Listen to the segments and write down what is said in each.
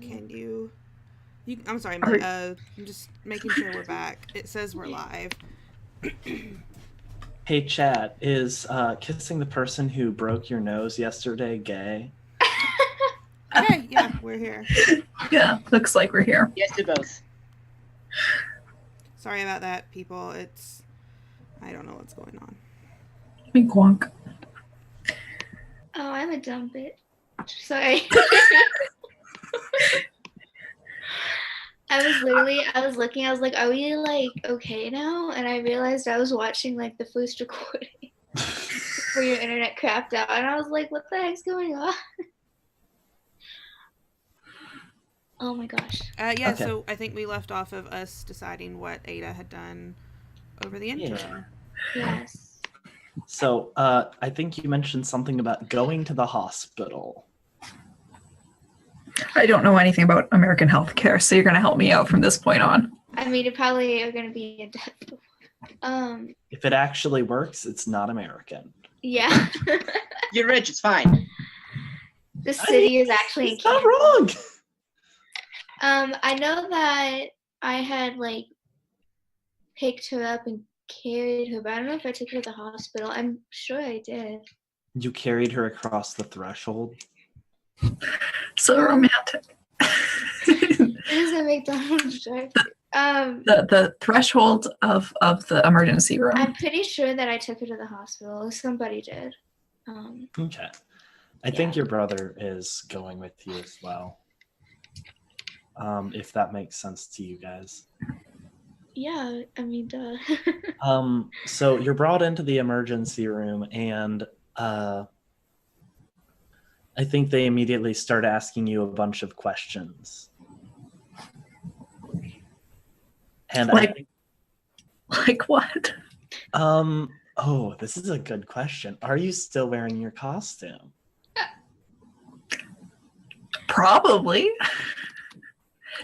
Can you... I'm sorry, I'm just making sure we're back. It says we're live. Hey, chat, is kissing the person who broke your nose yesterday gay? Okay, yeah, we're here. Yeah, looks like we're here. Yes to both. Sorry about that, people. I don't know what's going on. Wink wonk. Oh, I'm a dumb bitch. Sorry. I was looking, I was like, are we like okay now? And I realized I was watching like the first recording before your internet crapped out. And I was like, what the heck's going on? Oh my gosh. Yeah, okay. So I think we left off of us deciding what Ada had done over the intro. Yeah. Yes. So I think you mentioned something about going to the hospital. I don't know anything about American healthcare, so you're going to help me out from this point on. I mean, you probably are going to be in depth. If it actually works, it's not American. Yeah. You're rich, it's fine. The city is actually in Canada. Not wrong. I know that I had like picked her up and carried her, but I don't know if I took her to the hospital. I'm sure I did. You carried her across the threshold? So romantic. It is a McDonald's drive. The threshold of the emergency room. I'm pretty sure that I took her to the hospital. Somebody did. Okay. I think your brother is going with you as well. If that makes sense to you guys. Yeah, I mean, duh. So you're brought into the emergency room, and I think they immediately start asking you a bunch of questions. And like what? Oh, this is a good question. Are you still wearing your costume? Probably.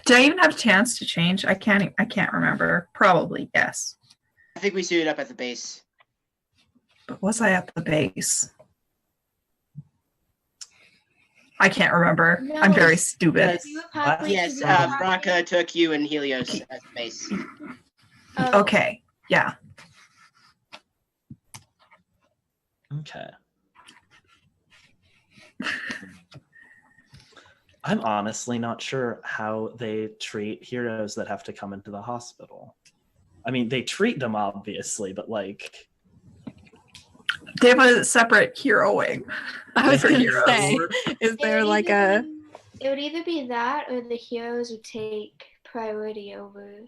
Did I even have a chance to change? I can't remember. Probably, yes. I think we suited up at the base. But was I at the base? I can't remember. No, I'm very stupid. Yes, Bronca took you and Helios at the base. Okay, yeah. Okay. I'm honestly not sure how they treat heroes that have to come into the hospital. I mean, they treat them obviously, but like... They have a separate hero wing. I was going to say, is there like a... It would either be that or the heroes would take priority over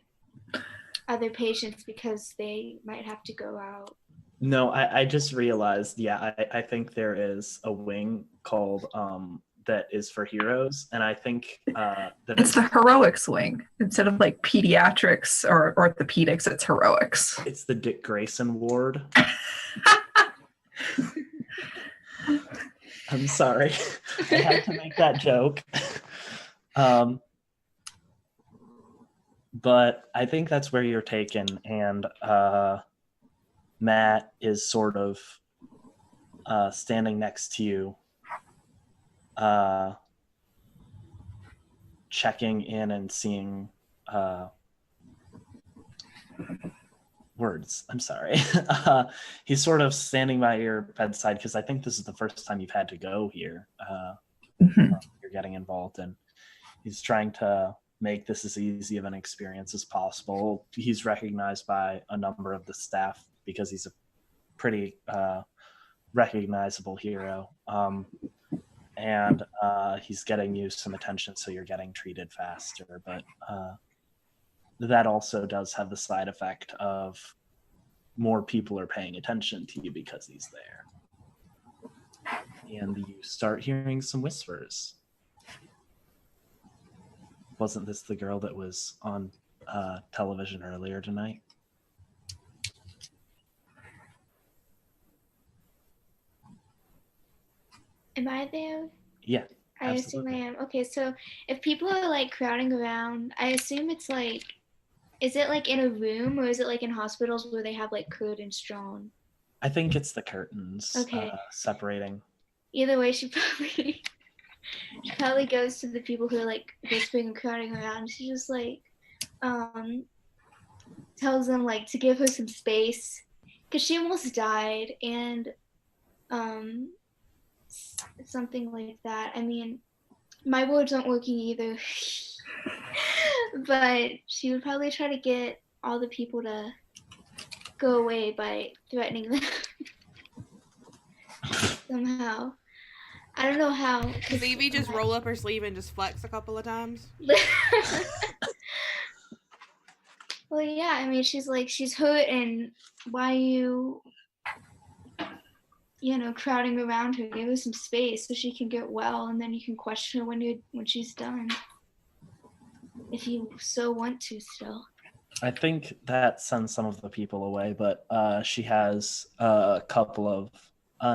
other patients because they might have to go out. No, I just realized, I think there is a wing called... that is for heroes, and I think that it's the heroics wing. Instead of like pediatrics or orthopedics, it's heroics. It's the Dick Grayson ward. I'm sorry. I had to make that joke. But I think that's where you're taken, and Matt is sort of standing next to you, checking in and seeing words. I'm sorry. He's sort of standing by your bedside because I think this is the first time you've had to go here. You're getting involved, and he's trying to make this as easy of an experience as possible. He's recognized by a number of the staff because he's a pretty recognizable hero. And he's getting you some attention, so you're getting treated faster. But that also does have the side effect of more people are paying attention to you because he's there. And you start hearing some whispers. Wasn't this the girl that was on television earlier tonight? Am I there? Yeah. I assume I am. Okay, so if people are like crowding around, I assume it's like, is it like in a room or is it like in hospitals where they have like curtains drawn? I think it's the curtains separating. Either way, she probably She probably goes to the people who are like whispering and crowding around. She just like tells them like to give her some space because she almost died, and something like that. I mean, my words aren't working either. But she would probably try to get all the people to go away by threatening them somehow. I don't know how. Does Evie just roll up her sleeve and just flex a couple of times? Well, yeah, I mean, she's like, she's hurt, and why you crowding around her? Give her some space so she can get well, and then you can question her when she's done, if you so want to still. I think that sends some of the people away, but she has a couple of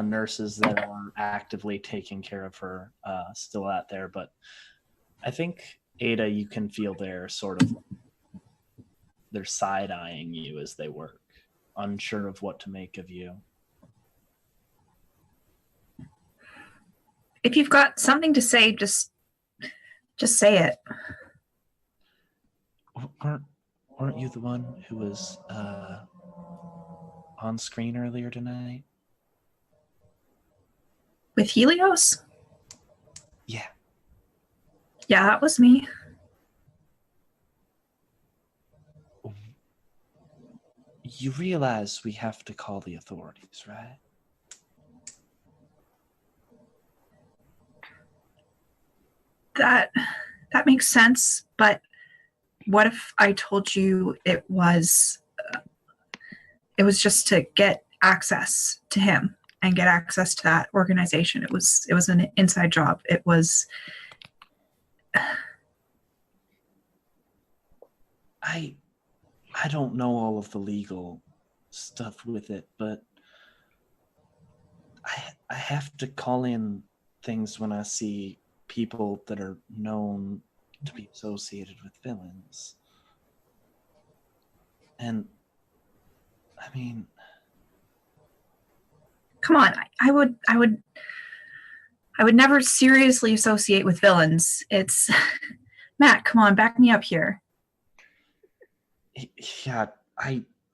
nurses that are actively taking care of her still out there. But I think, Ada, you can feel they're side-eyeing you as they work, unsure of what to make of you. If you've got something to say, just say it. Weren't you the one who was on screen earlier tonight? With Helios? Yeah. Yeah, that was me. You realize we have to call the authorities, right? That makes sense, but what if I told you it was just to get access to him and get access to that organization? It was an inside job. It was. I don't know all of the legal stuff with it, but I have to call in things when I see people that are known to be associated with villains. And I mean, Come on, I would never seriously associate with villains. It's Matt, come on, back me up here. yeah,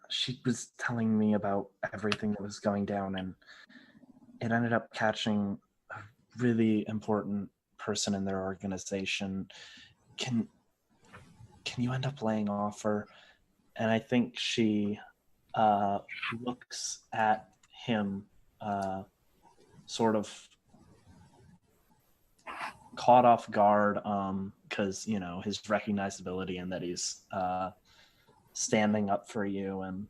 she was telling me about everything that was going down, and it ended up catching a really important person in their organization. Can you end up laying off her? And I think she looks at him sort of caught off guard because his recognizability and that he's standing up for you, and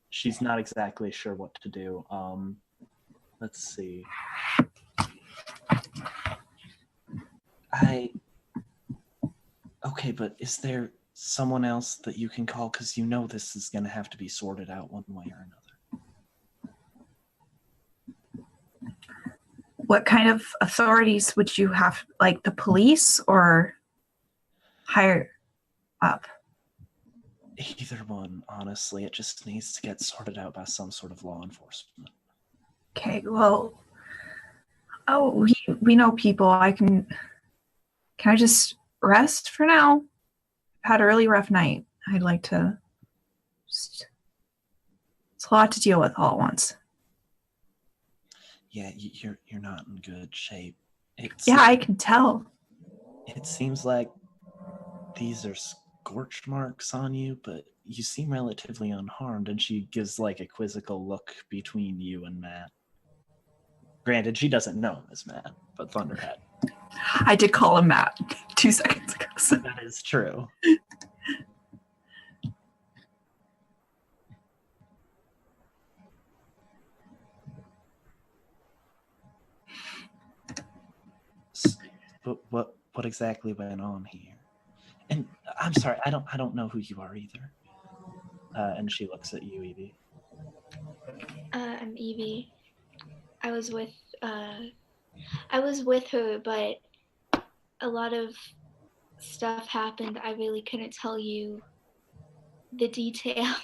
she's not exactly sure what to do. Let's see. Okay, but is there someone else that you can call? Because this is going to have to be sorted out one way or another. What kind of authorities would you have, like the police or higher up? Either one, honestly. It just needs to get sorted out by some sort of law enforcement. Okay, well, we know people. Can I just rest for now? I've had a really rough night. I'd like to it's a lot to deal with all at once. Yeah, you're not in good shape. I can tell. It seems like these are scorch marks on you, but you seem relatively unharmed. And she gives like a quizzical look between you and Matt. Granted, she doesn't know him as Matt, but Thunderhead. I did call him Matt 2 seconds ago. So. That is true. But what exactly went on here? And I'm sorry, I don't know who you are either. And she looks at you, Evie. I'm Evie. I was with her, but a lot of stuff happened. I really couldn't tell you the details.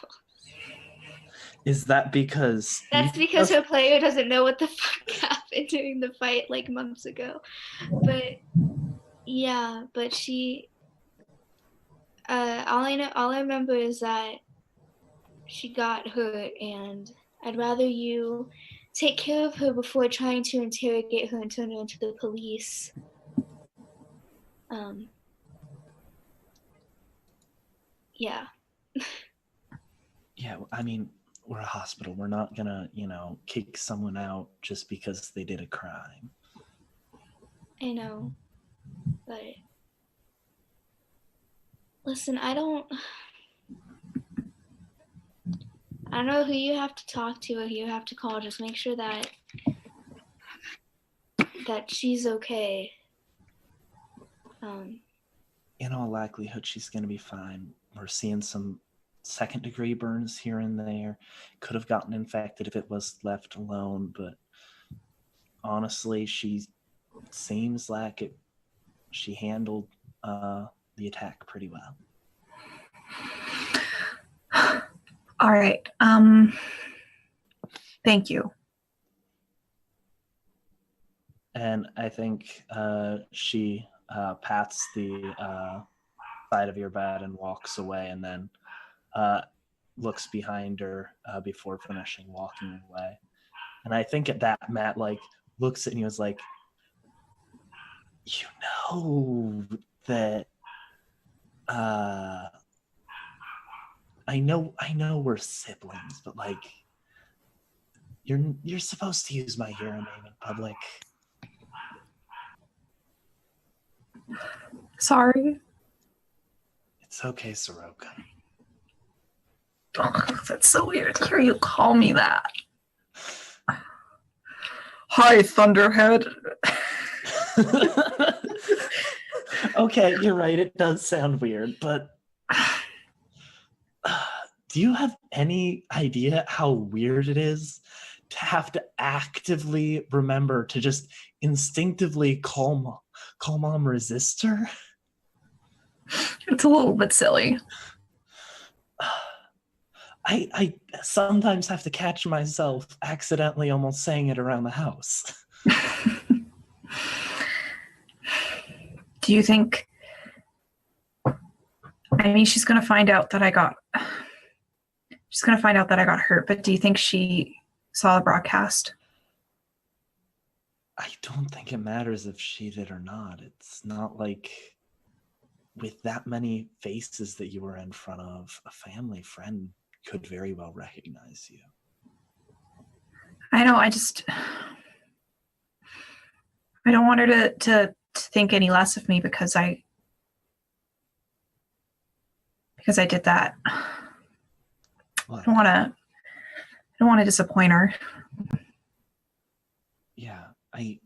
Is that because That's because her player doesn't know what the fuck happened during the fight like months ago. But yeah, but she all I remember is that she got hurt, and I'd rather you take care of her before trying to interrogate her and turn her into the police. Yeah. Yeah, I mean, we're a hospital. We're not gonna, kick someone out just because they did a crime. I know, but listen, I don't know who you have to talk to or who you have to call. Just make sure that she's okay. In all likelihood, she's gonna be fine. We're seeing some second-degree burns here and there. Could have gotten infected if it was left alone, but honestly, she seems like she handled the attack pretty well. All right. Thank you. And I think she pats the side of your bed and walks away, and then looks behind her before finishing walking away. And I think at that, Matt looks at you and is like, that I know we're siblings, but you're supposed to use my hero name in public. Sorry. It's okay, Soroka. Oh, that's so weird to hear you call me that. Hi, Thunderhead. Okay, you're right. It does sound weird, but do you have any idea how weird it is to have to actively remember to just instinctively call Mom Resistor? It's a little bit silly. I sometimes have to catch myself accidentally almost saying it around the house. Do you think... I mean, she's going to find out that I got hurt, but do you think she saw the broadcast? I don't think it matters if she did or not. It's not like with that many faces that you were in front of, a family friend could very well recognize you. I know, I don't want her to think any less of me because I did that. What? I don't want to disappoint her. Yeah, I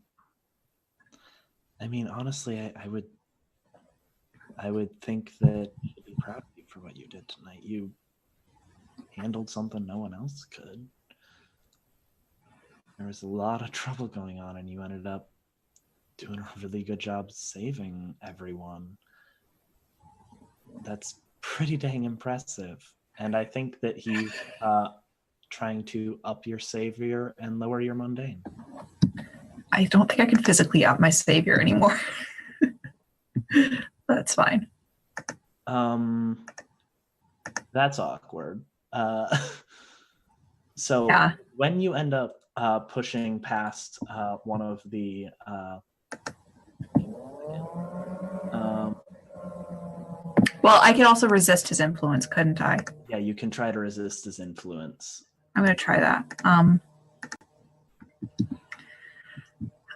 mean, honestly, I would think that she'd be proud of you for what you did tonight. You handled something no one else could. There was a lot of trouble going on, and you ended up doing a really good job saving everyone. That's pretty dang impressive. And I think that he's trying to up your savior and lower your mundane. I don't think I can physically up my savior anymore. That's fine. That's awkward. So yeah. When you end up pushing past one of the well, I could also resist his influence, couldn't I? Yeah, you can try to resist his influence. I'm going to try that. I'm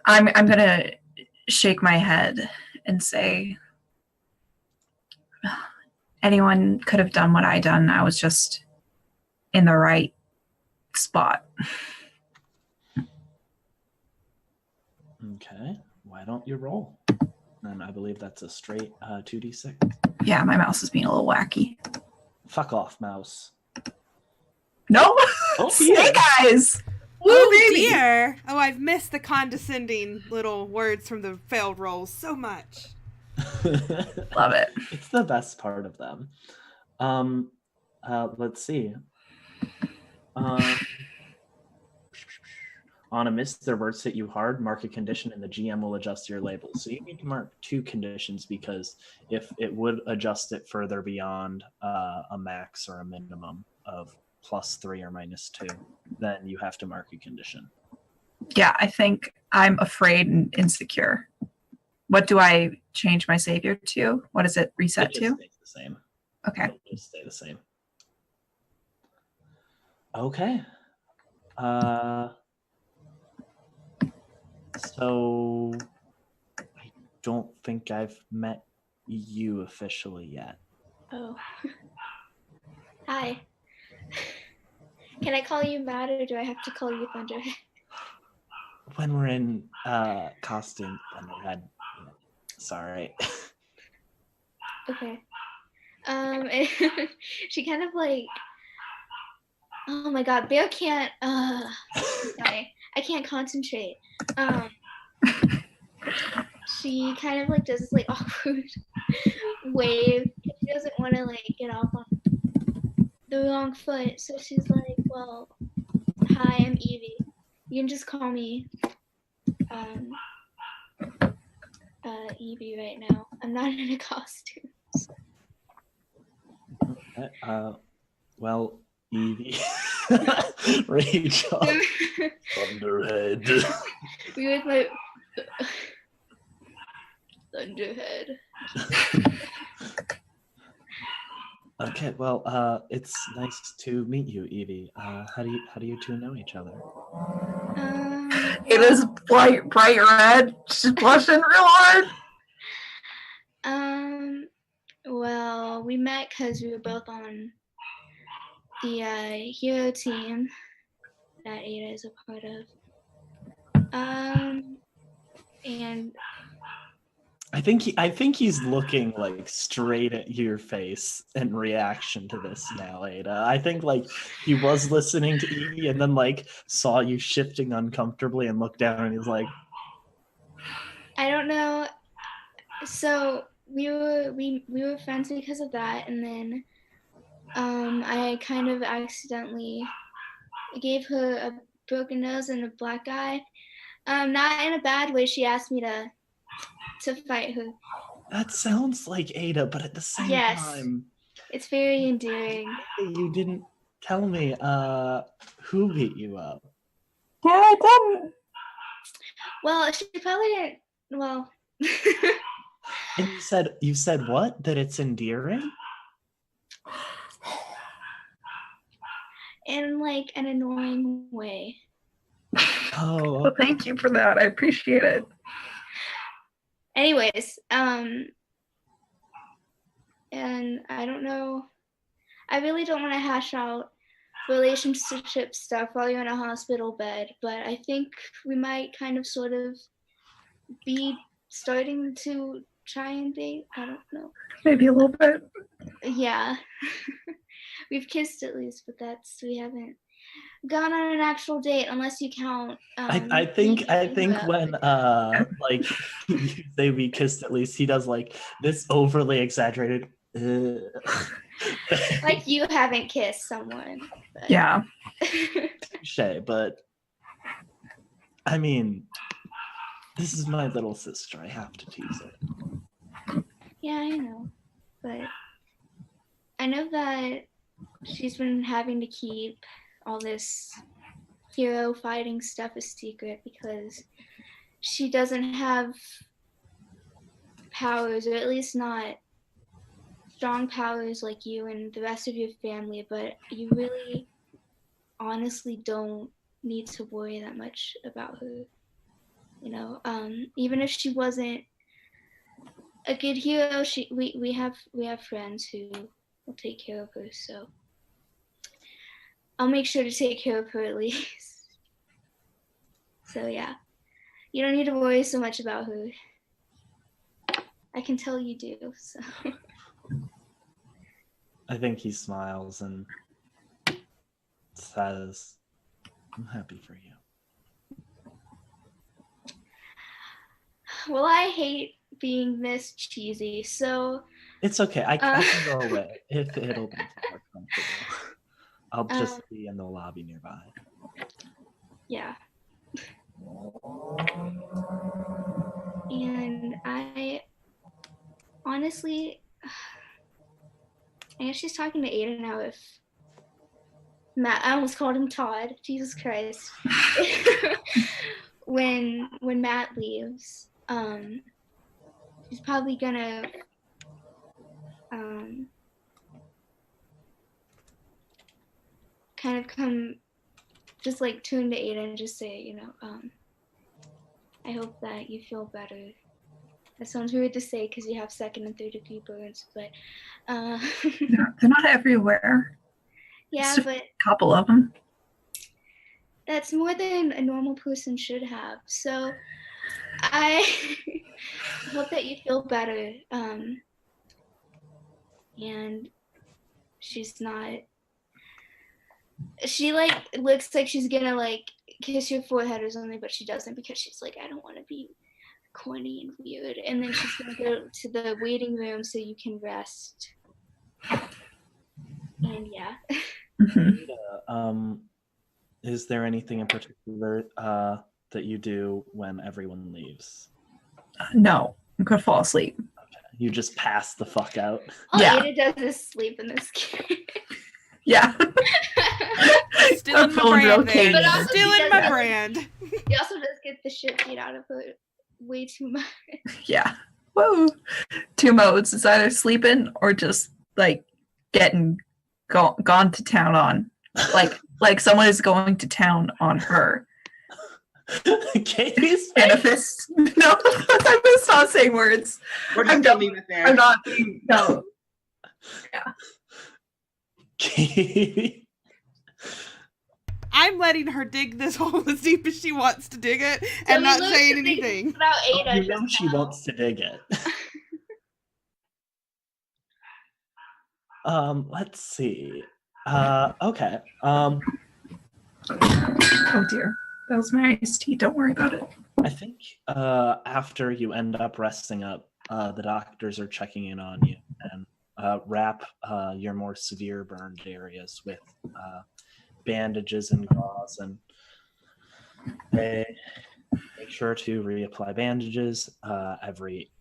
going to shake my head and say, anyone could have done what I done. I was just in the right spot. Okay, why don't you roll? And I believe that's a straight 2d6. Yeah, my mouse is being a little wacky. Fuck off, mouse. No, Oh, Snake Eyes. Woo, Oh baby. dear! Oh, I've missed the condescending little words from the failed rolls so much. Love it. It's the best part of them. Let's see. On a miss, their words hit you hard, mark a condition, and the GM will adjust your label. So you need to mark 2 conditions, because if it would adjust it further beyond a max or a minimum of +3 or -2, then you have to mark a condition. Yeah, I think I'm afraid and insecure. What do I change my savior to? What does it reset It to? just stays the same. Okay. It'll just stay the same. Okay. So I don't think I've met you officially yet. Oh. Hi. Can I call you Matt, or do I have to call you Thunderhead? When we're in costume, Thunderhead. Sorry. Okay. And she kind of like, oh my god, Bear can't, sorry, I can't concentrate. She kind of like does this like awkward wave. She doesn't want to like get off on the wrong foot, so she's like, well, hi, I'm Evie. You can just call me Evie right now. I'm not in a costume. Well, Evie. Rachel. Thunderhead. We with my Thunderhead. Okay, well, it's nice to meet you, Evie. How do you two know each other? It is bright red. She's blushing real hard. Well, we met because we were both on the hero team that Ada is a part of. And I think he's looking like straight at your face in reaction to this now, Ada. I think like he was listening to Evie and then like saw you shifting uncomfortably and looked down and he was like, I don't know. So we were friends because of that, and then I kind of accidentally gave her a broken nose and a black eye. Not in a bad way. She asked me to fight her. that sounds like Ada, but at the same Yes. time, It's very endearing. you didn't tell me who beat you up. Yeah, I didn't. Well, she probably didn't. Well. And you said what? That it's endearing? In like an annoying way. Oh, Well, thank you for that. I appreciate it. Anyways, and I don't know. I really don't want to hash out relationship stuff while you're in a hospital bed, but I think we might kind of sort of be starting to try and date. I don't know. Maybe a little bit. Yeah. We've kissed at least, but we haven't gone on an actual date unless you count. I think when like you say we kissed at least, he does like this overly exaggerated like you haven't kissed someone. But. Yeah. touche, but I mean, this is my little sister. I have to tease her. Yeah, I know, but I know that she's been having to keep all this hero fighting stuff a secret because she doesn't have powers, or at least not strong powers like you and the rest of your family, but you really honestly don't need to worry that much about her. You know, even if she wasn't a good hero, we have friends who will take care of her, so I'll make sure to take care of her at least. So yeah, you don't need to worry so much about her. I can tell you do, so. I think he smiles and says, I'm happy for you. Well, I hate being this cheesy, so. It's okay. I can go away if it'll be more comfortable. I'll just be in the lobby nearby. Yeah. And I honestly, I guess she's talking to Ada now. If Matt, I almost called him Todd. Jesus Christ. when Matt leaves, she's probably gonna kind of come, just like tune to Ada and just say, I hope that you feel better. That sounds weird to say because you have second and third degree burns, but They're not everywhere. yeah, Just but a couple of them. that's more than a normal person should have. So I hope that you feel better. And she's not. She like looks like she's gonna like kiss your forehead or something, but she doesn't because she's like, I don't want to be corny and weird. And then she's gonna go to the waiting room so you can rest. And yeah. Is there anything in particular that you do when everyone leaves? No, I'm gonna fall asleep. Okay. You just pass the fuck out. All Yeah. Ada does is sleep in this game. Yeah. Stealing my brand there. But also Stealing she my does- brand. He also does get the shit beat out of her way too much. Yeah. Whoa. 2 modes. It's either sleeping or just like getting gone to town on. Like someone is going to town on her. Katie's And a fist. No, I'm just not saying words. We're just I'm gonna done. leave it there. I'm not being, no. Katie. I'm letting her dig this hole as deep as she wants to dig it So and we not lose saying the thing anything. About Ada. You know she wants to dig it. Let's see. Okay. Oh dear. That was my iced tea. Don't worry about it. I think after you end up resting up, the doctors are checking in on you and wrap your more severe burned areas with bandages and gauze, and they make sure to reapply bandages every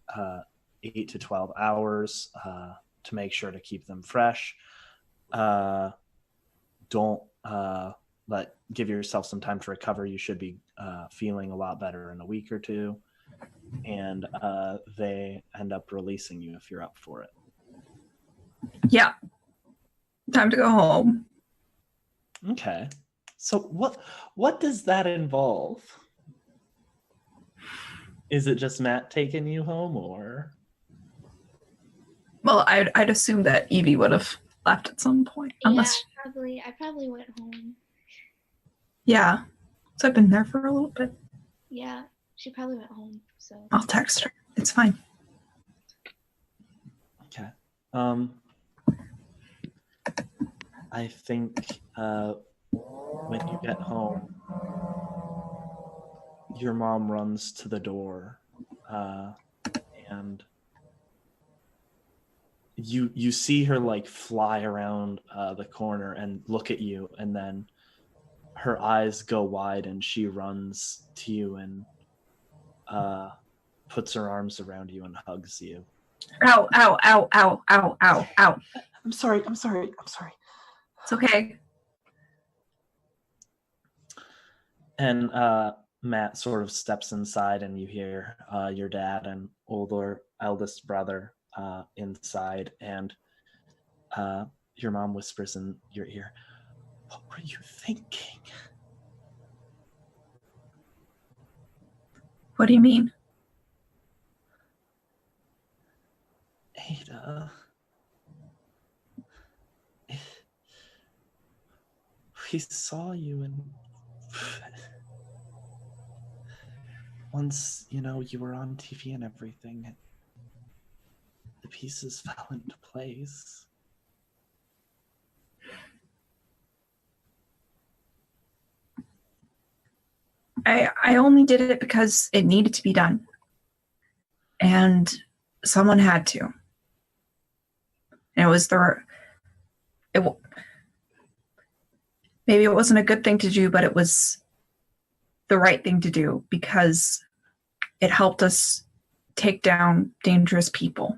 8 to 12 hours to make sure to keep them fresh. Don't give yourself some time to recover. You should be feeling a lot better in a week or two, and they end up releasing you if you're up for it. Yeah. Time to go home. Okay. So what does that involve? Is it just Matt taking you home, or? Well, I'd assume that Evie would have left at some point. Unless, Yeah, I probably went home. yeah. So I've been there for a little bit. Yeah, she probably went home. So I'll text her. It's fine. Okay. I think when you get home, your mom runs to the door, and you see her like fly around the corner and look at you, and then her eyes go wide and she runs to you and puts her arms around you and hugs you. Ow, ow, ow, ow, ow, ow, ow. I'm sorry. It's okay. And Matt sort of steps inside, and you hear your dad and eldest brother inside, and your mom whispers in your ear, "What were you thinking?" What do you mean? Ada, we saw you, and once, you were on TV and everything, the pieces fell into place. I only did it because it needed to be done. And someone had to. And it was Maybe it wasn't a good thing to do, but it was the right thing to do because it helped us take down dangerous people.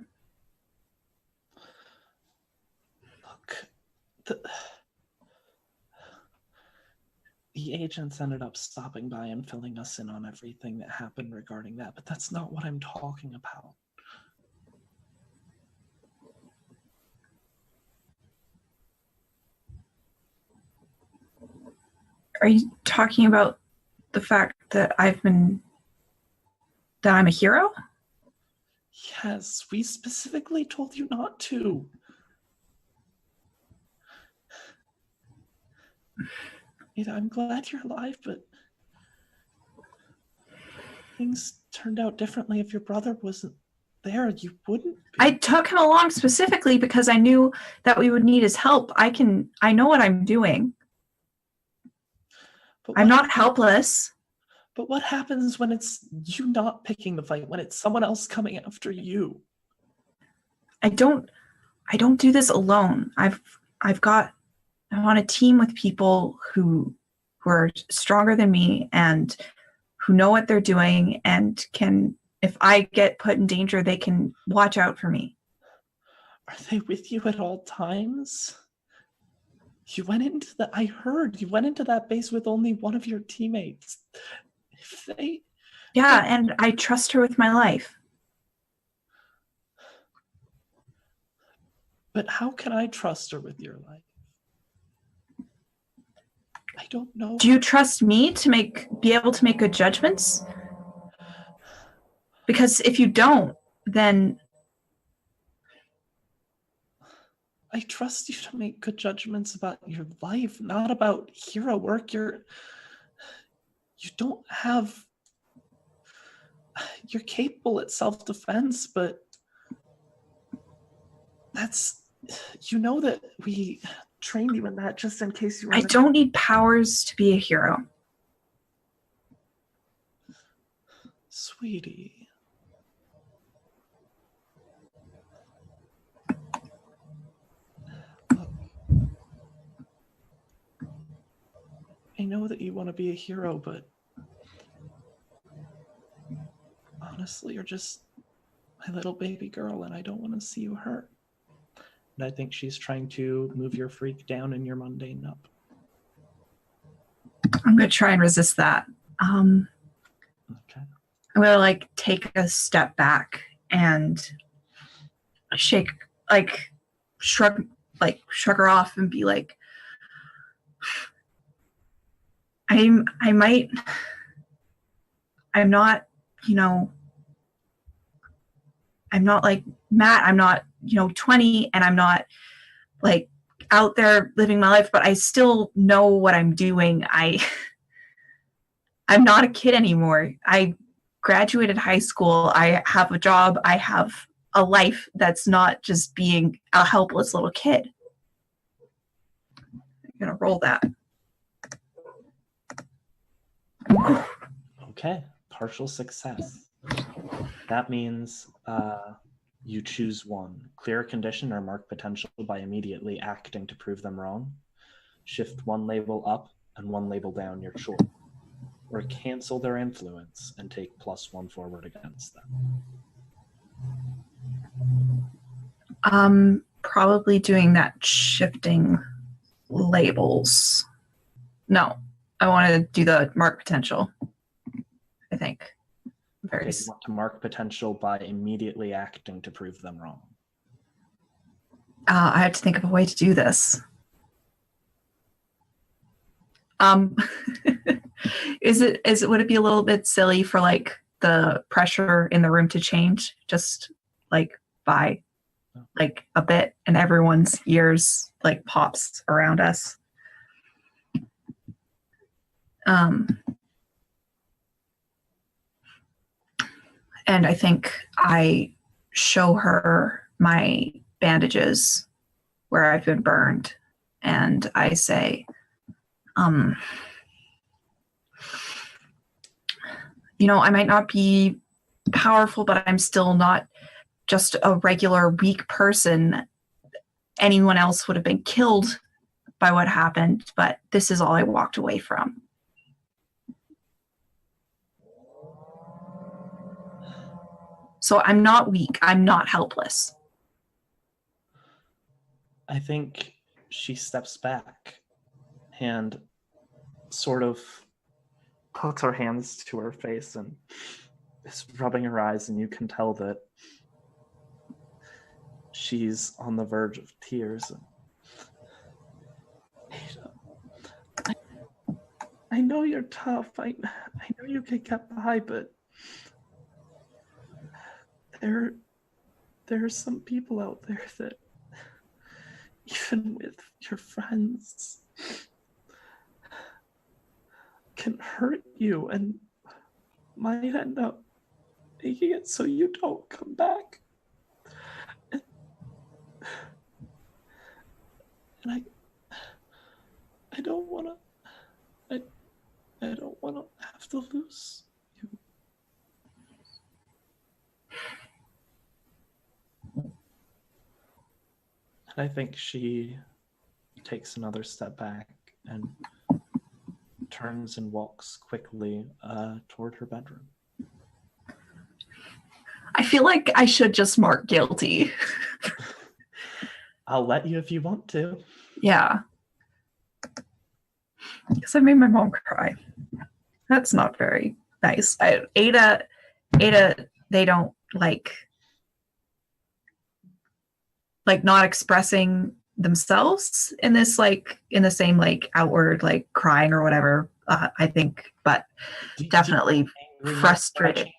Look, the agents ended up stopping by and filling us in on everything that happened regarding that, but that's not what I'm talking about. Are you talking about the fact that I'm a hero? Yes, we specifically told you not to. I'm glad you're alive, but things turned out differently. If your brother wasn't there, you wouldn't be. I took him along specifically because I knew that we would need his help. I know what I'm doing. I'm not helpless. But what happens when it's you not picking the fight, when it's someone else coming after you? I don't do this alone. I'm on a team with people who are stronger than me and who know what they're doing and can, if I get put in danger, they can watch out for me. Are they with you at all times? I heard you went into that base with only one of your teammates. Yeah, and I trust her with my life. But how can I trust her with your life? I don't know. Do you trust me to be able to make good judgments? Because if you don't, then I trust you to make good judgments about your life, not about hero work. You're capable at self-defense, but you know that we trained you in that just in case you were. I don't need powers to be a hero. Sweetie. Look, I know that you want to be a hero, but honestly, you're just my little baby girl, and I don't want to see you hurt. And I think she's trying to move your freak down and your mundane up. I'm going to try and resist that. Okay. I'm going to take a step back and shrug her off and be like, I'm not like Matt. I'm not, 20 and I'm not like out there living my life, but I still know what I'm doing. I'm not a kid anymore. I graduated high school. I have a job. I have a life that's not just being a helpless little kid. I'm going to roll that. Okay, partial success. That means you choose one. Clear a condition or mark potential by immediately acting to prove them wrong. Shift one label up and one label down your choice. Or cancel their influence and take +1 forward against them. Probably doing that shifting labels. No, I want to do the mark potential, I think. Okay, you want to mark potential by immediately acting to prove them wrong. I have to think of a way to do this. Would it be a little bit silly for the pressure in the room to change just by a bit and everyone's ears pops around us? And I think I show her my bandages where I've been burned. And I say, I might not be powerful, but I'm still not just a regular weak person. Anyone else would have been killed by what happened, but this is all I walked away from. So I'm not weak. I'm not helpless. I think she steps back and sort of puts her hands to her face and is rubbing her eyes, and you can tell that she's on the verge of tears. I know you're tough. I know you can get by, but there are some people out there that, even with your friends, can hurt you and might end up making it so you don't come back. And I don't want to. I don't want to have to lose you. And I think she takes another step back and turns and walks quickly toward her bedroom. I feel like I should just mark guilty. I'll let you if you want to. Yeah. Because I made my mom cry. That's not very nice. Ada, they don't like not expressing themselves in this, like, in the same, like, outward, like, crying or whatever, I think, but definitely frustrated.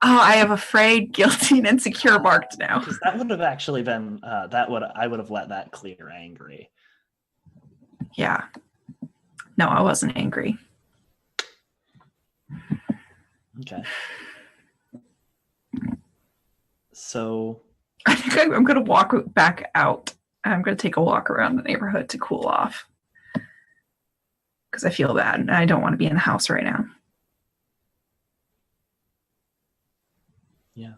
Oh, I have afraid, guilty, and insecure marked now. Because that would have actually been, I would have let that clear angry. Yeah. No, I wasn't angry. Okay. So I think I'm going to walk back out. I'm going to take a walk around the neighborhood to cool off. Because I feel bad and I don't want to be in the house right now. Yeah.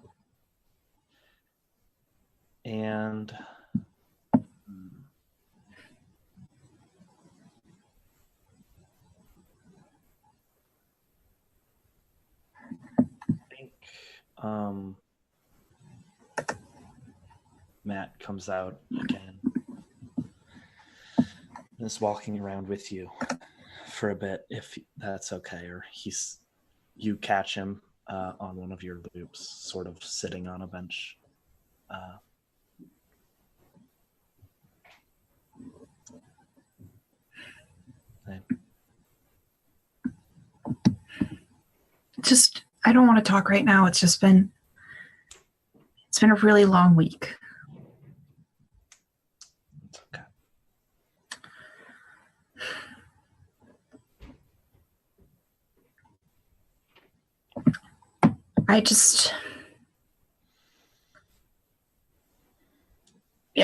And I think Matt comes out again and is walking around with you for a bit, if that's okay, or you catch him on one of your loops, sort of sitting on a bench. Just, I don't want to talk right now. It's been a really long week. It's okay.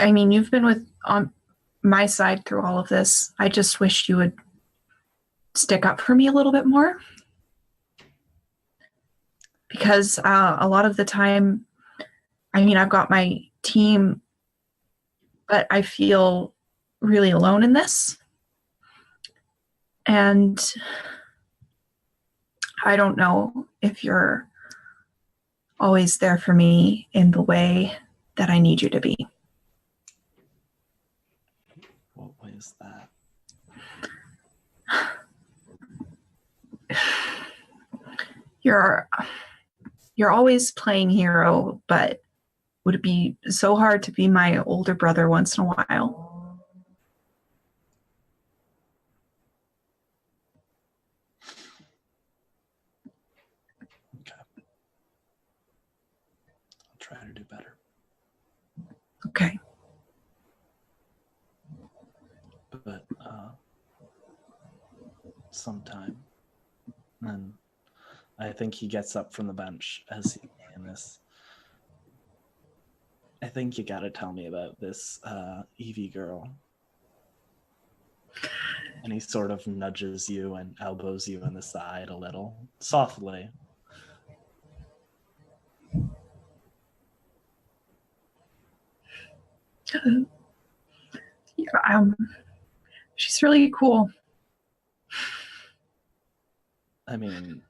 I mean, you've been on my side through all of this. I just wish you would stick up for me a little bit more. Because a lot of the time, I mean, I've got my team, but I feel really alone in this. And I don't know if you're always there for me in the way that I need you to be. What way is that? You're always playing hero, but would it be so hard to be my older brother once in a while? Okay. I'll try to do better. Okay. But sometime. And I think he gets up from the bench as he's saying this. I think you gotta tell me about this Evie girl. And he sort of nudges you and elbows you in the side a little, softly. Yeah, She's really cool. I mean,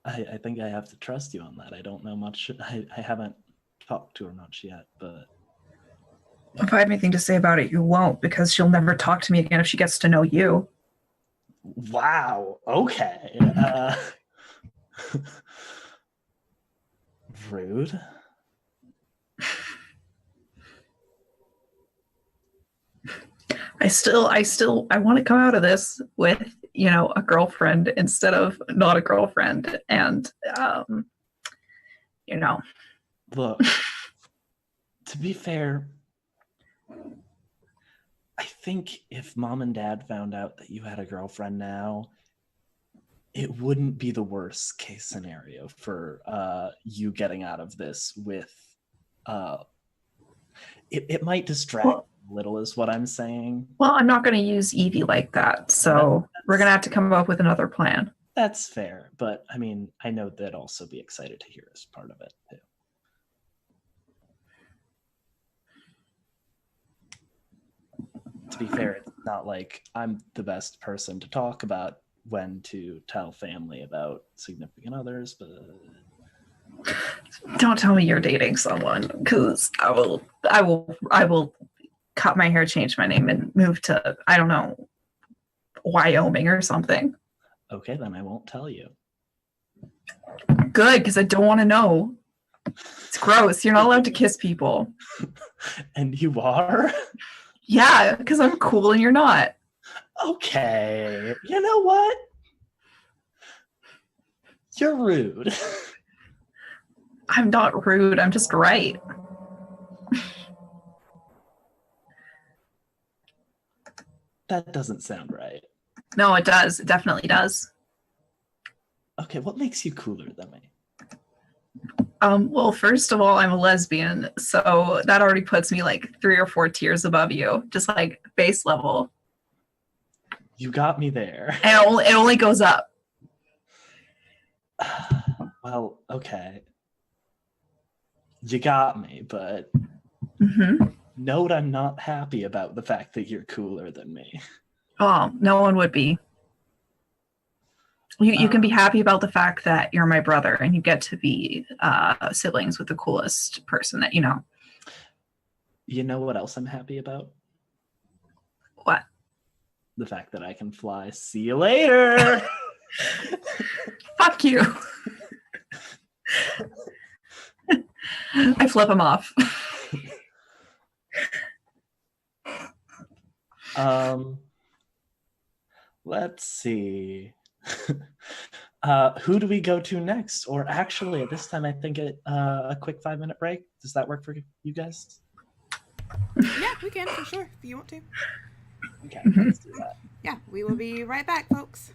I think I have to trust you on that. I don't know much. I haven't talked to her much yet, but If I have anything to say about it, you won't, because she'll never talk to me again if she gets to know you. wow. Okay. Rude. I want to come out of this with, a girlfriend instead of not a girlfriend. And, Look, to be fair, I think if mom and dad found out that you had a girlfriend now, it wouldn't be the worst case scenario for you getting out of this with it might distract a little is what I'm saying. Well, I'm not going to use Evie like that, so we're going to have to come up with another plan. That's fair, but I mean, I know they'd also be excited to hear as part of it too. To be fair, it's not like I'm the best person to talk about when to tell family about significant others, but Don't tell me you're dating someone, because I will cut my hair, change my name, and move to, I don't know, Wyoming or something. okay, then I won't tell you. Good, because I don't want to know. It's gross. You're not allowed to kiss people. And you are? Yeah, because I'm cool and you're not. Okay. You know what? You're rude. I'm not rude. I'm just right. That doesn't sound right. No, it does. It definitely does. Okay, what makes you cooler than me? Well, first of all, I'm a lesbian, so that already puts me like 3 or 4 tiers above you, just like base level. You got me there. And it only goes up. Well, okay. You got me, but note I'm not happy about the fact that you're cooler than me. Oh, no one would be. You can be happy about the fact that you're my brother and you get to be siblings with the coolest person that you know. You know what else I'm happy about? What? The fact that I can fly. See you later! Fuck you. I flip him off. Let's see. Who do we go to next? Or actually, at this time, I think a quick 5-minute break. Does that work for you guys? Yeah, we can for sure if you want to. Okay, let's do that. Yeah, we will be right back, folks.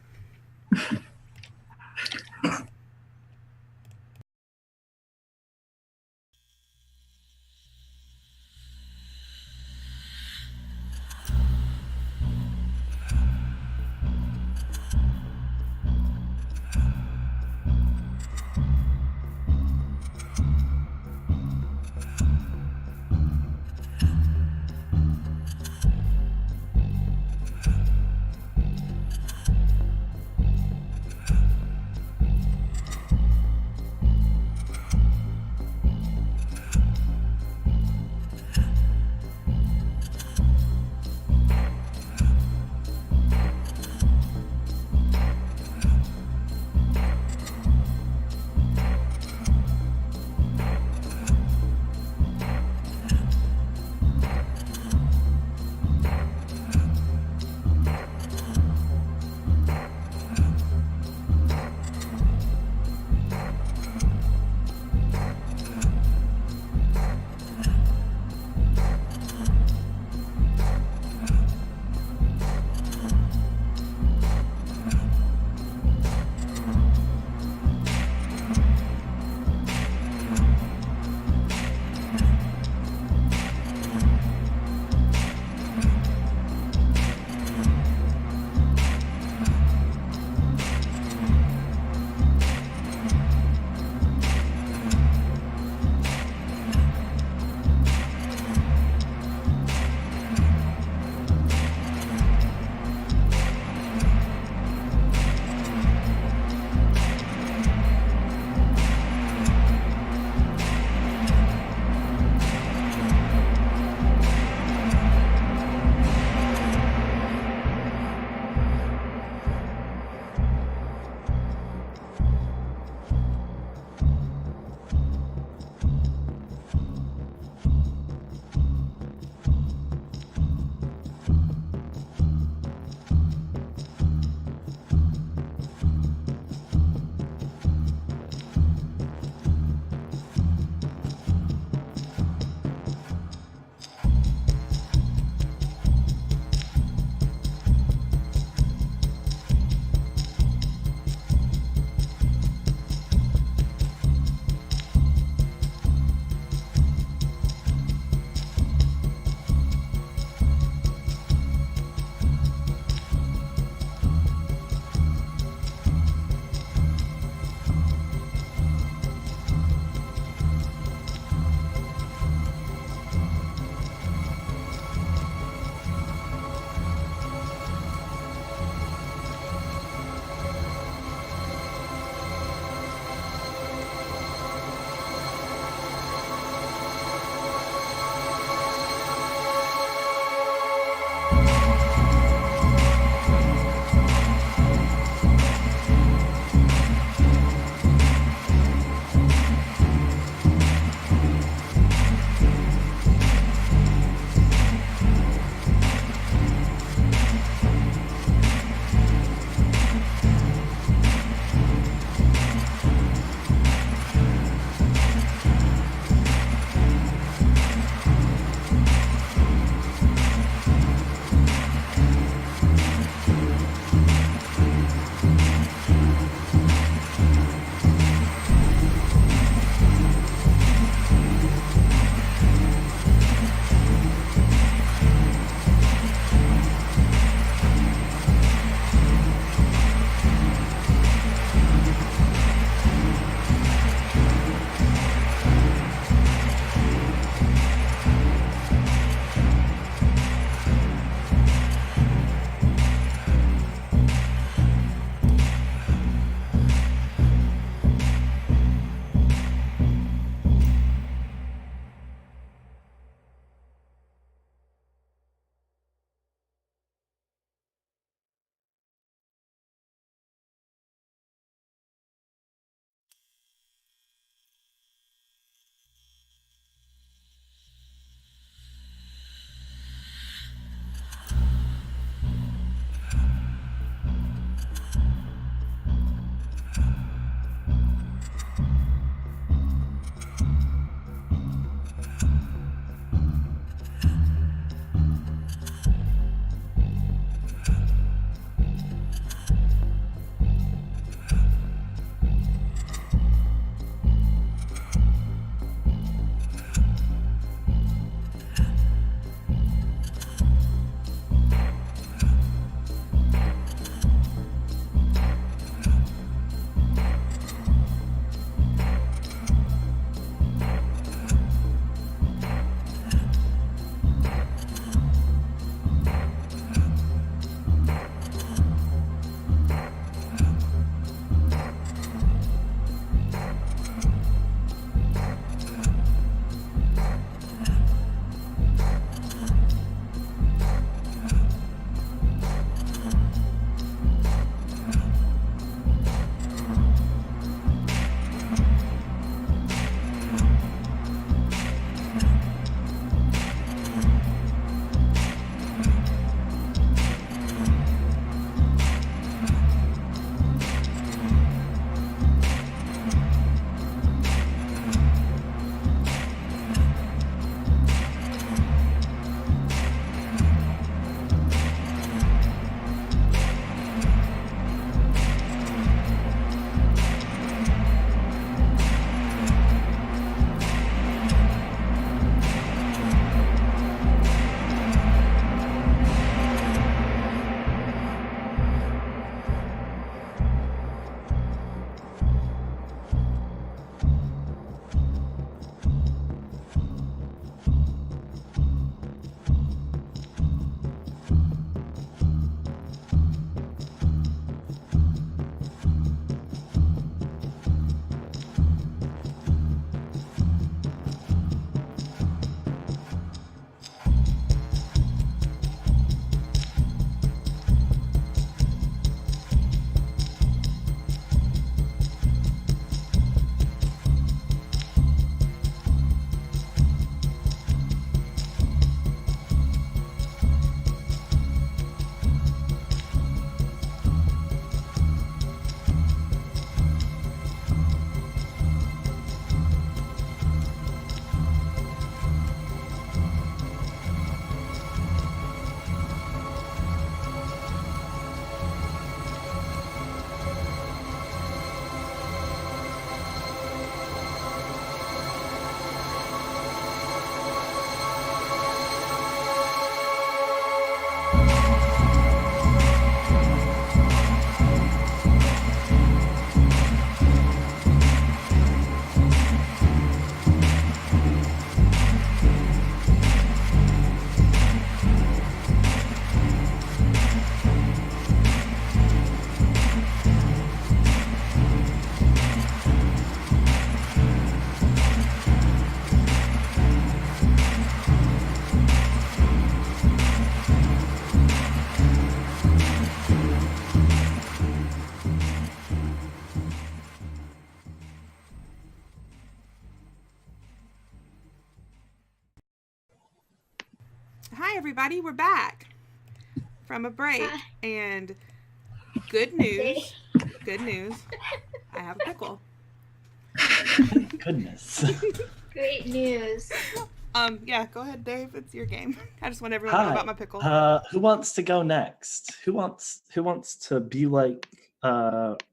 Hi, everybody. We're back from a break. Hi. And good news. Good news. I have a pickle. Goodness. Great news. Yeah, go ahead, Dave. It's your game. I just want everyone to know Hi. about my pickle. Who wants to go next? Who wants to be like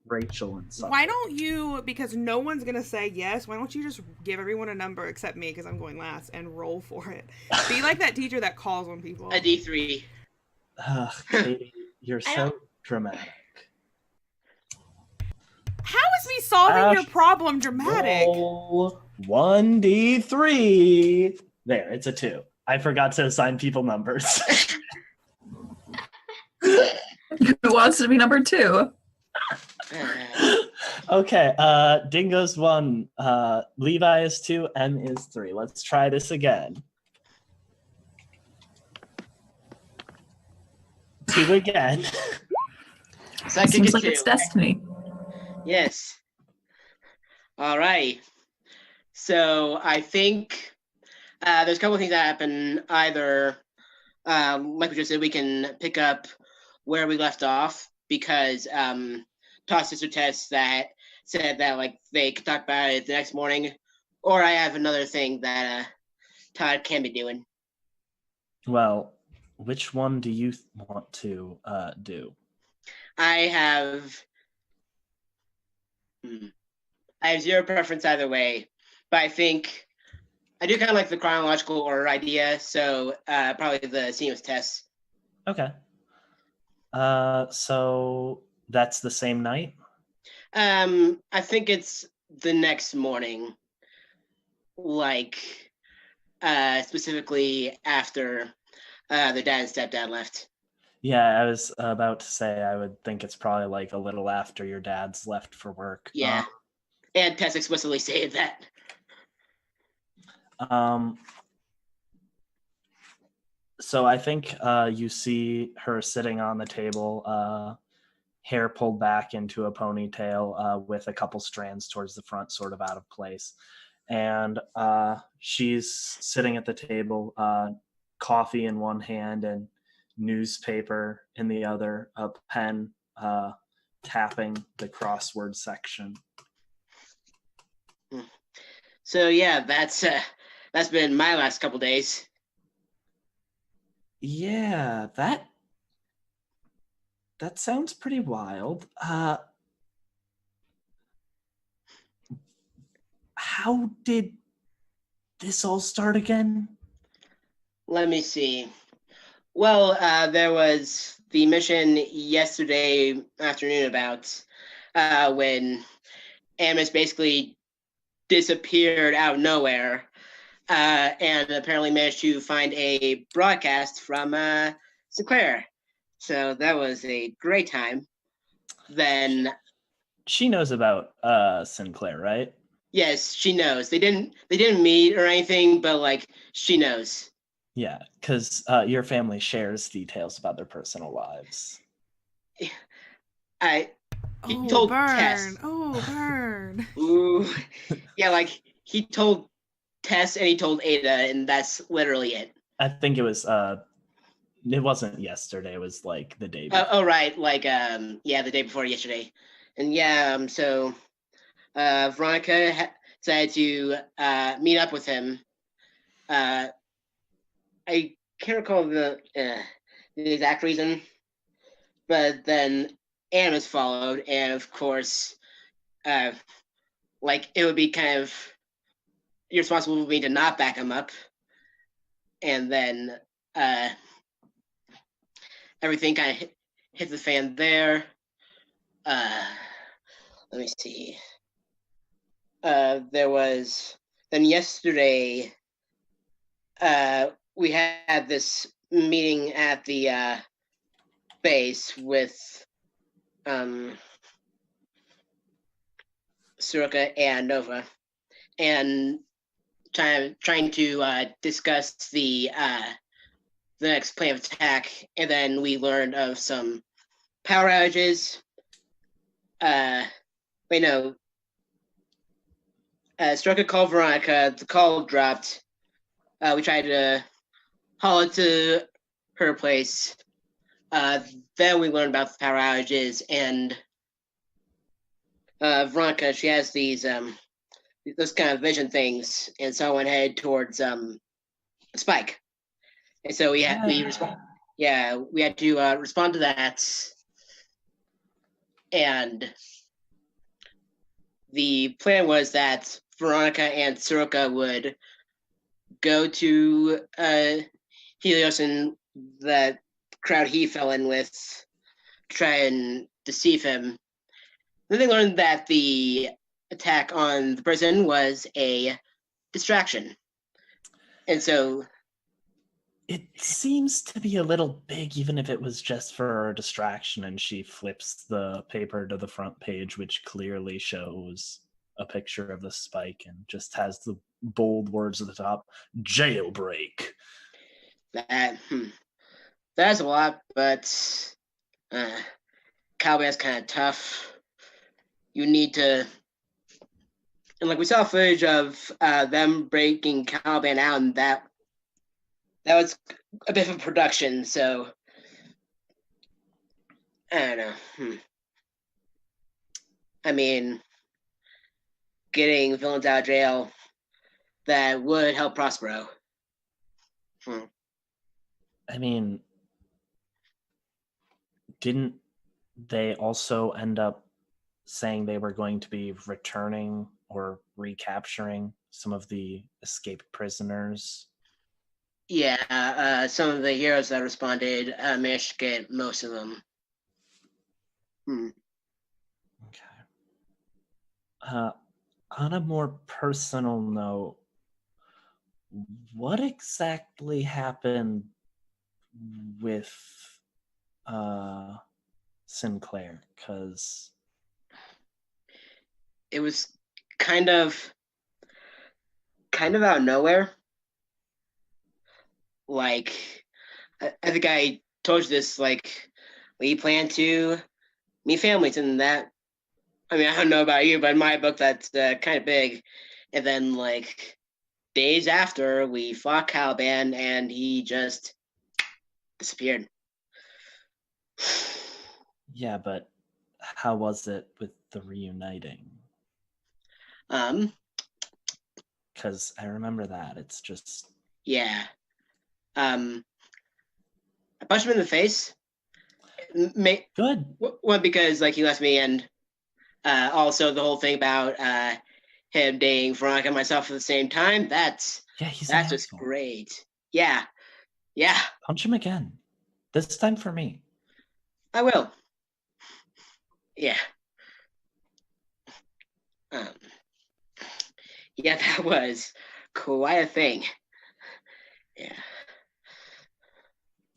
Rachel and something? Why don't you, because no one's going to say yes, why don't you just give everyone a number except me because I'm going last and roll for it? Be like that teacher that calls on people. A D3. Katie, you're I so don't- dramatic. How is me solving your problem dramatic? Roll 1d3. There, it's a 2. I forgot to assign people numbers. Who wants to be number 2? Okay, Dingo's 1, Levi is 2, M is 3. Let's try this again. 2 again. So I can Seems get like 2. it's destiny. Yes. All right. So I think there's a couple of things that happen. Either, like we just said, we can pick up where we left off because Toss sister tests that said that like they could talk about it the next morning, or I have another thing that Todd can be doing. Well, which one do you want to do? I have 0 preference either way, but I think I do kind of like the chronological order idea, so probably the seamless tests. Okay. So that's the same night? I think it's the next morning, like specifically after their dad and stepdad left. Yeah, I was about to say I would think it's probably like a little after your dad's left for work. Yeah, and Tess explicitly stated that. So I think you see her sitting on the table, hair pulled back into a ponytail with a couple strands towards the front, sort of out of place. And she's sitting at the table, coffee in one hand and newspaper in the other, a pen tapping the crossword section. So yeah, that's been my last couple days. Yeah, that sounds pretty wild. How did this all start again? Let me see. Well, there was the mission yesterday afternoon about when Amos basically disappeared out of nowhere and apparently managed to find a broadcast from Sinclair. So that was a great time. Then She knows about Sinclair, right? yes, she knows. They didn't meet or anything, but like she knows. Yeah, because your family shares details about their personal lives. He told burn. Tess. Oh, burn. Ooh. Yeah, like he told Tess and he told Ada, and that's literally it. I think it wasn't yesterday, it was like the day before. Oh, right, like the day before yesterday. And yeah, so Veronica decided to meet up with him. I can't recall the exact reason, but then Amos followed, and of course, like it would be kind of irresponsible of me to not back him up, and then everything kind of hit the fan there. Let me see. There was then yesterday. We had this meeting at the base with Suruka and Nova, and trying to discuss the next plan of attack. And then we learned of some power outages. Suruka called Veronica. The call dropped. We tried to haul it to her place. Then we learn about the power outages, and Veronica, she has these those kind of vision things, and so I went head towards Spike, and so we had we respond. Yeah, we had to respond to that, and the plan was that Veronica and Soroka would go to Helios and that crowd he fell in with, try and deceive him. Then they learned that the attack on the prison was a distraction. And so it seems to be a little big, even if it was just for a distraction. And she flips the paper to the front page, which clearly shows a picture of the spike and just has the bold words at the top, jailbreak. That's a lot, but Cowboy's kind of tough. You need to, and like we saw footage of them breaking Caliban out, and that was a bit of a production. So I don't know. I mean, getting villains out of jail, that would help Prospero. I mean, didn't they also end up saying they were going to be returning or recapturing some of the escaped prisoners? Yeah, some of the heroes that responded managed to get most of them. Okay. On a more personal note, what exactly happened with Sinclair? Because it was kind of out of nowhere. Like, I think I told you this, like, we plan to meet families, and that, I mean, I don't know about you, but in my book, that's kind of big. And then, like, days after, we fought Caliban, and he just disappeared. Yeah, but how was it with the reuniting? Because I remember that. It's just... Yeah. I punched him in the face. Good. One, because, like, he left me, and also the whole thing about him dating Veronica and myself at the same time, that's just great. Yeah. Punch him again. This time for me. I will. Yeah. Yeah, that was quite a thing. Yeah.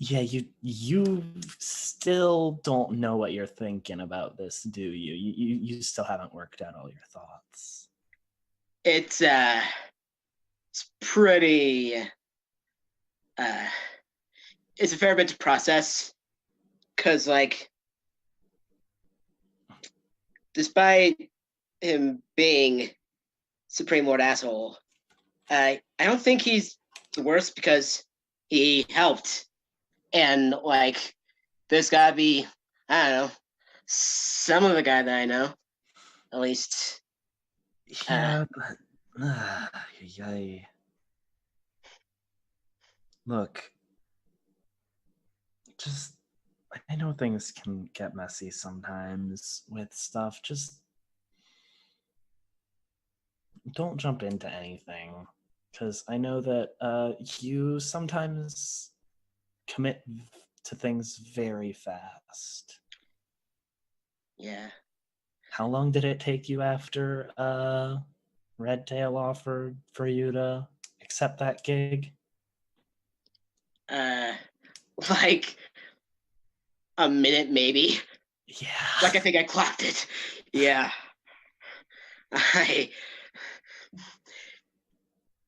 Yeah, you still don't know what you're thinking about this, do you? You still haven't worked out all your thoughts. It's pretty it's a fair bit to process, because, like, despite him being Supreme Lord asshole, I don't think he's the worst, because he helped, and, like, there's gotta be, I don't know, some of the guy that I know, at least. Yeah, but yay. Look, just, I know things can get messy sometimes with stuff. Just don't jump into anything, because I know that you sometimes commit to things very fast. Yeah. How long did it take you after Redtail offered for you to accept that gig? Like a minute, maybe. Yeah. Like, I think I clocked it. Yeah.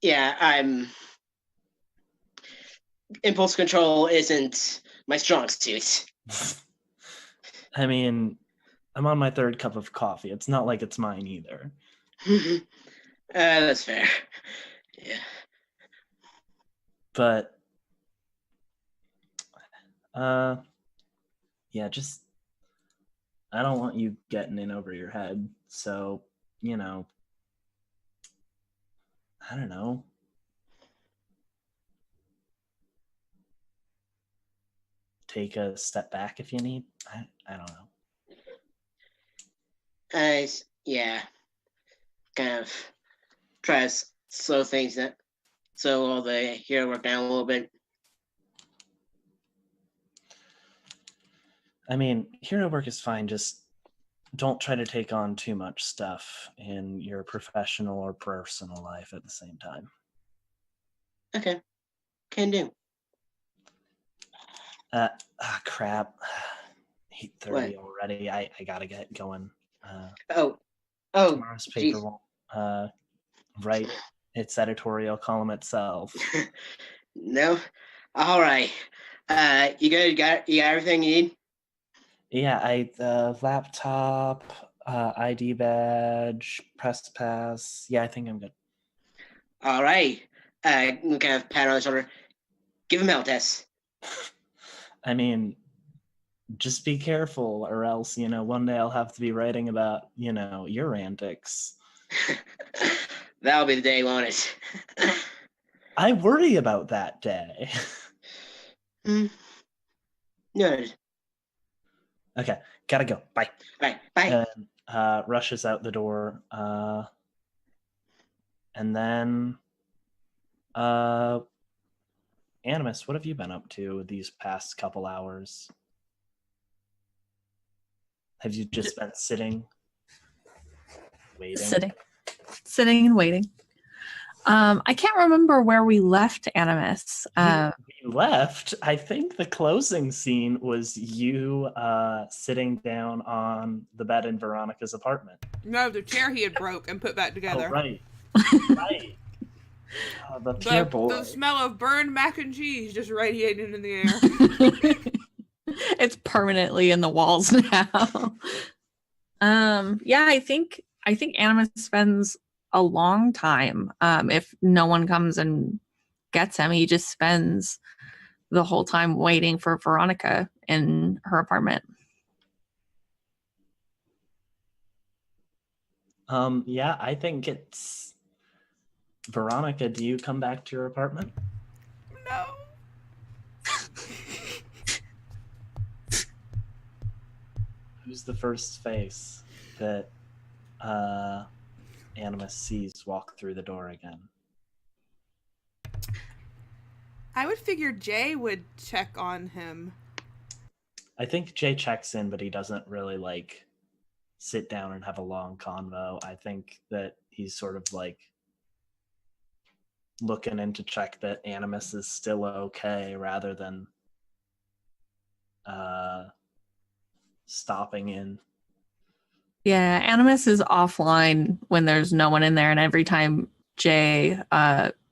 I'm impulse control isn't my strong suit. I mean, I'm on my third cup of coffee. It's not like it's mine either. That's fair. Yeah. But Yeah, just I don't want you getting in over your head. So, I don't know. Take a step back if you need. I don't know. Yeah, kind of try to slow things down, slow all the hero work down a little bit. I mean, hero work is fine. Just don't try to take on too much stuff in your professional or personal life at the same time. Okay, can do. Crap. 8:30 already. I gotta get going. Oh, Tomorrow's paper geez. won't write its editorial column itself. No. All right. You good? You got everything you need? Yeah, laptop, ID badge, press pass. Yeah, I think I'm good. All right. Kind of pat on the shoulder. Give him health test. I mean, just be careful, or else, one day I'll have to be writing about, your antics. That'll be the day, won't it? I worry about that day. Good. Okay, gotta go. Bye. All right, bye. And rushes out the door. And then, Animus, what have you been up to these past couple hours? Have you just been sitting, waiting? Sitting and waiting. I can't remember where we left Animus. We left. I think the closing scene was you sitting down on the bed in Veronica's apartment. No, the chair he had broke and put back together. Oh, right. Right. The poor boy. The smell of burned mac and cheese just radiating in the air. It's permanently in the walls now. Yeah, I think Animus spends a long time. If no one comes and gets him, he just spends the whole time waiting for Veronica in her apartment. Yeah, I think it's Veronica. Do you come back to your apartment? No. Who's the first face that Animus sees walk through the door again? I would figure Jay would check on him. I think Jay checks in, but he doesn't really sit down and have a long convo. I think that he's sort of looking in to check that Animus is still okay rather than stopping in. Yeah, Animus is offline when there's no one in there, and every time Jay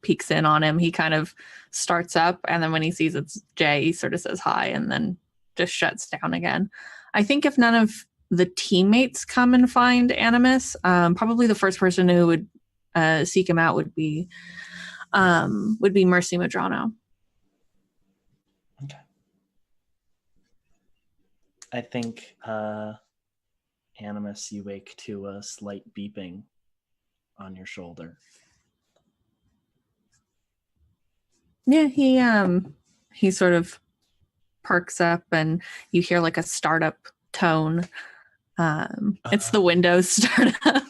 peeks in on him, he kind of starts up, and then when he sees it's Jay, he sort of says hi and then just shuts down again. I think if none of the teammates come and find Animus, probably the first person who would seek him out would be Mercy Madrano. Okay. I think Animus, you wake to a slight beeping on your shoulder. Yeah, he sort of perks up, and you hear a startup tone. It's the Windows startup.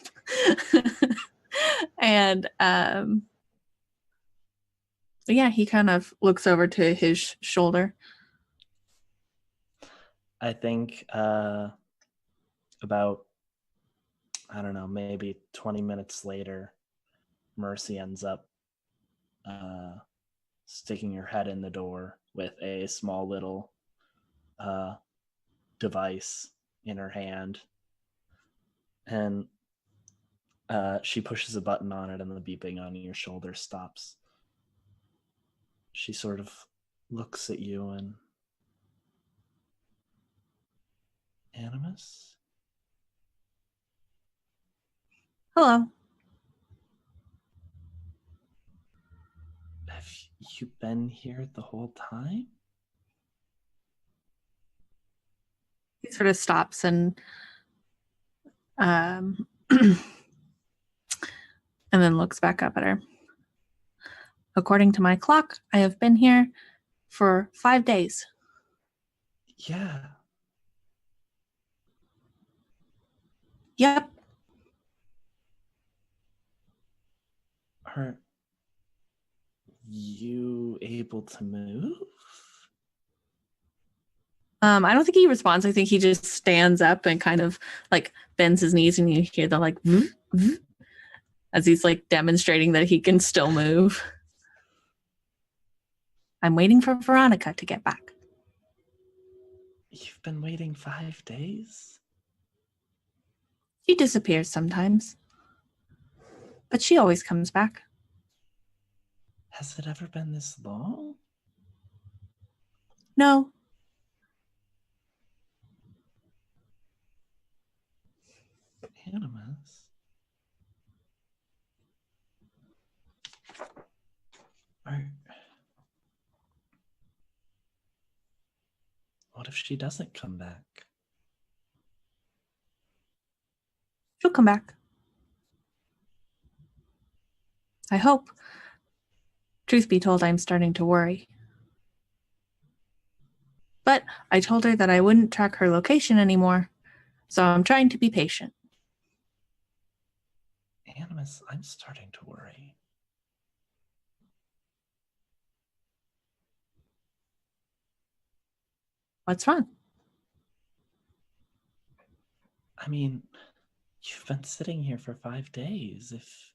And yeah, he kind of looks over to his shoulder. I think about, I don't know, maybe 20 minutes later, Mercy ends up sticking her head in the door with a small little device in her hand. And she pushes a button on it, and the beeping on your shoulder stops. She sort of looks at you and... Animus? Hello. Have you been here the whole time? He sort of stops and and then looks back up at her. According to my clock, I have been here for 5 days. Yeah. Yep. Are you able to move? I don't think he responds. I think he just stands up and kind of like bends his knees, and you hear the like as he's like demonstrating that he can still move. I'm waiting for Veronica to get back. You've been waiting 5 days? She disappears sometimes, but she always comes back. Has it ever been this long? No. Animus? What if she doesn't come back? She'll come back. I hope. Truth be told, I'm starting to worry. But I told her that I wouldn't track her location anymore, so I'm trying to be patient. Animus, I'm starting to worry. What's wrong? I mean, you've been sitting here for 5 days. If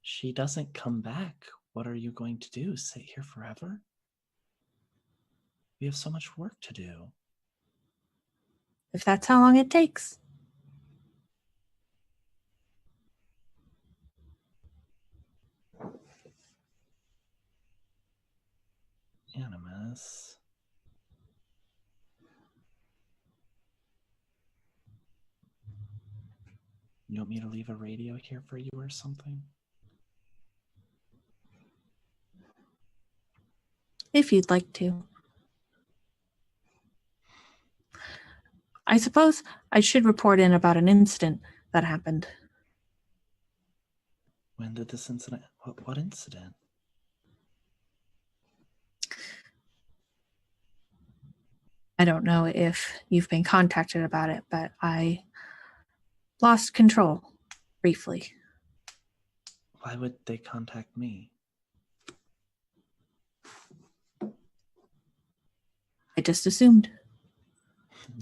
she doesn't come back, what are you going to do? Sit here forever? We have so much work to do. If that's how long it takes. Animus. You want me to leave a radio here for you or something? If you'd like to. I suppose I should report in about an incident that happened. When did this incident? What incident? I don't know if you've been contacted about it, but I lost control briefly. Why would they contact me? I just assumed.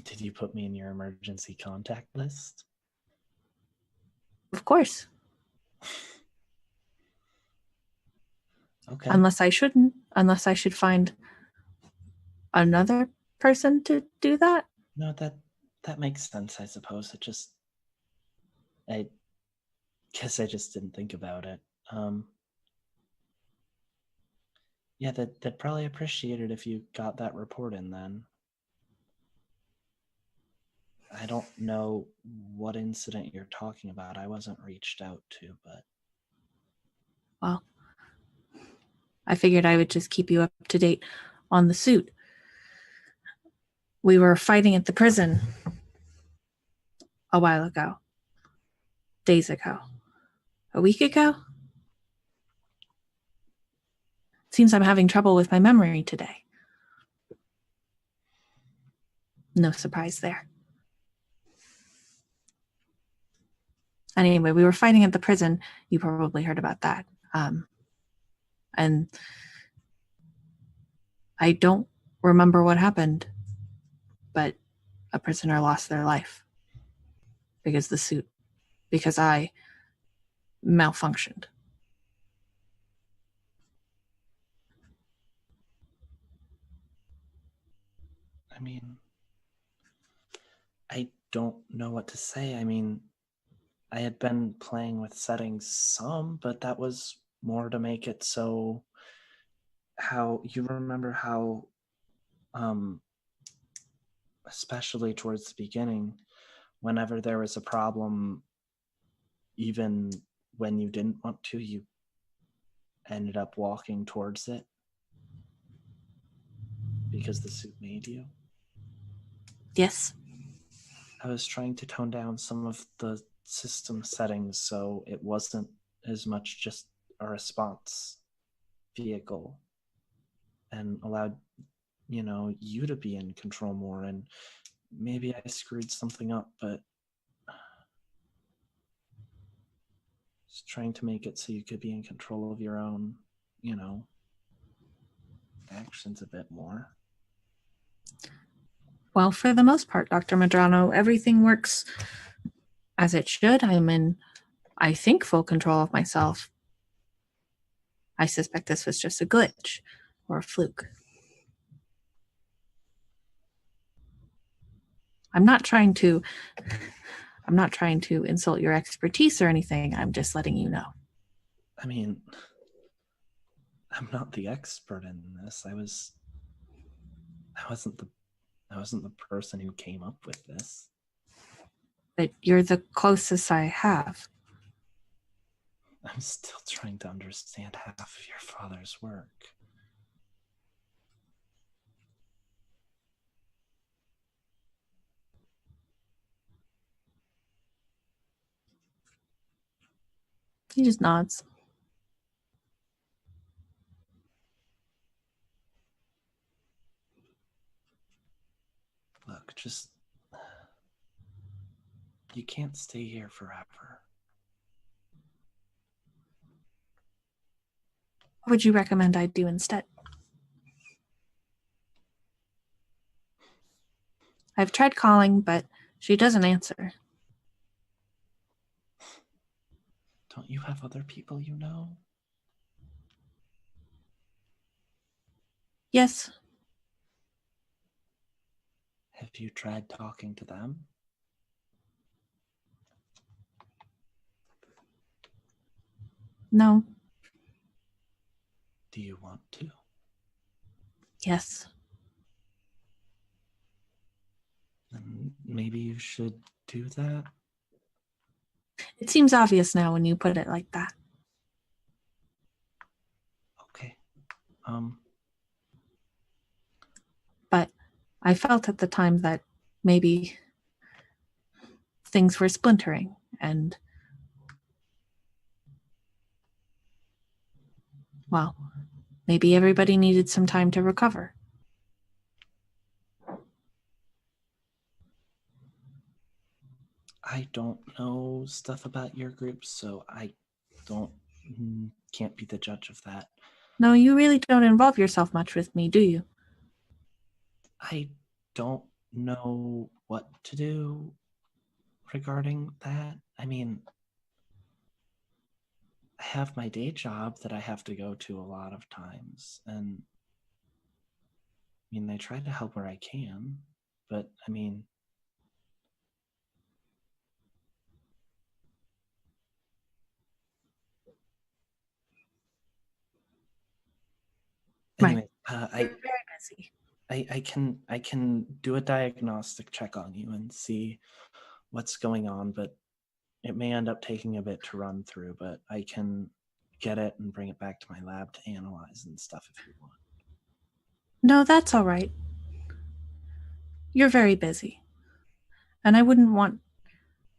Did you put me in your emergency contact list? Of course. Okay. Unless I shouldn't. Unless I should find another person to do that. No, that makes sense, I suppose. I guess I just didn't think about it. Yeah, they'd probably appreciate it if you got that report in then. I don't know what incident you're talking about. I wasn't reached out to, but... Well, I figured I would just keep you up to date on the suit. We were fighting at the prison a while ago. Days ago. A week ago? Seems I'm having trouble with my memory today. No surprise there. Anyway, we were fighting at the prison. You probably heard about that. And I don't remember what happened, but a prisoner lost their life because I malfunctioned. I mean, I don't know what to say. I mean, I had been playing with settings some, but that was more to make it so how you remember how especially towards the beginning, whenever there was a problem, even when you didn't want to, you ended up walking towards it because the suit made you. Yes. I was trying to tone down some of the system settings so it wasn't as much just a response vehicle and allowed, you to be in control more. And maybe I screwed something up, but just trying to make it so you could be in control of your own, actions a bit more. Well, for the most part, Dr. Madrano, everything works as it should. I'm in, I think, full control of myself. I suspect this was just a glitch or a fluke. I'm not trying to insult your expertise or anything. I'm just letting you know. I mean, I'm not the expert in this. I wasn't the person who came up with this. But you're the closest I have. I'm still trying to understand half of your father's work. He just nods. Look, you can't stay here forever. What would you recommend I do instead? I've tried calling, but she doesn't answer. Don't you have other people you know? Yes. Have you tried talking to them? No. Do you want to? Yes. Then maybe you should do that. It seems obvious now when you put it like that. Okay. But I felt at the time that maybe things were splintering and, well, maybe everybody needed some time to recover. I don't know stuff about your group, so I can't be the judge of that. No, you really don't involve yourself much with me, do you? I don't know what to do regarding that. I mean, I have my day job that I have to go to a lot of times, and I try to help where I can, but anyway, You're very busy. I can do a diagnostic check on you and see what's going on, but it may end up taking a bit to run through, but I can get it and bring it back to my lab to analyze and stuff if you want. No, that's all right. You're very busy. And I wouldn't want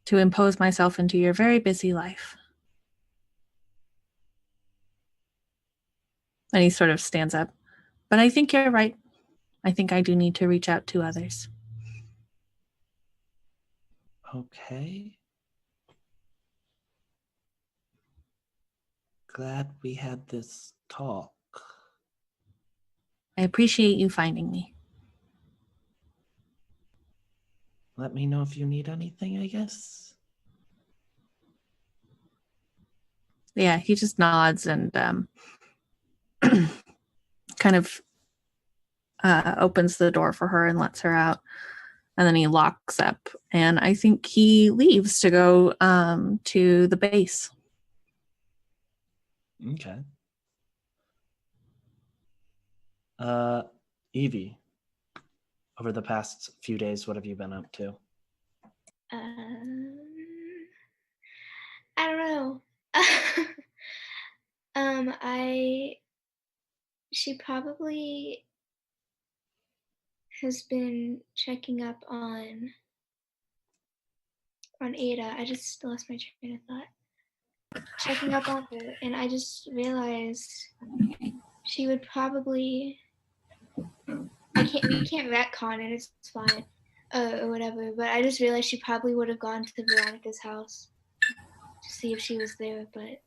to impose myself into your very busy life. And he sort of stands up. But I think you're right. I think I do need to reach out to others. Okay. Glad we had this talk. I appreciate you finding me. Let me know if you need anything, I guess. Yeah, he just nods and kind of opens the door for her and lets her out. And then he locks up. And I think he leaves to go to the base. Okay. Evie, over the past few days, what have you been up to? I don't know. She probably has been checking up on on Ada. I just lost my train of thought. Checking up on her, and I just realized she would probably. We can't retcon it. It's fine, or whatever. But I just realized she probably would have gone to Veronica's house to see if she was there, but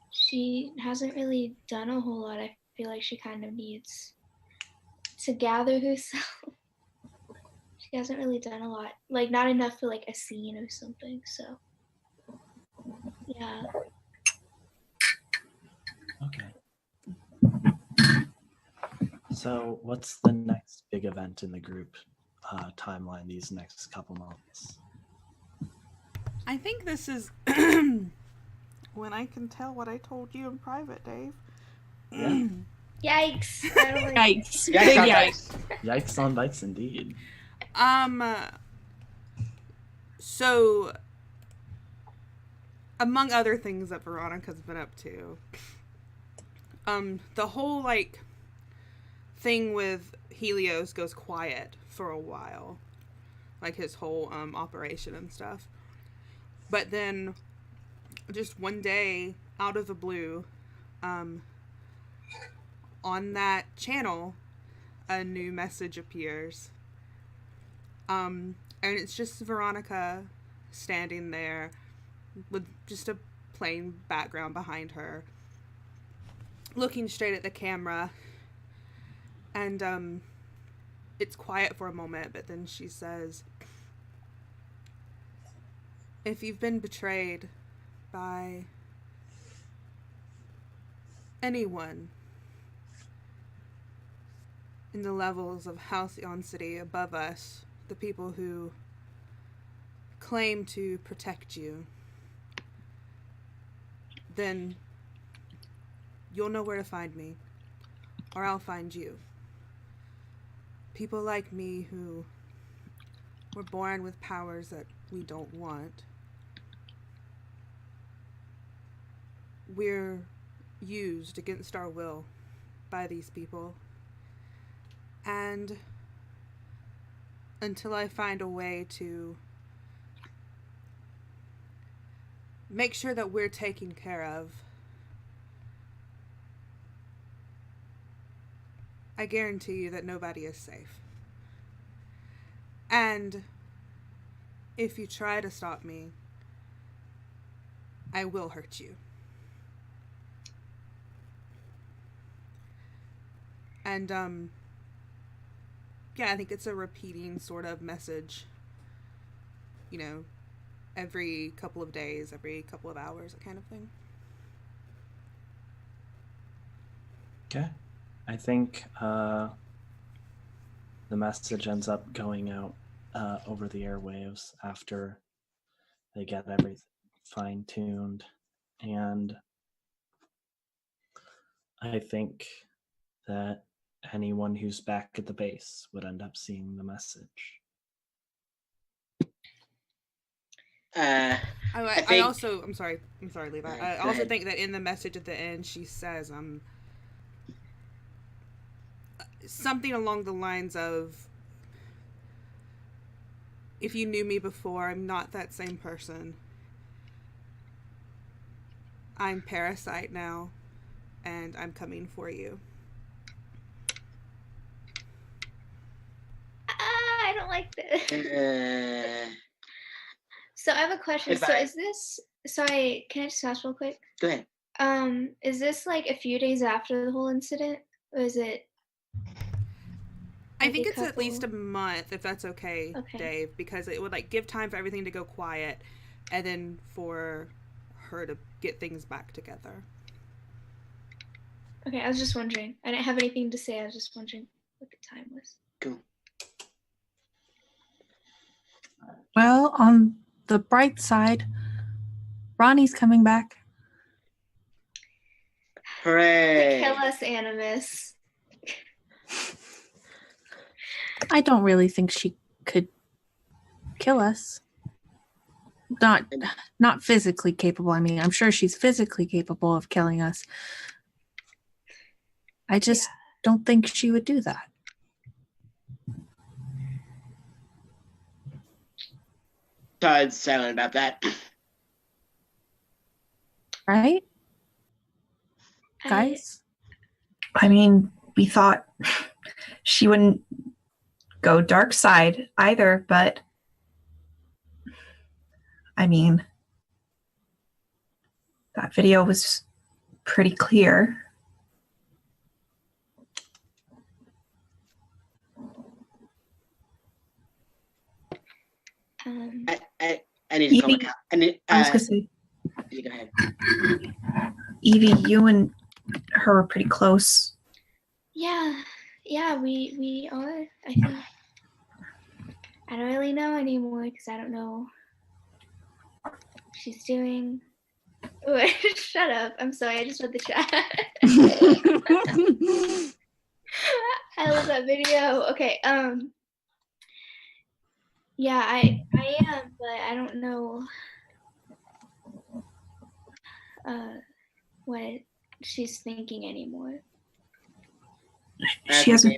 she hasn't really done a whole lot. I feel like she kind of needs to gather herself. She hasn't really done a lot, like not enough for like a scene or something. So yeah. Okay. So, what's the next big event in the group timeline these next couple months? I think this is when I can tell what I told you in private, Dave. Yeah. Yikes! I don't like Yikes! Yikes Big on yikes! Yikes on bikes, indeed. So, among other things that Veronica's been up to, the whole, like, thing with Helios goes quiet for a while. Like, his whole, operation and stuff. But then, just one day, out of the blue, on that channel, a new message appears. And it's just Veronica standing there with just a plain background behind her, looking straight at the camera. And it's quiet for a moment, but then she says, "If you've been betrayed by anyone in the levels of Halcyon City above us, the people who claim to protect you, then you'll know where to find me, or I'll find you. People like me who were born with powers that we don't want. We're used against our will by these people. And until I find a way to make sure that we're taken care of, I guarantee you that nobody is safe. And if you try to stop me, I will hurt you." And, yeah, I think it's a repeating sort of message, you know, every couple of days, every couple of hours, that kind of thing. Okay. I think the message ends up going out over the airwaves after they get everything fine-tuned. And I think that anyone who's back at the base would end up seeing the message. I'm sorry, Levi. I Go also ahead. think that in the message at the end, she says, something along the lines of, "If you knew me before, I'm not that same person. I'm Parasite now, and I'm coming for you." I don't like this. Uh, So I have a question. If So I- is this? Sorry, can I just ask real quick? Go ahead. Is this like a few days after the whole incident, or is it? I Like think a it's at least a couple- month, if that's okay, Okay. Dave, because it would, like, give time for everything to go quiet, and then for her to get things back together. Okay, I was just wondering. I didn't have anything to say. I was just wondering what the time was. Cool. Well, on the bright side, Ronnie's coming back. Hooray! Kill us, Animus. I don't really think she could kill us. Not physically capable. I mean, I'm sure she's physically capable of killing us. I just don't think she would do that. Todd's silent about that. Right? I- Guys? I mean, we thought she wouldn't go dark side either, but I mean, that video was pretty clear. I need to call Evie, Macallan. I need, I was gonna say, you go ahead. Evie, you and her were pretty close. yeah, we are. I think I don't really know anymore because I don't know what she's doing. Ooh, shut up! I'm sorry. I just read the chat. I love that video. Okay. Yeah, I am, but I don't know what she's thinking anymore. She hasn't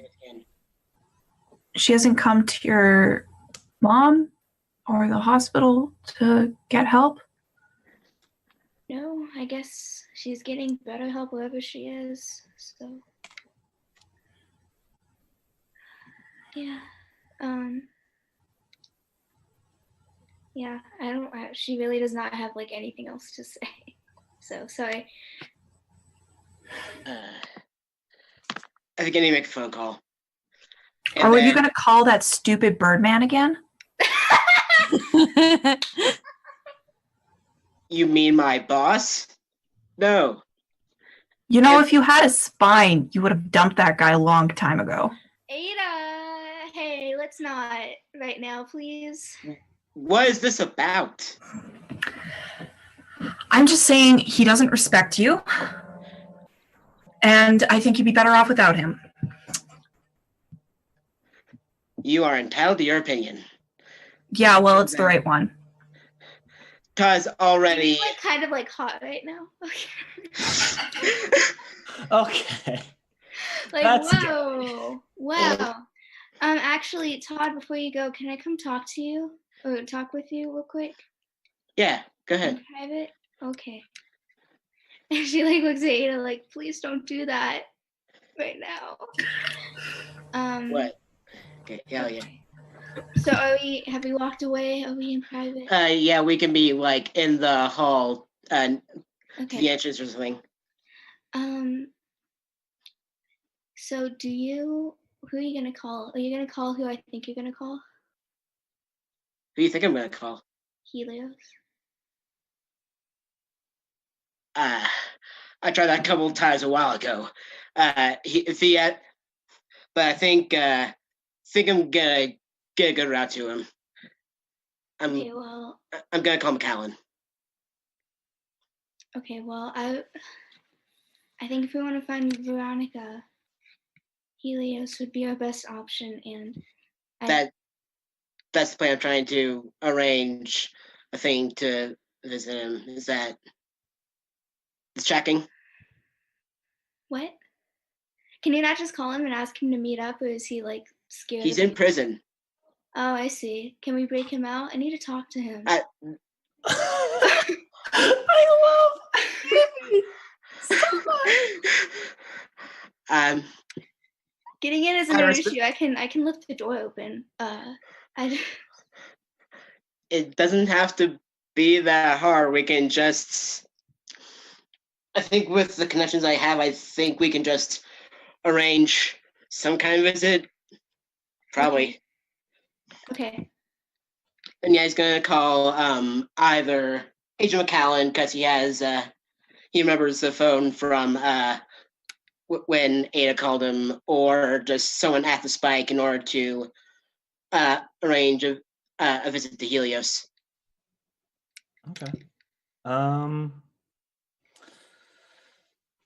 come to your mom or the hospital to get help. No, I guess she's getting better help wherever she is. So yeah. Yeah, she really does not have like anything else to say. So sorry. I think I need to make a phone call. And Are you then- gonna call that stupid Birdman again? You mean my boss? No. You know, if you had a spine, you would have dumped that guy a long time ago. Ada, hey, let's not right now, please. What is this about? I'm just saying he doesn't respect you. And I think you'd be better off without him. You are entitled to your opinion. Yeah, well, it's the right one. Todd's already. Like kind of like hot right now. Okay. Like That's whoa, wow. Actually, Todd, before you go, can I come talk to you or talk with you real quick? Yeah, go In ahead. private? Okay. And she like looks at Ada like, please don't do that right now. What? Okay, hell yeah. So have we walked away? Are we in private? Yeah, we can be like in the hall, to the Okay. entrance or something. So who are you gonna call? Are you gonna call who I think you're gonna call? Who do you think I'm gonna call? Helios. I tried that a couple of times a while ago. But I think I'm gonna get a good route to him. Okay, well. I'm gonna call Macallan. Okay, well, I think if we want to find Veronica, Helios would be our best option, and that's the plan. I'm trying to arrange a thing to visit him. Is that the checking? What? Can you not just call him and ask him to meet up, or is he like scared? He's in prison. Oh, I see. Can we break him out? I need to talk to him. I love Evie so much. Getting in isn't an issue. I can lift the door open. It doesn't have to be that hard. We can just. I think with the connections I have, I think we can just arrange some kind of visit. Probably. Okay. And yeah, he's gonna call either Agent Macallan because he remembers the phone from when Ada called him, or just someone at the Spike in order to arrange a visit to Helios. Okay.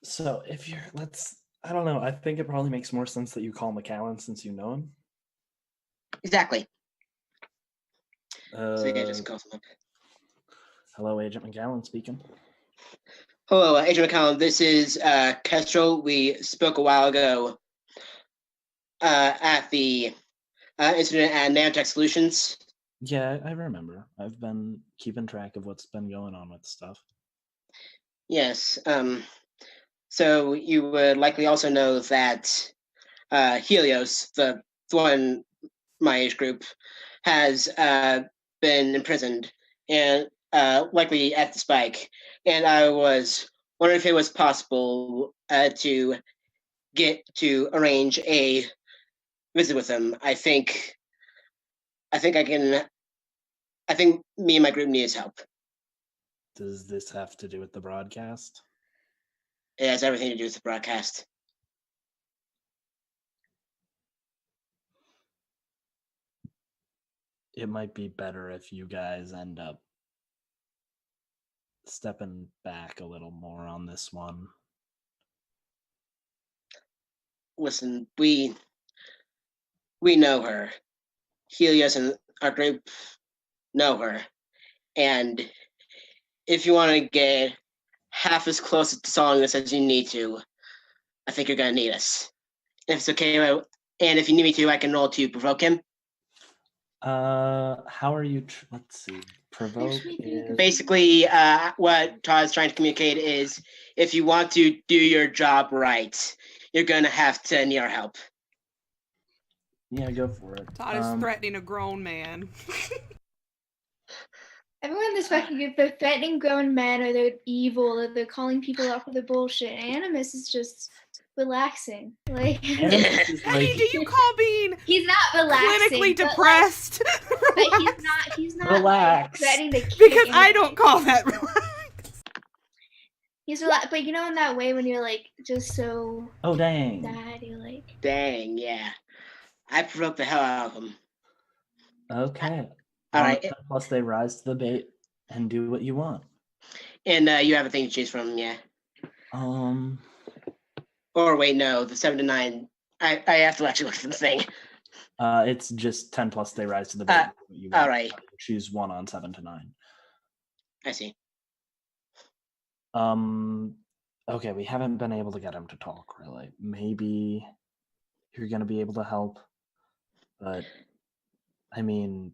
So if I don't know. I think it probably makes more sense that you call Macallan since you know him. Exactly. So yeah, just calls him up. Hello, Agent Macallan speaking. Hello, Agent Macallan. This is Kestrel. We spoke a while ago at the incident at Nanotech Solutions. Yeah, I remember. I've been keeping track of what's been going on with stuff. Yes. So you would likely also know that Helios, the one in my age group, has been imprisoned and likely at the spike. And I was wondering if it was possible to arrange a visit with him. I think I can. I think me and my group need his help. Does this have to do with the broadcast? It has everything to do with the broadcast. It might be better if you guys end up stepping back a little more on this one. Listen, we know her. Helios and our group know her. And if you want to get half as close to solving this as you need to, I think you're going to need us. If it's okay, and if you need me to, I can roll to provoke him. How are you? Let's see. Provoke is Basically, what Todd's trying to communicate is if you want to do your job right, you're going to have to need our help. Yeah, go for it. Todd is threatening a grown man. Everyone in this fucking group, they're threatening grown men, or they're evil, or they're calling people out for their bullshit. Animus is just relaxing. Like, Animus is Hey, do you call being he's not relaxing, clinically depressed? but he's not Relax. like, threatening to kick Because I anybody. don't call that relax. He's relaxed, but you know, in that way when you're like just so Oh dang. sad, you're like, Dang, yeah. I provoked the hell out of him. Okay. All right. Plus they rise to the bait and do what you want. And you have a thing to choose from, yeah. Or wait, no, the 7 to 9. I have to actually look at the thing. It's just 10 plus they rise to the bait. You want. All right. Choose one on 7 to 9. I see. Okay, we haven't been able to get him to talk, really. Maybe you're going to be able to help. But, I mean,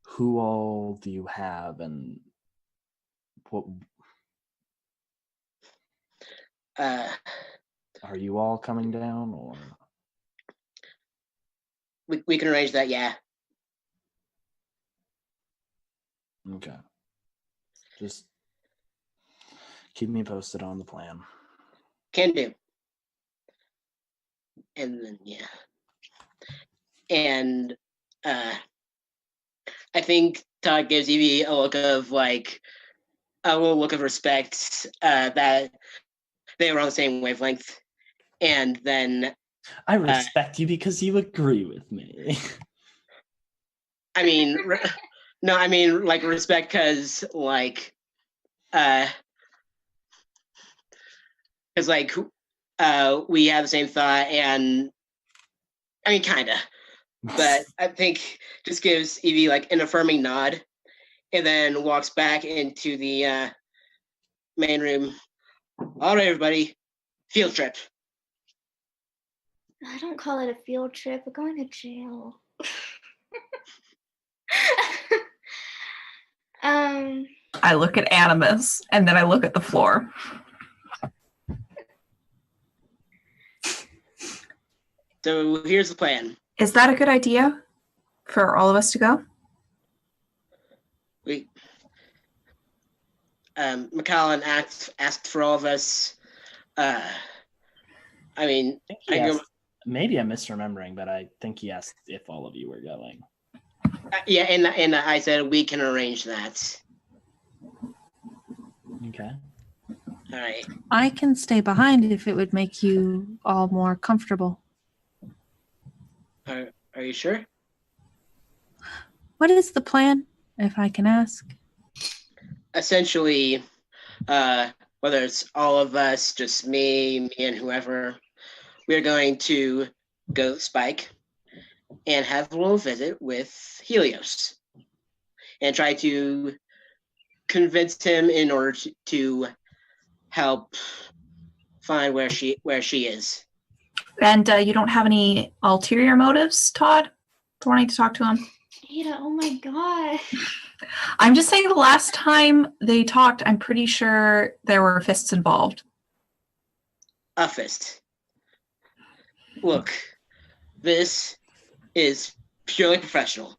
who all do you have and what... Are you all coming down, or...? We can arrange that, yeah. Okay. Just keep me posted on the plan. Can do. And then, yeah. And I think Todd gives Evie a look of, like, a little look of respect that they were on the same wavelength. And then... I respect you because you agree with me. I mean... No, I mean, like, respect because, like... Because, like, we have the same thought, and... I mean, kind of. But I think just gives Evie, like, an affirming nod, and then walks back into the main room. All right, everybody. Field trip. I don't call it a field trip. We're going to jail. I look at Animus and then I look at the floor. So here's the plan. Is that a good idea for all of us to go? McCallum asked for all of us. I mean, maybe I'm misremembering, but I think he asked if all of you were going. Yeah, and I said we can arrange that. Okay. All right. I can stay behind if it would make you all more comfortable. Are you sure? What is the plan, if I can ask? Essentially, whether it's all of us, just me and whoever, we're going to go to Spike and have a little visit with Helios and try to convince him in order to help find where she is. And you don't have any ulterior motives, Todd? for wanting to talk to him. Ada, oh my god. I'm just saying the last time they talked, I'm pretty sure there were fists involved. A fist. Look, this is purely professional.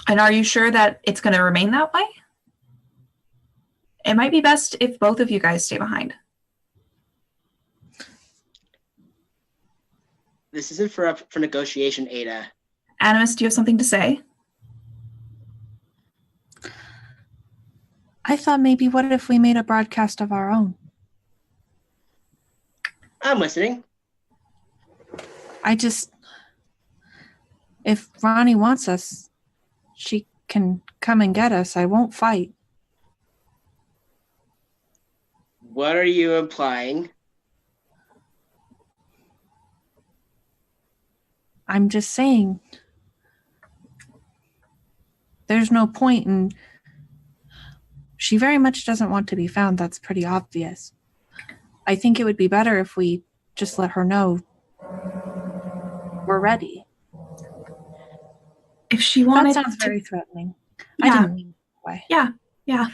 And are you sure that it's going to remain that way? It might be best if both of you guys stay behind. This isn't for negotiation, Ada. Animus, do you have something to say? I thought maybe what if we made a broadcast of our own? I'm listening. If Ronnie wants us, she can come and get us. I won't fight. What are you implying? I'm just saying there's no point in... She very much doesn't want to be found. That's pretty obvious. I think it would be better if we just let her know we're ready. If she wanted That sounds to... very threatening. Yeah. I didn't mean that way. Yeah.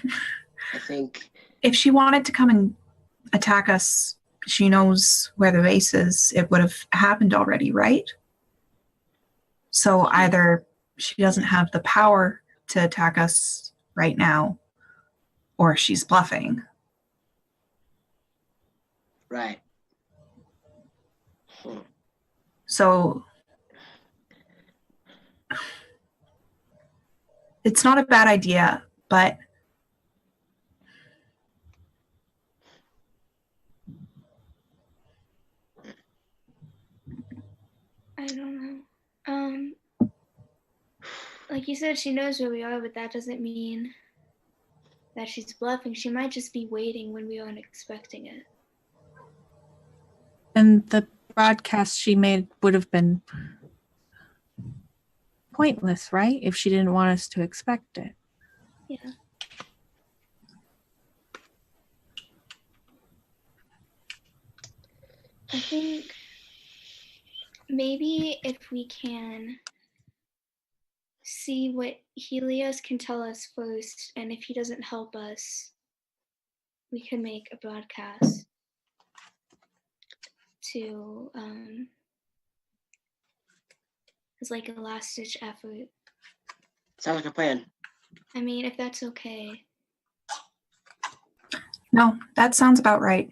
I think If she wanted to come and attack us, she knows where the base is. It would have happened already, right? So either she doesn't have the power to attack us right now, or she's bluffing. right. So it's not a bad idea, but I don't know. Like you said, she knows where we are, but that doesn't mean that she's bluffing. She might just be waiting when we aren't expecting it. And the broadcast she made would have been pointless, right? If she didn't want us to expect it. Yeah. I think maybe if we can see what Helios can tell us first, and if he doesn't help us, we can make a broadcast to as like a last ditch effort. Sounds like a plan. I mean, if that's okay. no, that sounds about right.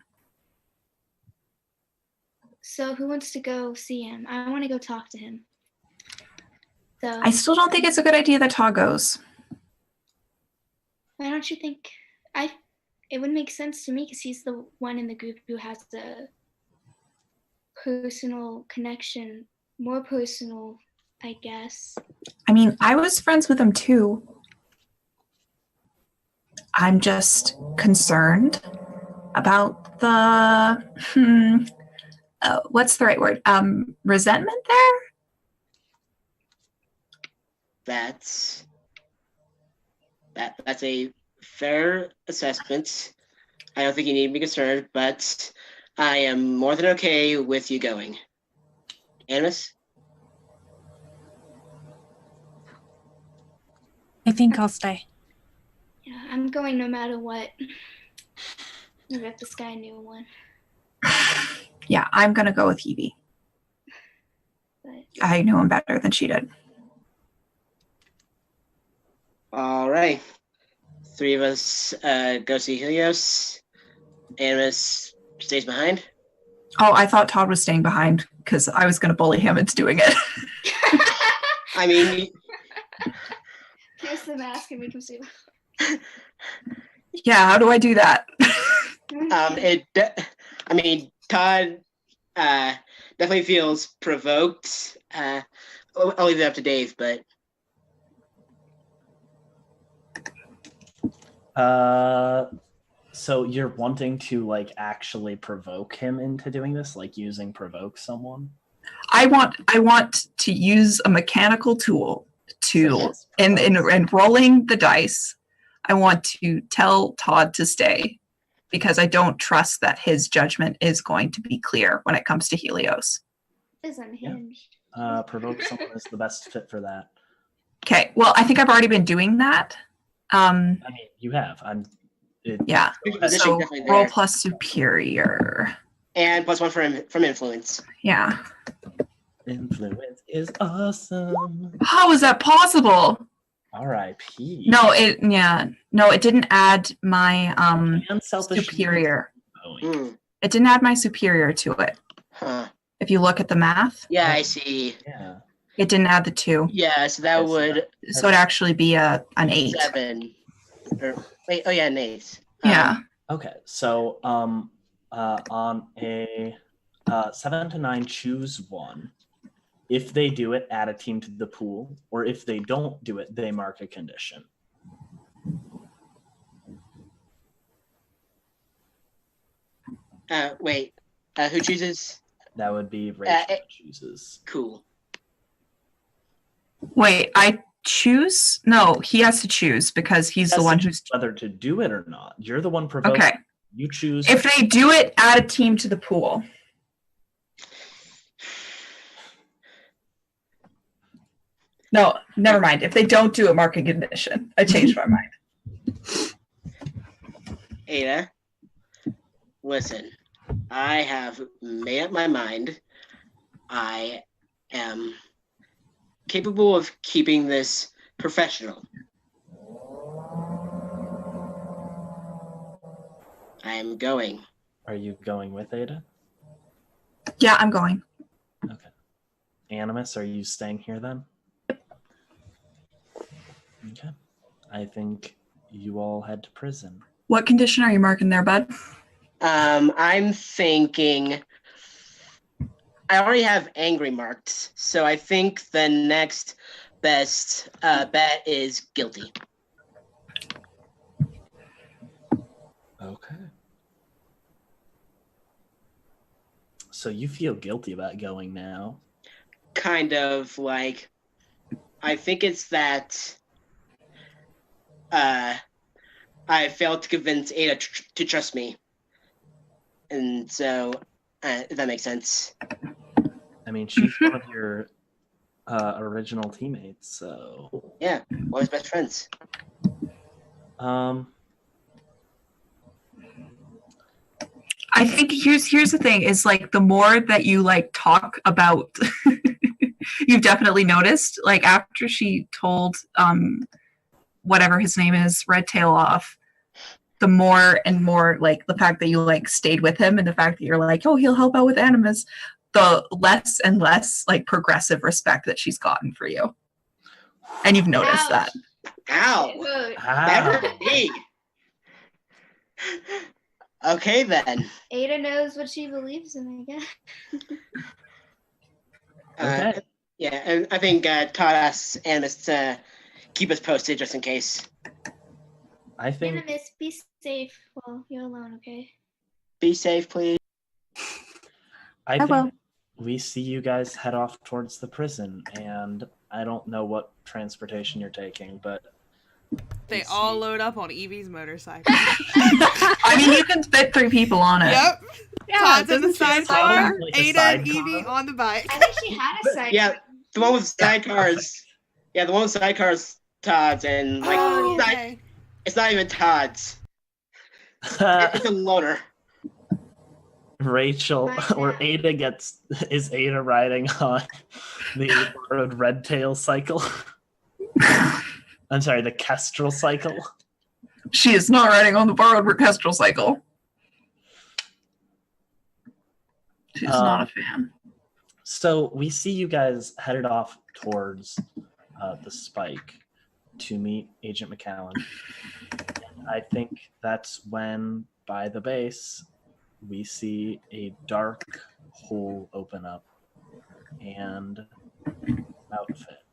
So who wants to go see him? I want to go talk to him. So I still don't think it's a good idea that Todd goes. why don't you think it would make sense to me because he's the one in the group who has the personal connection, more personal, I guess. I mean, I was friends with him too. I'm just concerned about the, what's the right word? Resentment there? That's a fair assessment. I don't think you need to be concerned, but I am more than okay with you going. Animus? I think I'll stay. Yeah, I'm going no matter what. I rip this guy a new one. Yeah, I'm going to go with Evie. But I know him better than she did. All right. Three of us go see Helios. Animus stays behind. Oh, I thought Todd was staying behind because I was going to bully him into doing it. I mean, pierce the mask and make him see. Yeah, how do I do that? Todd definitely feels provoked. I'll leave that up to Dave, but so you're wanting to like actually provoke him into doing this, like using provoke someone? I want to use a mechanical tool to in rolling the dice. I want to tell Todd to stay because I don't trust that his judgment is going to be clear when it comes to Helios. Is unhinged. provoke someone is the best fit for that. Okay. Well, I think I've already been doing that. I mean, you have. Yeah. Position So definitely roll there. plus superior. And +1 from influence. Yeah. Influence is awesome. How is that possible? R.I.P. No, it didn't add my And selfish superior. Hmm. It didn't add my superior to it. Huh. If you look at the math, Yeah, I see. Yeah. it didn't add the 2. Yeah, so that Okay, so would So it'd actually be an 8. 7. Wait, oh yeah, an 8. Yeah. Okay, so on a 7 to 9, choose one. If they do it, add a team to the pool, or if they don't do it, they mark a condition. Wait, who chooses? That would be Rachel that chooses. Cool. Wait, I choose? No, he has to choose because he's the one who's whether to do it or not. You're the one provoking. Okay. You choose. If they do it, add a team to the pool. No, never mind. If they don't do it, mark a condition. I changed my mind. Ada, listen, I have made up my mind. I am capable of keeping this professional. I am going. Are you going with Ada? Yeah, I'm going. Okay. Animus, are you staying here then? Okay. I think you all head to prison. What condition are you marking there, bud? I'm thinking I already have angry marked, so I think the next best bet is guilty. Okay. So you feel guilty about going now? Kind of like, I think it's that I failed to convince Ada to trust me. And so, if that makes sense. I mean, she's one of your original teammates, so... Yeah, one of his best friends. I think here's the thing is like the more that you like talk about you've definitely noticed like after she told whatever his name is Red Tail off, the more and more like the fact that you like stayed with him and the fact that you're like, oh, he'll help out with Animus, the less and less like progressive respect that she's gotten for you. And you've noticed that. Ow. That hurt me. Okay, then. Ada knows what she believes in, I guess. Okay. Yeah, and I think Todd asks Animus to keep us posted just in case. I think... Animus, be safe while you're alone, okay? Be safe, please. I think we see you guys head off towards the prison, and I don't know what transportation you're taking, but... They all load up on Evie's motorcycle. I mean, you can fit 3 people on it. Yep. Yeah, Todd's in the sidecar. Like a Ada and sidecar? Evie on the bike. I think she had a sidecar. Yeah, the one with sidecars. Yeah, the one with sidecars, Todd's, and like Oh, okay. it's not even Todd's. It's a loaner. Rachel or Ada is Ada riding on the borrowed Red Tail cycle? I'm sorry, the Kestrel cycle. She is not riding on the borrowed Kestrel cycle. She's not a fan. So we see you guys headed off towards the Spike to meet Agent McCallan. And I think that's when, by the base, we see a dark hole open up and outfit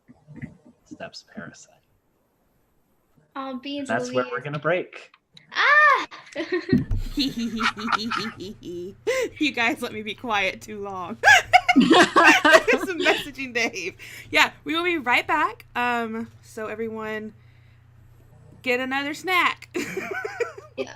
steps Parasite. Beans That's where we're gonna break. Ah! You guys let me be quiet too long. Some messaging Dave. Yeah, we will be right back. So everyone get another snack. Yeah.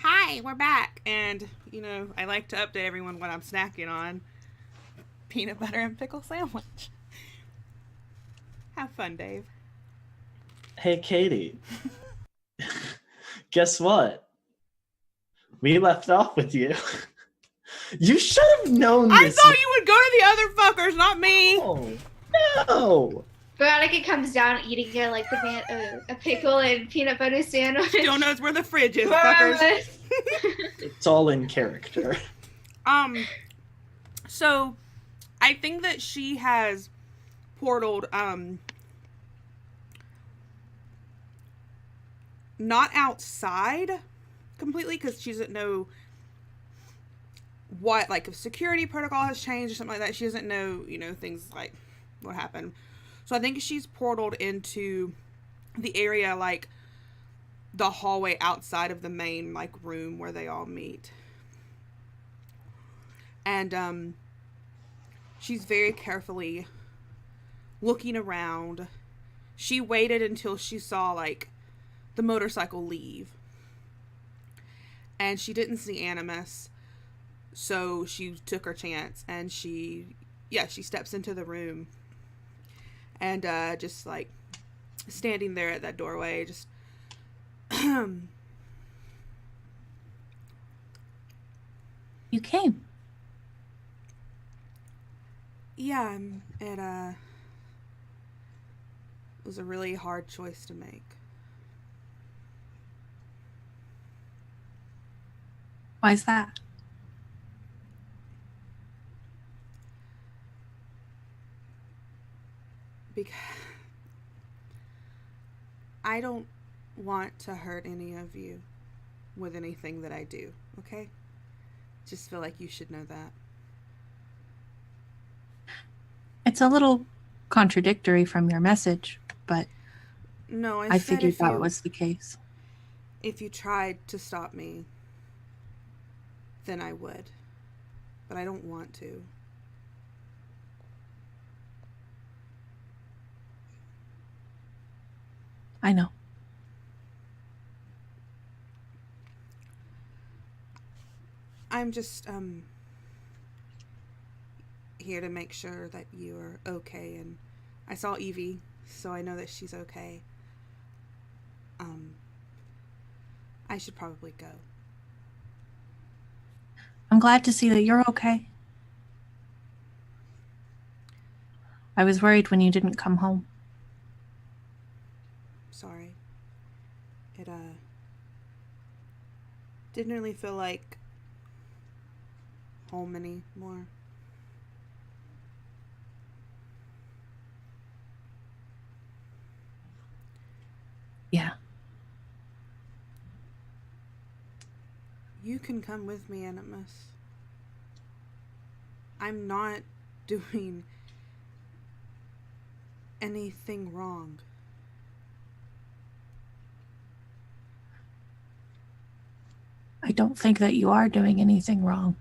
Hi, we're back. And, I like to update everyone what I'm snacking on. Peanut butter and pickle sandwich. Have fun, Dave. Hey, Katie. Guess what? We left off with you. You should have known I this. thought you would go to the other fuckers, not me. No. Veronica comes down eating a pickle and peanut butter sandwich. Still knows where the fridge is, fuckers. It's all in character. So I think that she has portaled, not outside completely, because she doesn't know what, like, if security protocol has changed or something like that. She doesn't know, things like what happened. So I think she's portaled into the area, like, the hallway outside of the main, like, room where they all meet. And, she's very carefully looking around. She waited until she saw, like, the motorcycle leave. And she didn't see Animus. So she took her chance and she steps into the room. And just, like, standing there at that doorway, just... You came. Yeah, it was a really hard choice to make. Why's that? Because I don't want to hurt any of you with anything that I do, okay? Just feel like you should know that. It's a little contradictory from your message, but No, I figured that was the case. If you tried to stop me, then I would. But I don't want to. I know. I'm just here to make sure that you are okay, and I saw Evie, so I know that she's okay. I should probably go. I'm glad to see that you're okay. I was worried when you didn't come home. Sorry. It didn't really feel like home anymore. Yeah. You can come with me, Animus. I'm not doing anything wrong. I don't think that you are doing anything wrong.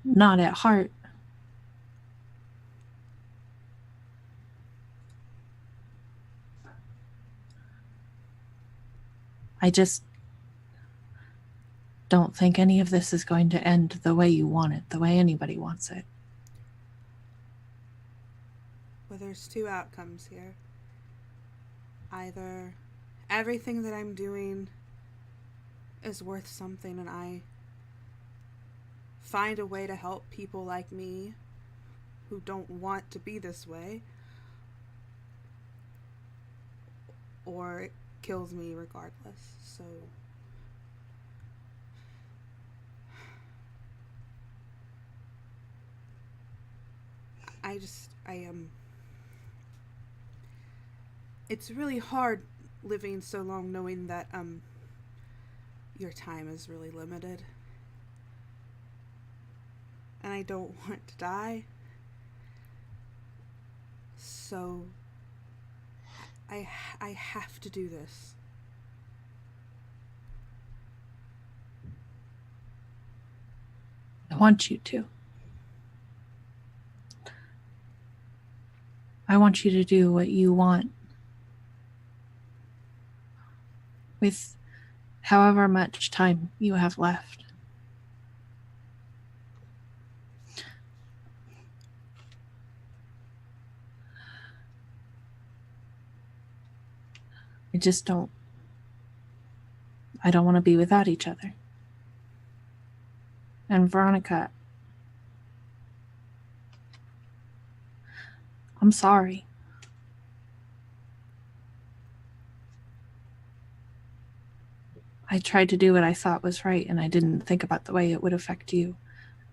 Not at heart. I just don't think any of this is going to end the way you want it, the way anybody wants it. Well, there's two outcomes here. Either everything that I'm doing is worth something and I find a way to help people like me who don't want to be this way, or it kills me regardless. So I am it's really hard living so long knowing that your time is really limited. And I don't want to die. So I have to do this. I want you to. I want you to do what you want. with however much time you have left. I don't want to be without each other. And Veronica, I'm sorry. I tried to do what I thought was right, and I didn't think about the way it would affect you,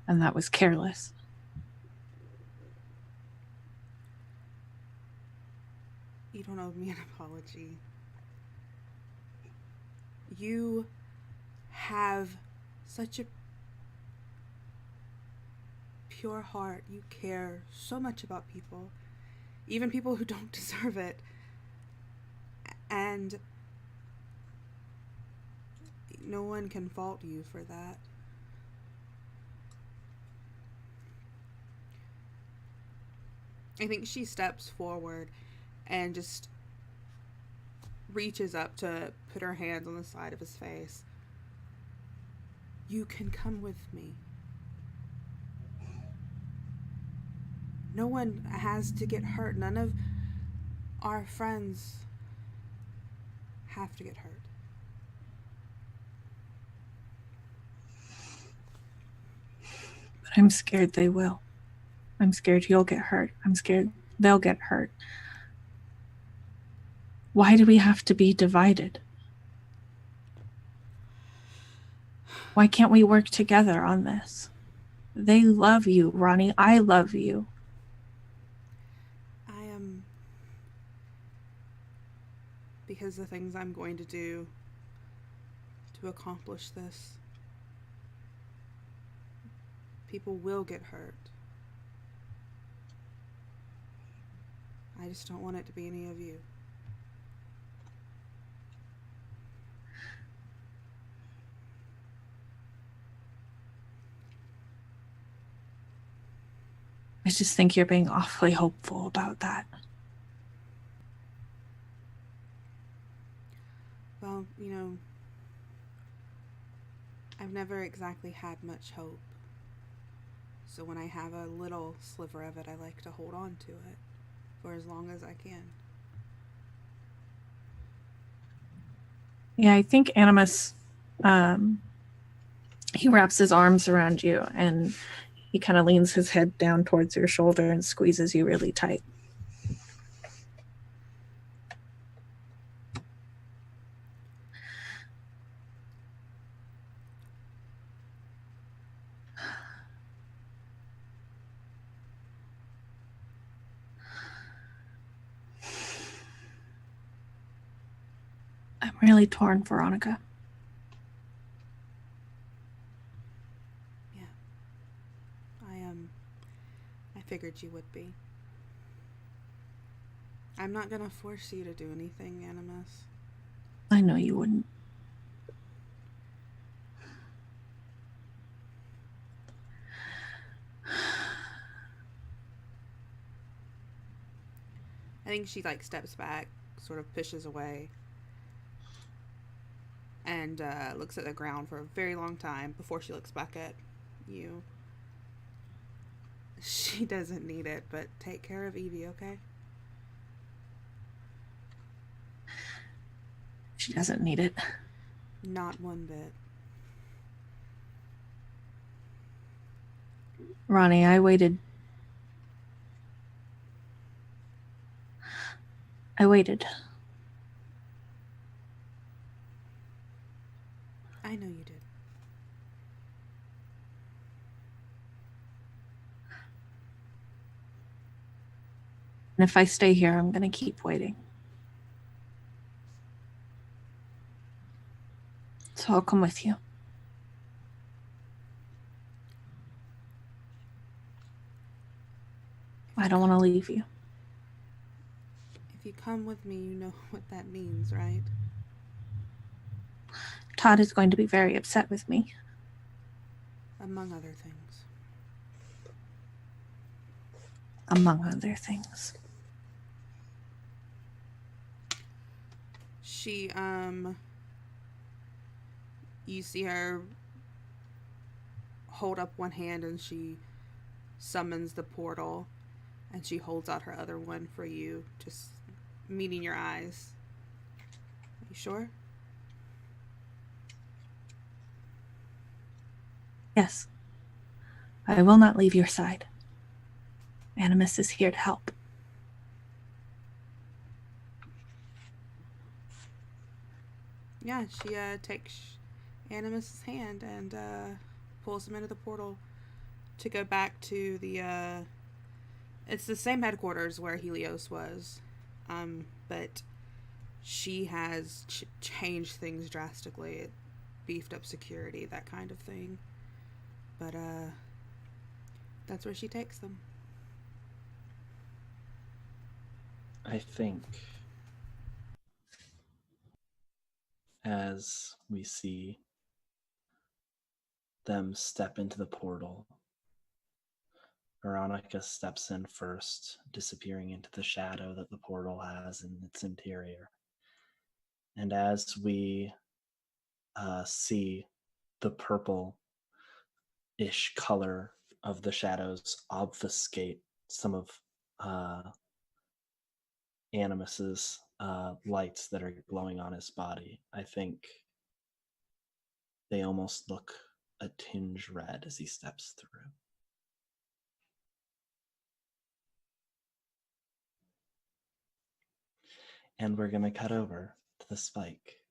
and that was careless. You don't owe me an apology. You have such a pure heart. You care so much about people, even people who don't deserve it. And no one can fault you for that. I think she steps forward and just reaches up to put her hands on the side of his face. You can come with me. No one has to get hurt. None of our friends have to get hurt. But I'm scared they will. I'm scared you'll get hurt. I'm scared they'll get hurt. Why do we have to be divided? Why can't we work together on this? They love you, Ronnie. I love you. Because the things I'm going to do to accomplish this, people will get hurt. I just don't want it to be any of you. I just think you're being awfully hopeful about that. Well, I've never exactly had much hope. So when I have a little sliver of it, I like to hold on to it for as long as I can. Yeah, I think Animus, he wraps his arms around you and he kind of leans his head down towards your shoulder and squeezes you really tight. I'm really torn, Veronica. Yeah. I figured you would be. I'm not gonna force you to do anything, Animus. I know you wouldn't. I think she steps back, sort of pushes away, and looks at the ground for a very long time before she looks back at you. She doesn't need it, but take care of Evie, okay? She doesn't need it. Not one bit. Ronnie, I waited. I know you did. And if I stay here, I'm going to keep waiting. So I'll come with you. I don't want to leave you. If you come with me, you know what that means, right? Todd is going to be very upset with me. Among other things. Among other things. She you see her hold up one hand and she summons the portal, and she holds out her other one for you, just meeting your eyes. Are you sure? Yes. I will not leave your side. Animus is here to help. Yeah, she takes Animus's hand and pulls him into the portal to go back to the it's the same headquarters where Helios was, but she has changed things drastically, beefed up security, that kind of thing. But that's where she takes them. I think as we see them step into the portal, Veronica steps in first, disappearing into the shadow that the portal has in its interior. And as we see the purple-ish color of the shadows obfuscate some of Animus's lights that are glowing on his body, I think they almost look a tinge red as he steps through. And we're going to cut over to the spike.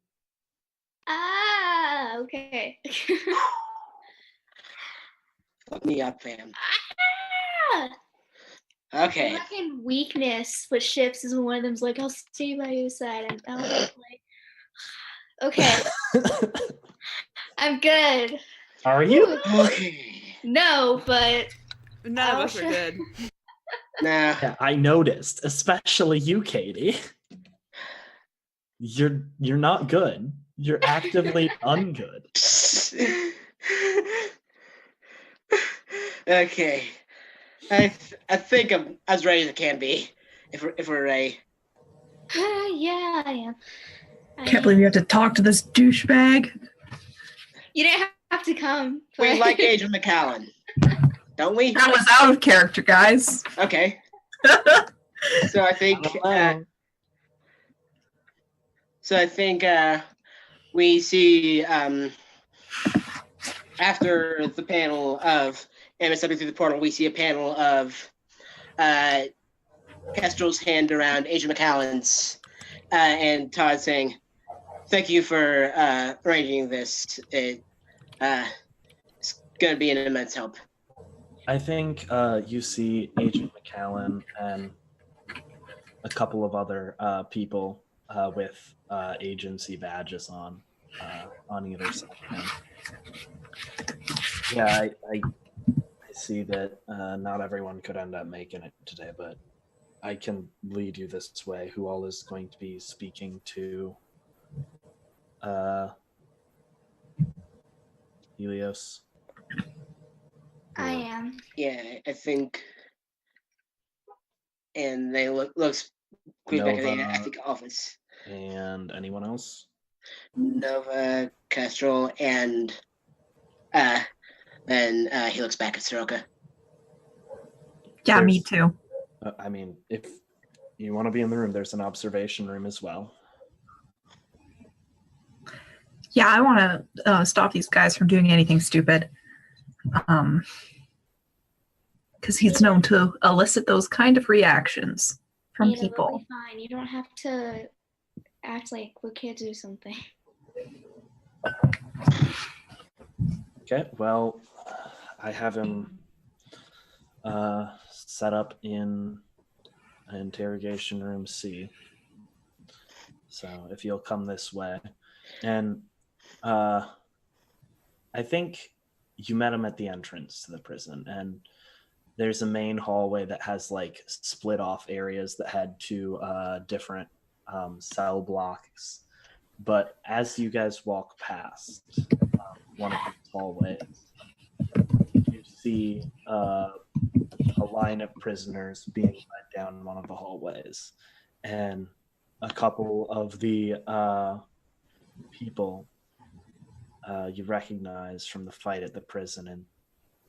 Okay. Fuck me up, fam. Ah! Okay. Fucking weakness with ships is when one of them's like, I'll stay by your side. And I'm like, okay, I'm good. Are you? Okay. No, but None of us are good. Nah. Yeah, I noticed, especially you, Katie. You're not good. You're actively ungood. Okay. I think I'm as ready as I can be. If we're ready. yeah, I am. Can't believe you have to talk to this douchebag. You didn't have to come. We but- like Agent McAllen, don't we? That was out of character, guys. Okay. So I think. We see after the panel of Emma stepping through the portal, we see a panel of Kestrel's hand around Agent McAllen's and Todd saying, "Thank you for arranging this. It's going to be an immense help." I think you see Agent McAllen and a couple of other people with agency badges on either side of him. Yeah, I see that not everyone could end up making it today, but I can lead you this way. Who all is going to be speaking to Helios? I am. Yeah, I think. And they looks quick back at the office. And anyone else? Nova, Kestrel, and then he looks back at Soroka. Yeah, me too. I mean, if you want to be in the room, there's an observation room as well. Yeah, I want to stop these guys from doing anything stupid. Because he's known to elicit those kind of reactions from Ada, people. we'll be fine. You don't have to act like we're kids or something. Okay, well, I have him set up in interrogation room C. So if you'll come this way. And I think you met him at the entrance to the prison, and there's a main hallway that has like split off areas that had two different cell blocks. But as you guys walk past one of these hallways, you see a line of prisoners being led down one of the hallways, and a couple of the people you recognize from the fight at the prison, and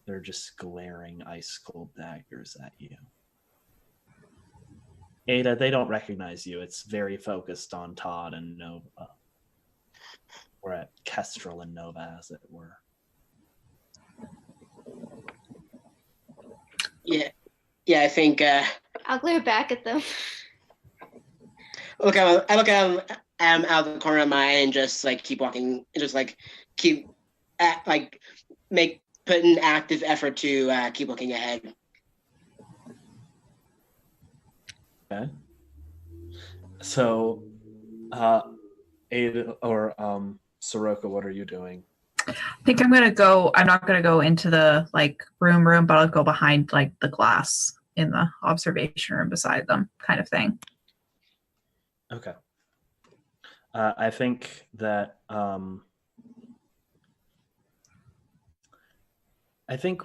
they're just glaring ice cold daggers at you. Ada, they don't recognize you. It's very focused on Todd and Nova. Or at Kestrel and Nova, as it were. Yeah, I think. I'll glare back at them. I look at him out of the corner of my eye and just like keep walking, and just like keep put an active effort to keep looking ahead. Okay. So, Ada or Soroka, what are you doing? I think I'm gonna go. I'm not gonna go into the like room, but I'll go behind like the glass in the observation room beside them, kind of thing. Okay. I think that I think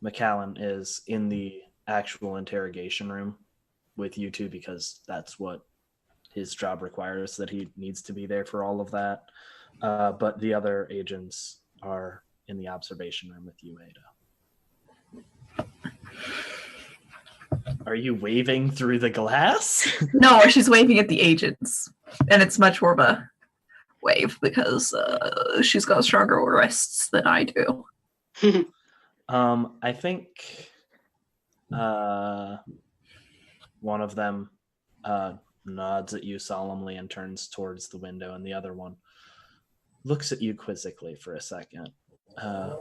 McAllen is in the actual interrogation room with you two because that's what his job requires, that he needs to be there for all of that. But the other agents are in the observation room with you, Ada. Are you waving through the glass? No, she's waving at the agents, and it's much more of a wave because she's got stronger wrists than I do. I think one of them nods at you solemnly and turns towards the window, and the other one looks at you quizzically for a second, nodding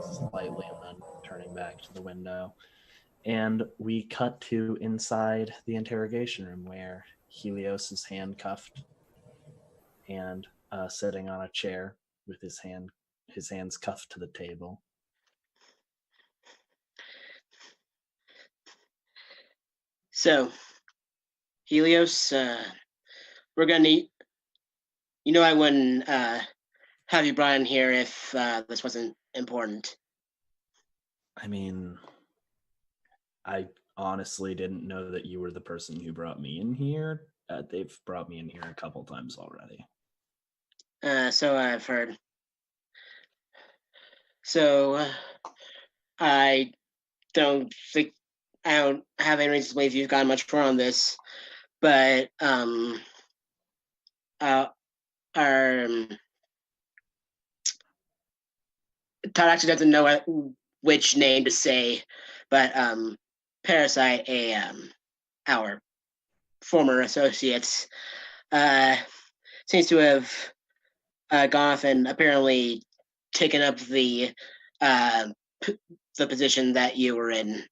slightly and then turning back to the window. And we cut to inside the interrogation room where Helios is handcuffed and sitting on a chair with his hands cuffed to the table. So, Helios, we're gonna need. I wouldn't have you brought in here if this wasn't important. I mean, I honestly didn't know that you were the person who brought me in here. They've brought me in here a couple times already. So I've heard. So I don't have any reason to believe you've gotten much more on this, but our Todd actually doesn't know which name to say, but Parasite, our former associates, seems to have gone off and apparently taken up the position that you were in,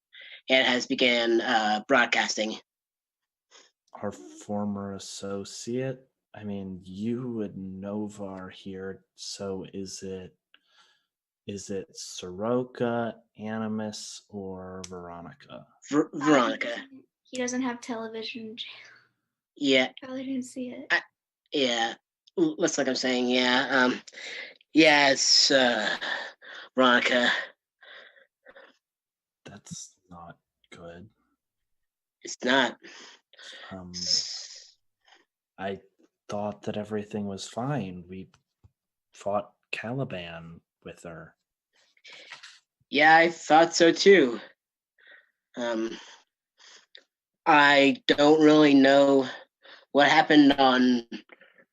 and has began broadcasting. Our former associate? I mean, you and Nova are here, so is it Soroka, Animus, or Veronica? Veronica. He doesn't have television. Yeah. Probably didn't see it. Yeah. Looks like I'm saying, yeah. Yeah, it's Veronica. That's not good. It's not. I thought that everything was fine. We fought Caliban with her. Yeah, I thought so too. I don't really know what happened on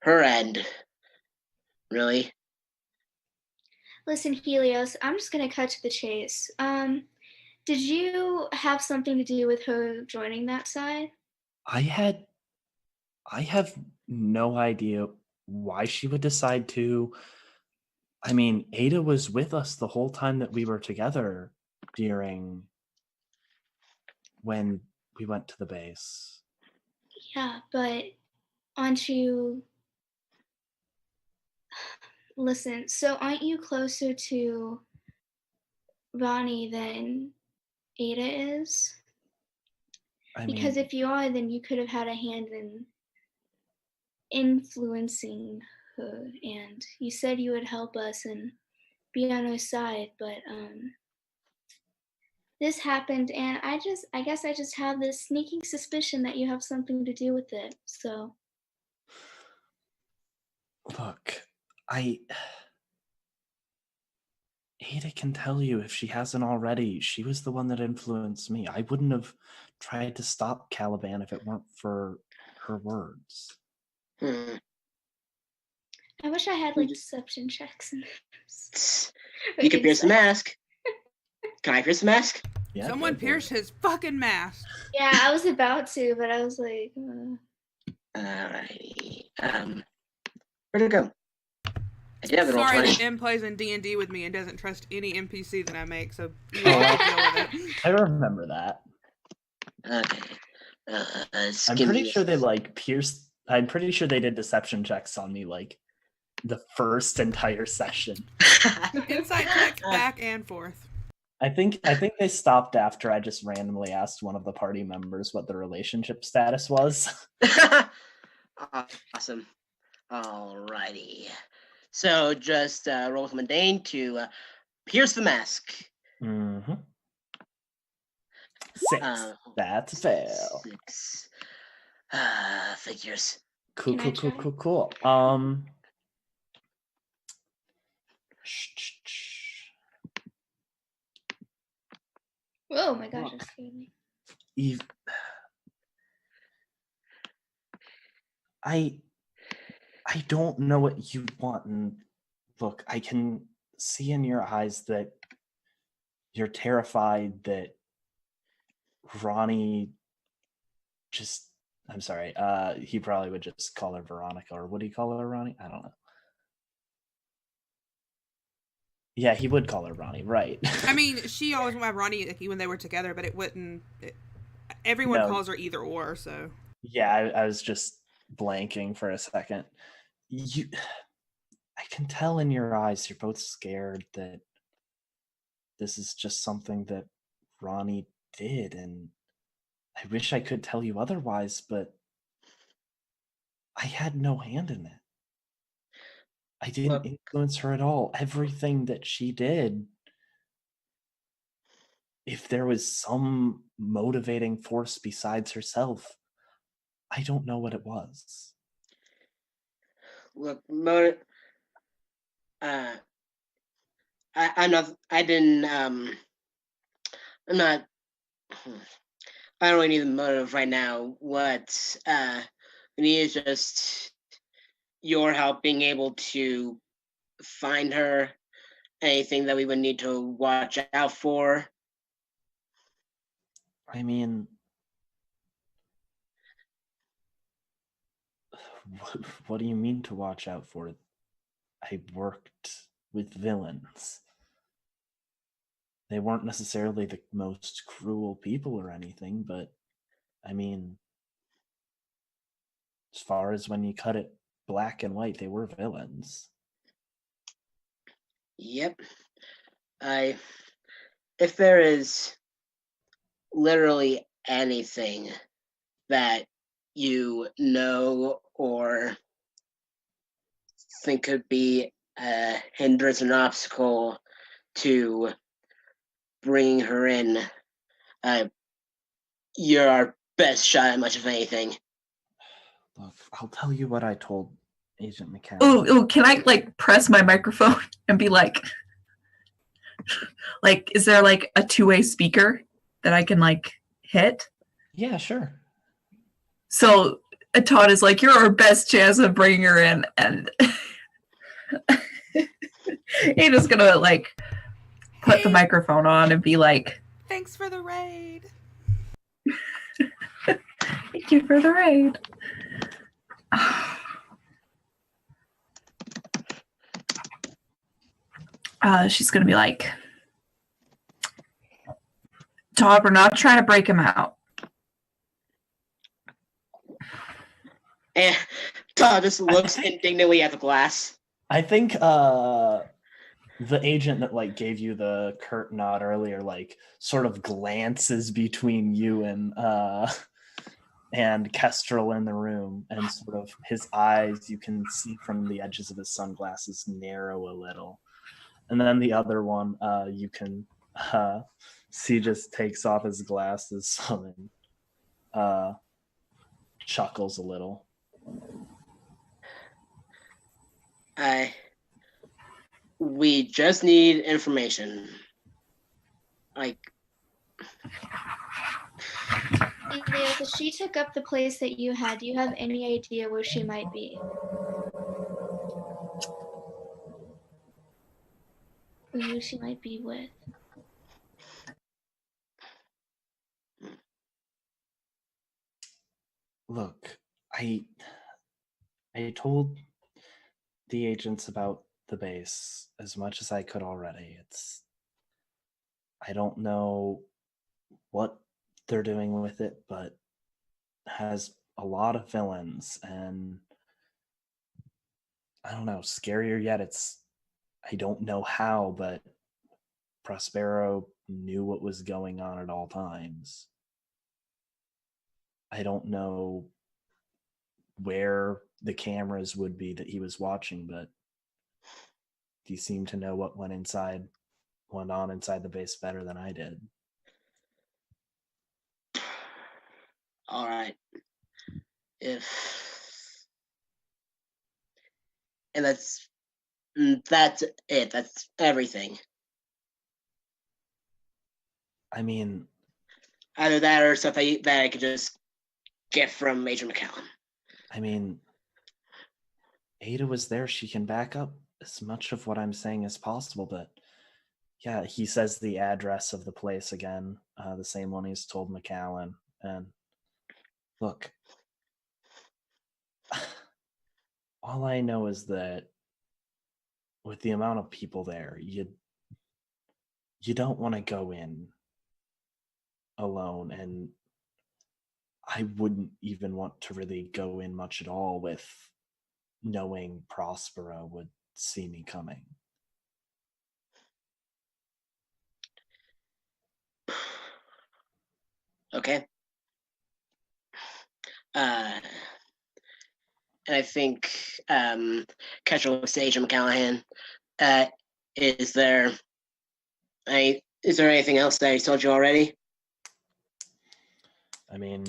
her end, really. Listen, Helios, I'm just gonna cut to the chase. Did you have something to do with her joining that side? I have no idea why she would decide to. I mean, Ada was with us the whole time that we were together during when we went to the base. Yeah, but aren't you... Listen, so aren't you closer to Ronnie than Ada is? Because if you are, then you could have had a hand in influencing her, and you said you would help us and be on our side, but this happened, and I guess I just have this sneaking suspicion that you have something to do with it. So Look, Ada can tell you if she hasn't already. She was the one that influenced me. I wouldn't have tried to stop Caliban if it weren't for her words. Hmm. I wish I had like deception checks. You can pierce the mask. Can I pierce the mask? Yeah, Someone pierced his fucking mask. Yeah, I was about to, but I was like, Alrighty. Where'd it go? I did have the roll Sorry 20. that M plays in D&D with me and doesn't trust any NPC that I make, so you all have to deal with it. I remember that. Okay. I'm pretty sure they like pierced. I'm pretty sure they did deception checks on me like the first entire session. Insight checks back and forth. I think they stopped after I just randomly asked one of the party members what the relationship status was. Awesome. Alrighty. So just roll with mundane to pierce the mask. Mm-hmm. 6. That's a fail. 6. Figures. Cool. oh my gosh, that scared me. Eve, I don't know what you want, and look, I can see in your eyes that you're terrified that Ronnie just, I'm sorry, he probably would just call her Veronica, or would he call her Ronnie? I don't know. Yeah, he would call her Ronnie, right? I mean, she always went by Ronnie when they were together, but it wouldn't. Everyone calls her either or, so. Yeah, I was just blanking for a second. I can tell in your eyes you're both scared that this is just something that Ronnie did, and I wish I could tell you otherwise, but I had no hand in it. I didn't influence her at all. Everything that she did, if there was some motivating force besides herself, I don't know what it was. Look, I'm not. I didn't. I'm not. I don't really need the motive right now. What we need is just your help being able to find her. Anything that we would need to watch out for. I mean, what do you mean to watch out for? I worked with villains. They weren't necessarily the most cruel people or anything, but I mean, as far as when you cut it black and white, they were villains. Yep. If there is literally anything that you know or think could be a hindrance, an obstacle to bringing her in, you're our best shot at much of anything. Look, I'll tell you what I told Agent McCann. Oh, can I like press my microphone and be like, is there like a two-way speaker that I can like hit? Yeah, sure. So Todd is like, you're our best chance of bringing her in, and he's just gonna like put the microphone on and be like, thanks for the raid. thank you for the raid. She's gonna be like, Todd, we're not trying to break him out. And Todd just looks indignantly at the glass. I think the agent that like gave you the curt nod earlier, like sort of glances between you and Kestrel in the room, and sort of his eyes, you can see from the edges of his sunglasses, narrow a little. And then the other one, you can C just takes off his glasses and chuckles a little. We just need information. Like, Elias, if she took up the place that you had, do you have any idea where she might be? Or who she might be with? Look, I told the agents about the base as much as I could already. I don't know what they're doing with it, but it has a lot of villains, and I don't know, scarier yet, I don't know how, but Prospero knew what was going on at all times. I don't know where the cameras would be that he was watching, but he seemed to know what went on inside the base better than I did. all right. And that's it. That's everything. I mean, Either that or stuff that I could just get from Major McCallum. I mean, Ada was there. She can back up as much of what I'm saying as possible, but yeah, he says the address of the place again, the same one he's told McAllen. And look, all I know is that with the amount of people there, you don't want to go in alone, and I wouldn't even want to really go in much at all with knowing Prospero would see me coming. Okay. And I think Ketchel looks to Agent McCallahan. Is there anything else that he's told you already? I mean,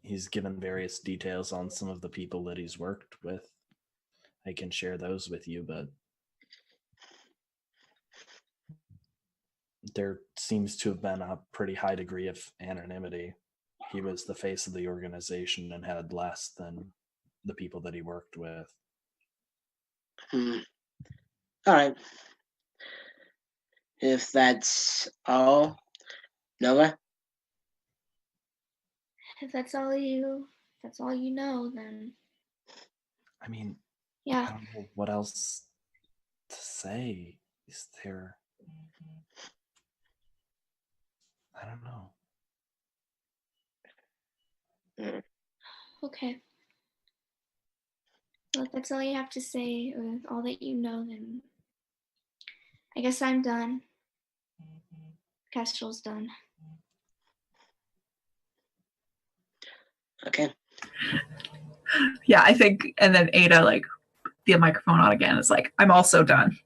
he's given various details on some of the people that he's worked with. I can share those with you, but there seems to have been a pretty high degree of anonymity. He was the face of the organization and had less than the people that he worked with. All right. If that's all, Nova? If that's all you know, then I mean, yeah. I don't know what else to say. Is there... I don't know. Okay. Well, if that's all you have to say, or all that you know, then I guess I'm done. Kestrel's done. Okay. Yeah, I think, and then Ada, like, the microphone on again, is like, I'm also done.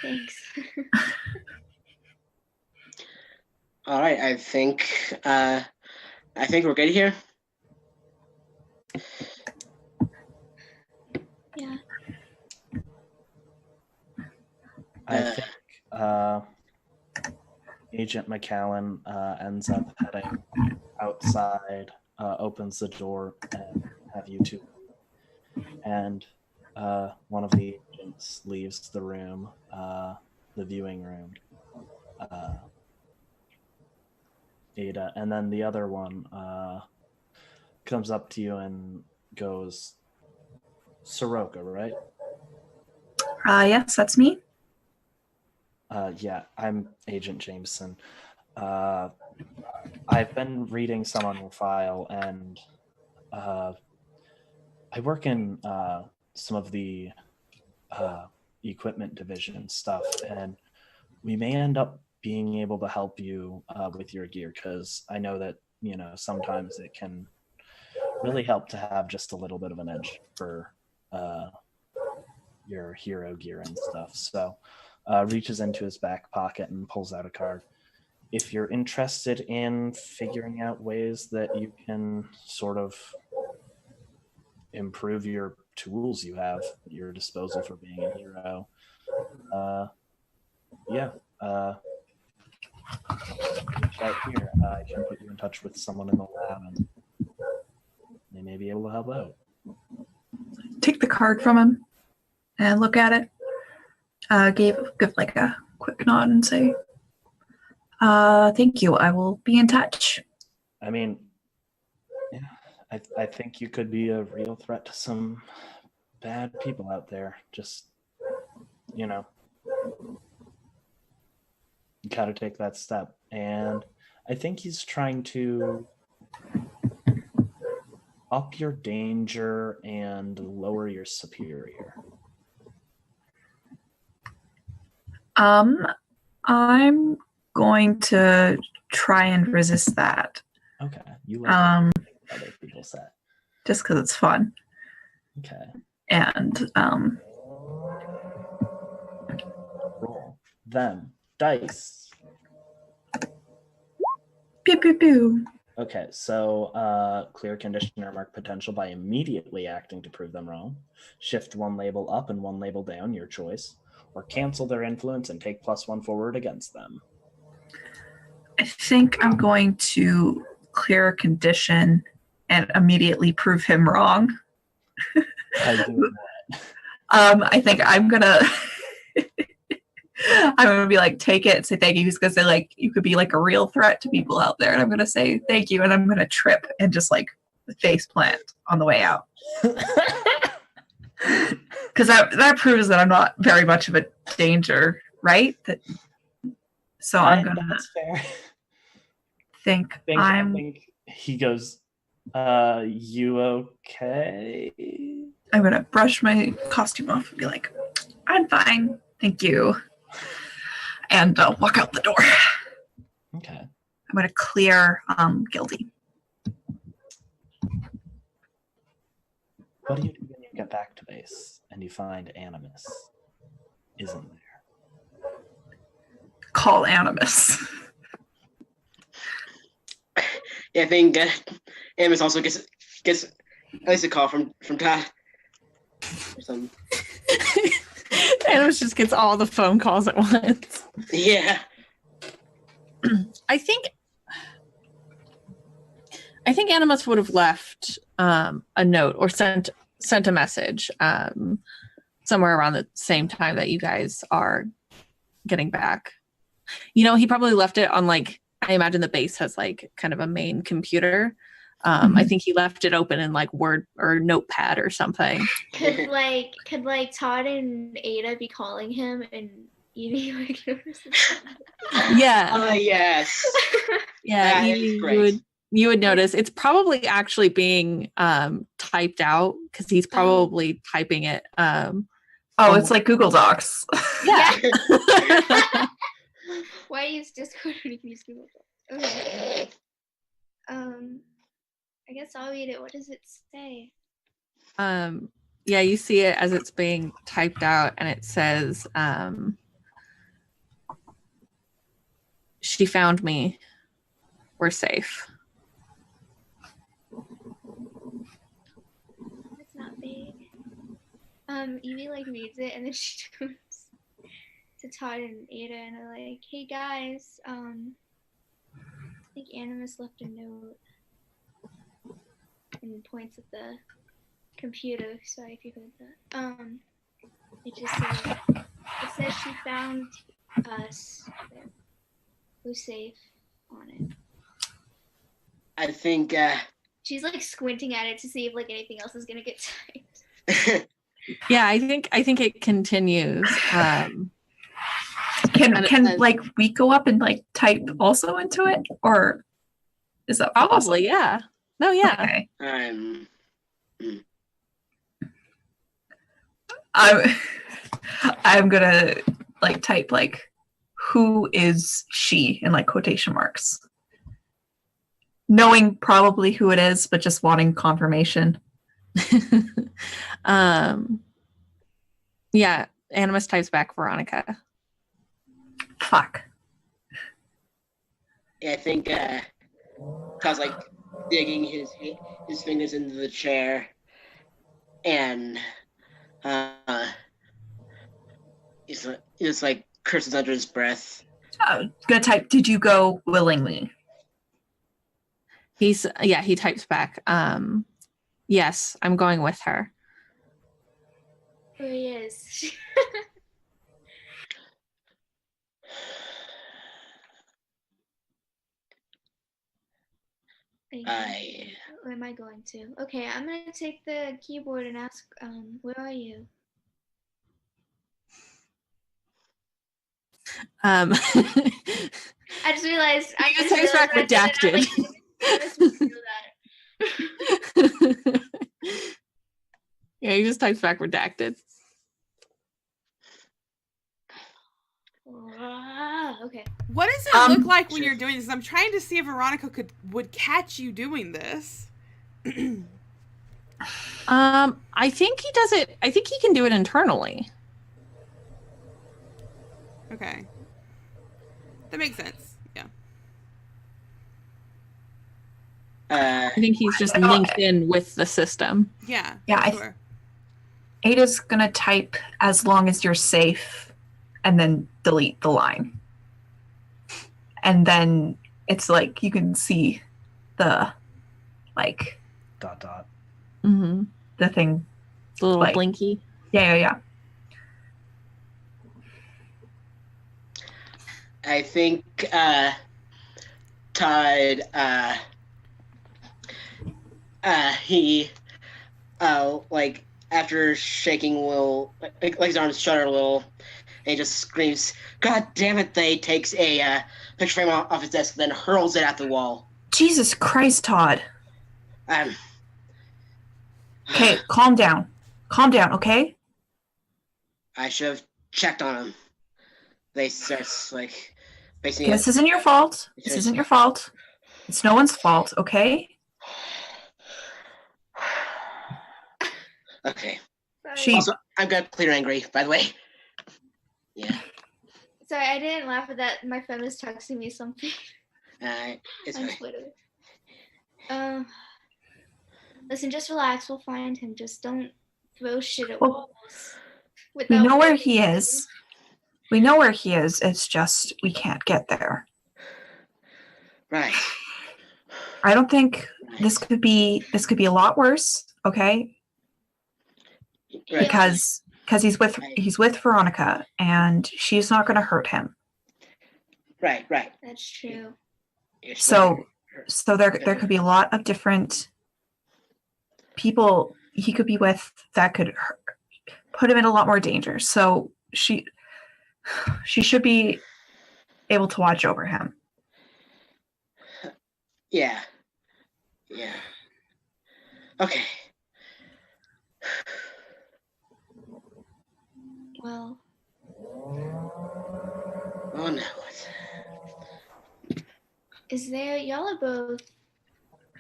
Thanks. All right. I think we're good here. Yeah. I think Agent McAllen ends up heading outside, opens the door, and have you two. And one of the agents leaves the room, the viewing room. Ada, and then the other one comes up to you and goes, Soroka, right? Yes, that's me. Yeah, I'm Agent Jameson. I've been reading some on your file, and I work in some of the equipment division stuff, and we may end up being able to help you with your gear, because I know that, sometimes it can really help to have just a little bit of an edge for your hero gear and stuff. So reaches into his back pocket and pulls out a card. If you're interested in figuring out ways that you can sort of improve your tools you have at your disposal for being a hero, reach out here. I can put you in touch with someone in the lab, and they may be able to help out. Take the card from him and look at it. Give like a quick nod and say, thank you. I will be in touch. I mean, yeah, I think you could be a real threat to some bad people out there. Just, you gotta take that step. And I think he's trying to up your danger and lower your superior. I'm going to try and resist that. Okay. You like other people say. Just because it's fun. Okay. And roll them dice. Pew pew pew. Okay, so clear conditioner mark potential by immediately acting to prove them wrong. Shift one label up and one label down, your choice. Or cancel their influence and take +1 forward against them. I think I'm going to clear a condition and immediately prove him wrong. I think I'm gonna be like, take it and say thank you. He's gonna say like, you could be like a real threat to people out there, and I'm gonna say thank you, and I'm gonna trip and just like face plant on the way out. Because that proves that I'm not very much of a danger, right? So I'm gonna that's fair. I think he goes, you okay? I'm gonna brush my costume off and be like, I'm fine, thank you, and walk out the door. Okay. I'm gonna clear Gildy. What do you do when you get back to base and you find Animus isn't there? Call Animus. Yeah, I think Animus also gets at least a call from Todd or something. Animus just gets all the phone calls at once. Yeah. I think Animus would have left a note or sent a message somewhere around the same time that you guys are getting back. He probably left it on, like, I imagine the base has like kind of a main computer. I think he left it open in like Word or Notepad or something. Could Todd and Ada be calling him and Evie like notices? Yeah. Yes. Yeah. That is great. You would notice it's probably actually being typed out because he's probably typing it. It's like Google Docs. Yeah. Why use Discord when you can use Google Docs? Okay. I guess I'll read it. What does it say? Yeah, you see it as it's being typed out, and it says, she found me. We're safe. It's not big. Evie like reads it, and then she turns to Todd and Ada and are like, hey guys, I think Animus left a note, and points at the computer. Sorry if you heard that. It just says she found us. We're safe on it. I think she's like squinting at it to see if like anything else is gonna get typed. Yeah, I think it continues. Can like we go up and like type also into it, or is that probably possible? Yeah. No, yeah. Okay. I'm gonna like type like, who is she in like quotation marks, knowing probably who it is, but just wanting confirmation. Yeah, Animus types back Veronica. fuck? I think Todd's like digging his fingers into the chair, and he's just like curses under his breath. Gonna type, did you go willingly? He types back. Yes, I'm going with her. Oh, he is. Or am I going to? Okay, I'm gonna take the keyboard and ask, where are you? I just realized I just types back redacted. Yeah, he just types back redacted. Okay. What does it look like when you're doing this? I'm trying to see if Veronica would catch you doing this. I think he does it. I think he can do it internally. Okay. That makes sense. Yeah. I think he's just linked in with the system. Yeah. Yeah. Sure. Ada's gonna type as long as you're safe and then delete the line. And then it's like you can see the like ... Mm-hmm. the thing. The little like, blinky. Yeah. I think Todd he like after shaking Will, like his arms shudder a little, and he just screams, "God damn it!" Then he takes a picture frame off his desk, then hurls it at the wall. Jesus Christ, Todd. Okay, calm down, okay? I should have checked on him. They starts like basically. Okay, this isn't your fault. It's no one's fault, okay? Okay. She... Also, I'm gonna clear angry, by the way. Yeah. Sorry, I didn't laugh at that. My friend was texting me something. It's on fine. Twitter. Listen, just relax. We'll find him. Just don't throw shit at walls. We know where he is. It's just we can't get there. Right. I don't think this could be a lot worse, okay? Right. Because he's with Veronica and she's not going to hurt him. Right. That's true. So there could be a lot of different people he could be with that could put him in a lot more danger. So she should be able to watch over him. Yeah. Okay. Well. Oh no. Is there? Y'all are both.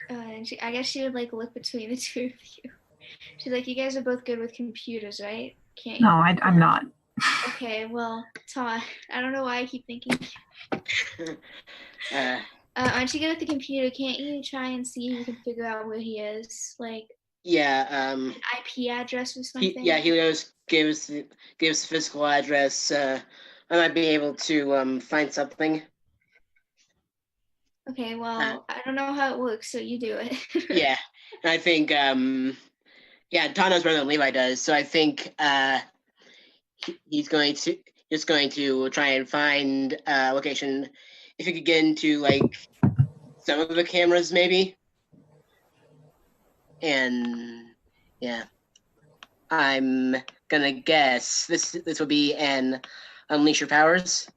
And I guess she would like look between the two of you. She's like, you guys are both good with computers, right? Can't you? No, I'm not. Okay, well, Todd, I don't know why I keep thinking. Aren't you good with the computer? Can't you try and see if you can figure out where he is? Like, yeah, an IP address or something? Helios gives physical address. I might be able to find something. Okay, well, I don't know how it works, so you do it. Yeah, and I think Tom knows better than Levi does, so I think he's going to try and find a location. If he could get into like some of the cameras, maybe. And yeah, I'm gonna guess this will be an Unleash Your Powers.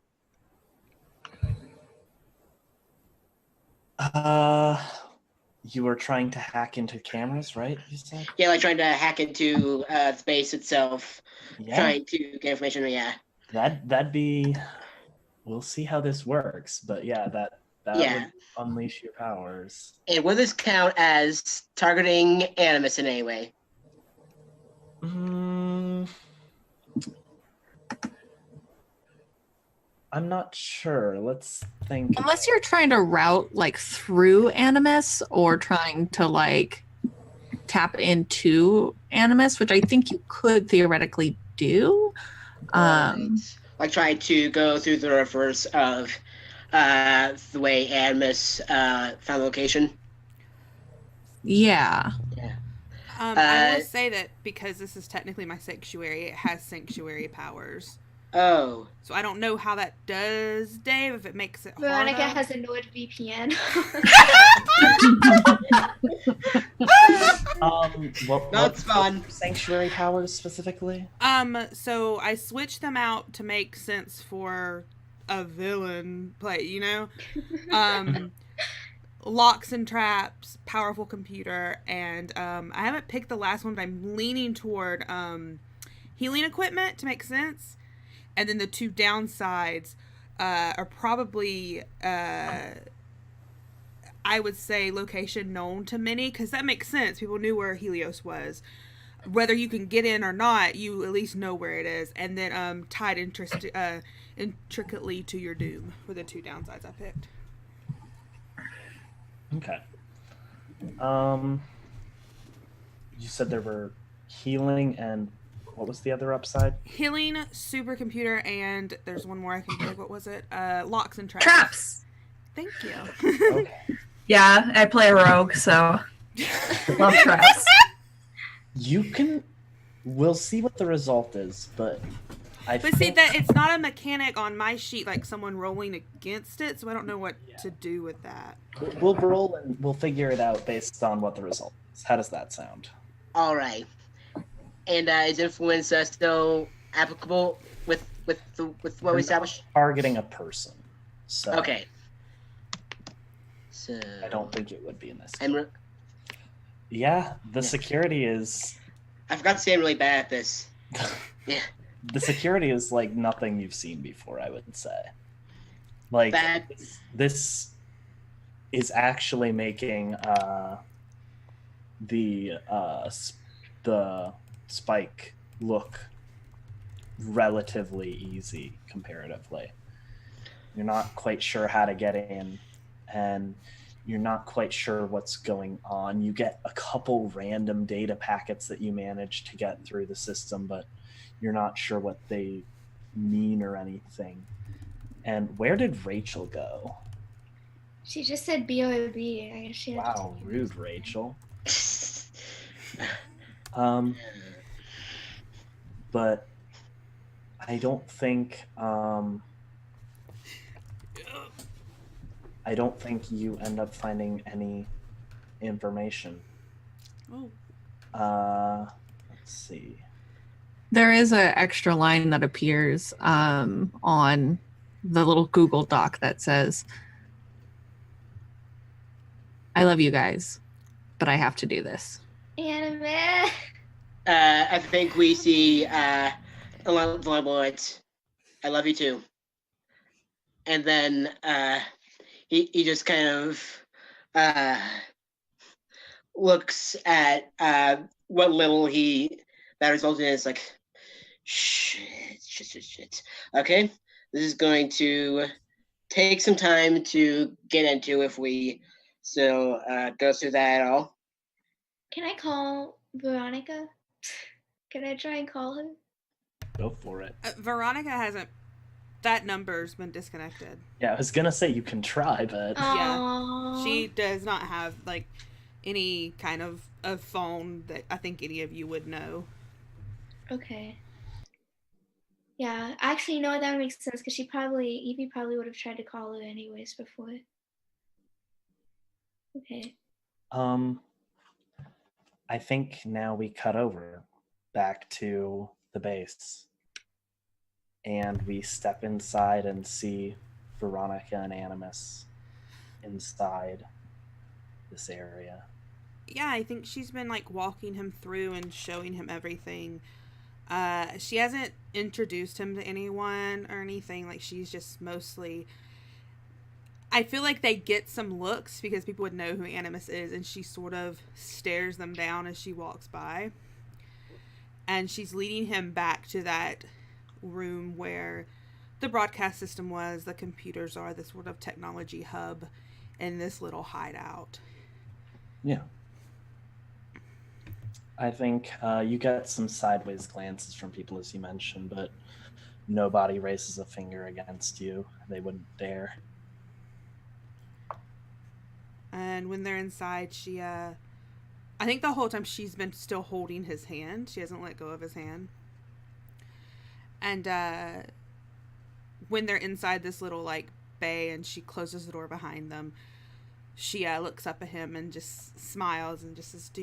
You were trying to hack into cameras, right? You said? Yeah, like trying to hack into the base itself, trying to get information. Yeah. That'd be. We'll see how this works, but yeah, that would unleash your powers. And will this count as targeting Animus in any way? I'm not sure. Let's think. Unless you're trying to route like through Animus or trying to like tap into Animus, which I think you could theoretically do. Like try to go through the reverse of the way Animus found the location. Yeah. Yeah. I will say that because this is technically my sanctuary, it has sanctuary powers. Oh. So I don't know how that does, Dave, if it makes it Veronica harder. has a NordVPN. That's fun. Sanctuary powers specifically? So I switched them out to make sense for a villain play, you know? Locks and traps, powerful computer, and I haven't picked the last one, but I'm leaning toward healing equipment to make sense. And then the two downsides are probably, I would say, location known to many, because that makes sense. People knew where Helios was. Whether you can get in or not, you at least know where it is. And then tied intricately to your doom were the two downsides I picked. Okay. You said there were healing and what was the other upside? Healing, supercomputer, and there's one more I can pick. What was it? Locks and traps. Traps. Thank you. Okay. Yeah, I play a rogue, so love traps. We'll see what the result is, but see that it's not a mechanic on my sheet, like someone rolling against it, so I don't know what to do with that. We'll roll and we'll figure it out based on what the result is. How does that sound? All right. And is influence still applicable with what we established? Targeting a person. So Okay. So I don't think it would be in this. And yeah, the security is. I forgot to say I'm really bad at this. Yeah. The security is like nothing you've seen before, I would say. Like this is actually making the spike look relatively easy comparatively. You're not quite sure how to get in, and you're not quite sure what's going on. You get a couple random data packets that you manage to get through the system, but you're not sure what they mean or anything. And where did Rachel go? She just said B-O-B. I guess she had Wow, rude, Rachel. But I don't think you end up finding any information. Oh. Let's see. There is an extra line that appears on the little Google Doc that says, "I love you guys, but I have to do this." Anime. I think we see the words, "I love you too," and then he just kind of looks at what little that resulted in. It's like, shit. Okay, this is going to take some time to get into if we go through that at all. Can I call Veronica? Can I try and call her? Go for it. Veronica hasn't. That number's been disconnected. Yeah, I was gonna say you can try, but Aww. She does not have like any kind of a phone that I think any of you would know. Okay. Yeah, actually, you know what? That makes sense because Evie probably would have tried to call her anyways before. Okay. I think now we cut over back to the base. And we step inside and see Veronica and Animus inside this area. Yeah, I think she's been like walking him through and showing him everything. She hasn't introduced him to anyone or anything. Like she's just mostly. I feel like they get some looks because people would know who Animus is, and she sort of stares them down as she walks by. And she's leading him back to that room where the broadcast system was. The computers are this sort of technology hub in this little hideout. Yeah. I think you get some sideways glances from people, as you mentioned, but nobody raises a finger against you. They wouldn't dare. And when they're inside, I think the whole time she's been still holding his hand. She hasn't let go of his hand. And when they're inside this little like bay and she closes the door behind them, she looks up at him and just smiles and just says, Do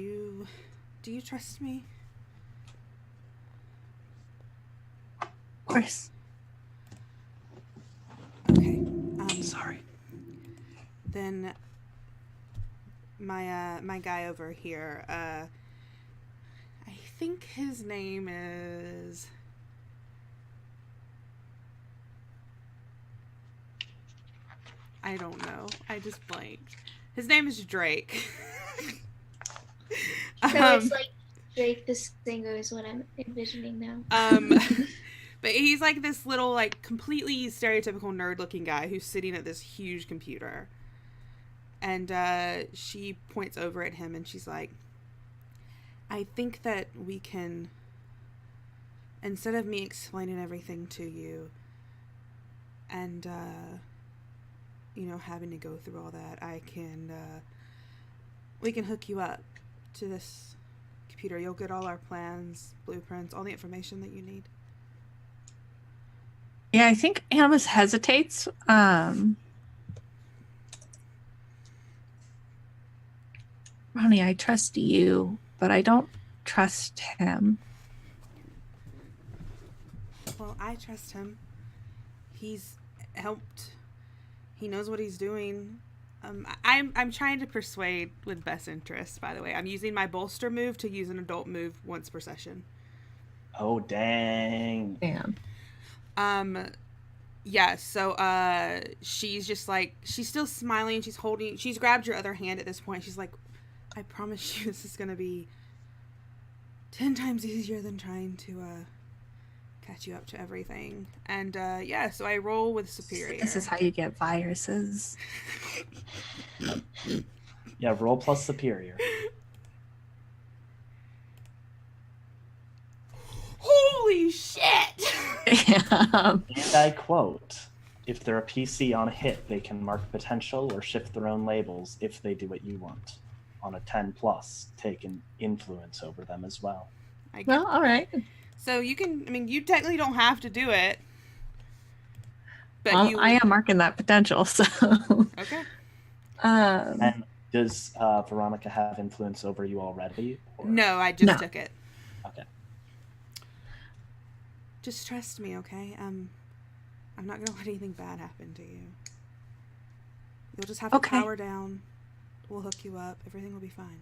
you trust me? Of course. Okay. Sorry. Then my guy over here, I think his name is... I don't know. I just blanked. His name is Drake. So it's like Drake the singer is what I'm envisioning now. But he's like this little, like, completely stereotypical nerd-looking guy who's sitting at this huge computer. And she points over at him and she's like, I think that we can, instead of me explaining everything to you and, having to go through all that, we can hook you up to this computer. You'll get all our plans, blueprints, all the information that you need. Yeah, I think Animus hesitates. Ronnie, I trust you, but I don't trust him. Well, I trust him. He's helped. He knows what he's doing. I'm trying to persuade with best interest, by the way. I'm using my bolster move to use an adult move once per session. Oh, dang. Damn. Yeah, so she's just like, she's still smiling, she's grabbed your other hand at this point. She's like, I promise you this is gonna be 10 times easier than trying to catch you up to everything. And yeah, so I roll with superior. This is how you get viruses. Yeah, roll plus superior. Holy shit! Yeah. And I quote, if they're a PC on a hit, they can mark potential or shift their own labels if they do what you want. On a 10 plus, take an influence over them as well. Well, all right. So you can, you technically don't have to do it. But well, I am marking that potential, so. Okay. And does Veronica have influence over you already? Or? No, I just took it. Okay. Just trust me, okay? I'm not gonna let anything bad happen to you. You'll just have to power down. We'll hook you up. Everything will be fine.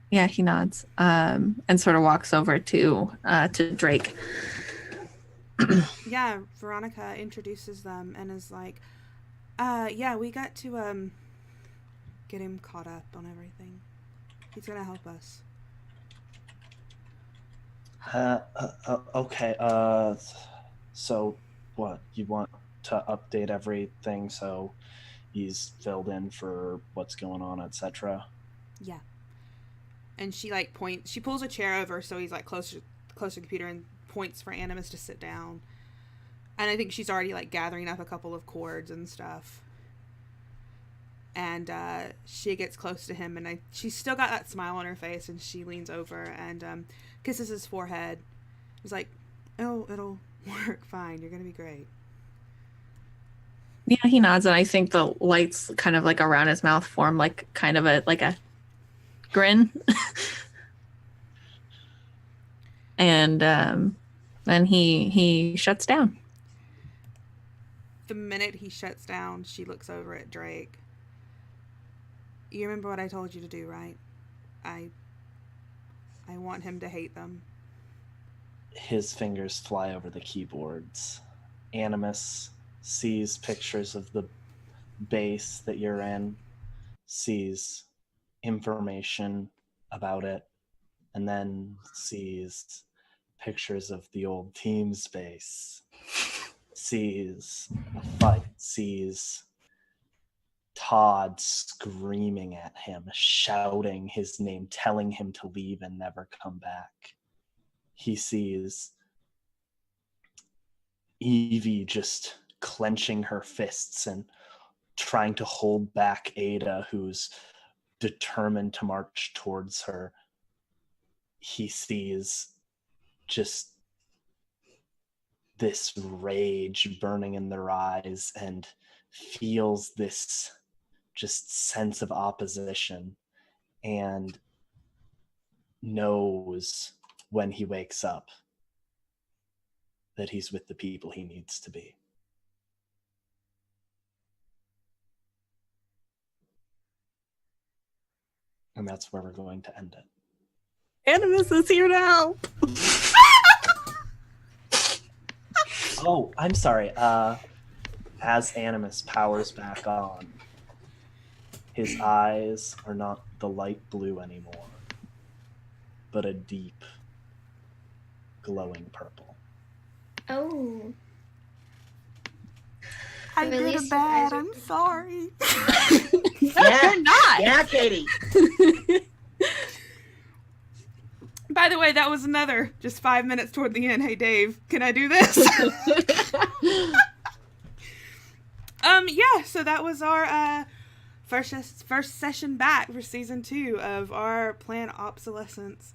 Yeah, he nods, and sort of walks over to Drake. Yeah, Veronica introduces them and is like, yeah, we got to get him caught up on everything. He's gonna help us. Okay. So what? You want to update everything so he's filled in for what's going on, etc.? Yeah. And she like points. She pulls a chair over so he's like closer to the computer and points for Animus to sit down. And I think she's already like gathering up a couple of cords and stuff. And she gets close to him, and she's still got that smile on her face, and she leans over and kisses his forehead. He's like, "Oh, it'll work fine. You're gonna be great." Yeah, he nods, and I think the lights kind of like around his mouth form like kind of a grin. And then he shuts down. The minute he shuts down, she looks over at Drake. You remember what I told you to do, right? I want him to hate them. His fingers fly over the keyboards. Animus sees pictures of the base that you're in, sees information about it, and then sees pictures of the old team space, sees a fight, sees Todd screaming at him, shouting his name, telling him to leave and never come back. He sees Evie just clenching her fists and trying to hold back Ada, who's determined to march towards her. He sees just this rage burning in their eyes and feels this just sense of opposition, and knows when he wakes up that he's with the people he needs to be. And that's where we're going to end it. Animus is here now. Oh, I'm sorry. As Animus powers back on, his eyes are not the light blue anymore, but a deep, glowing purple. Oh. I At did least a his bad. eyes are I'm purple. sorry. You're not. Yeah, Katie. By the way, that was another just 5 minutes toward the end. Hey, Dave, can I do this? Yeah, so that was our first session back for season 2 of our planned Obsolescence.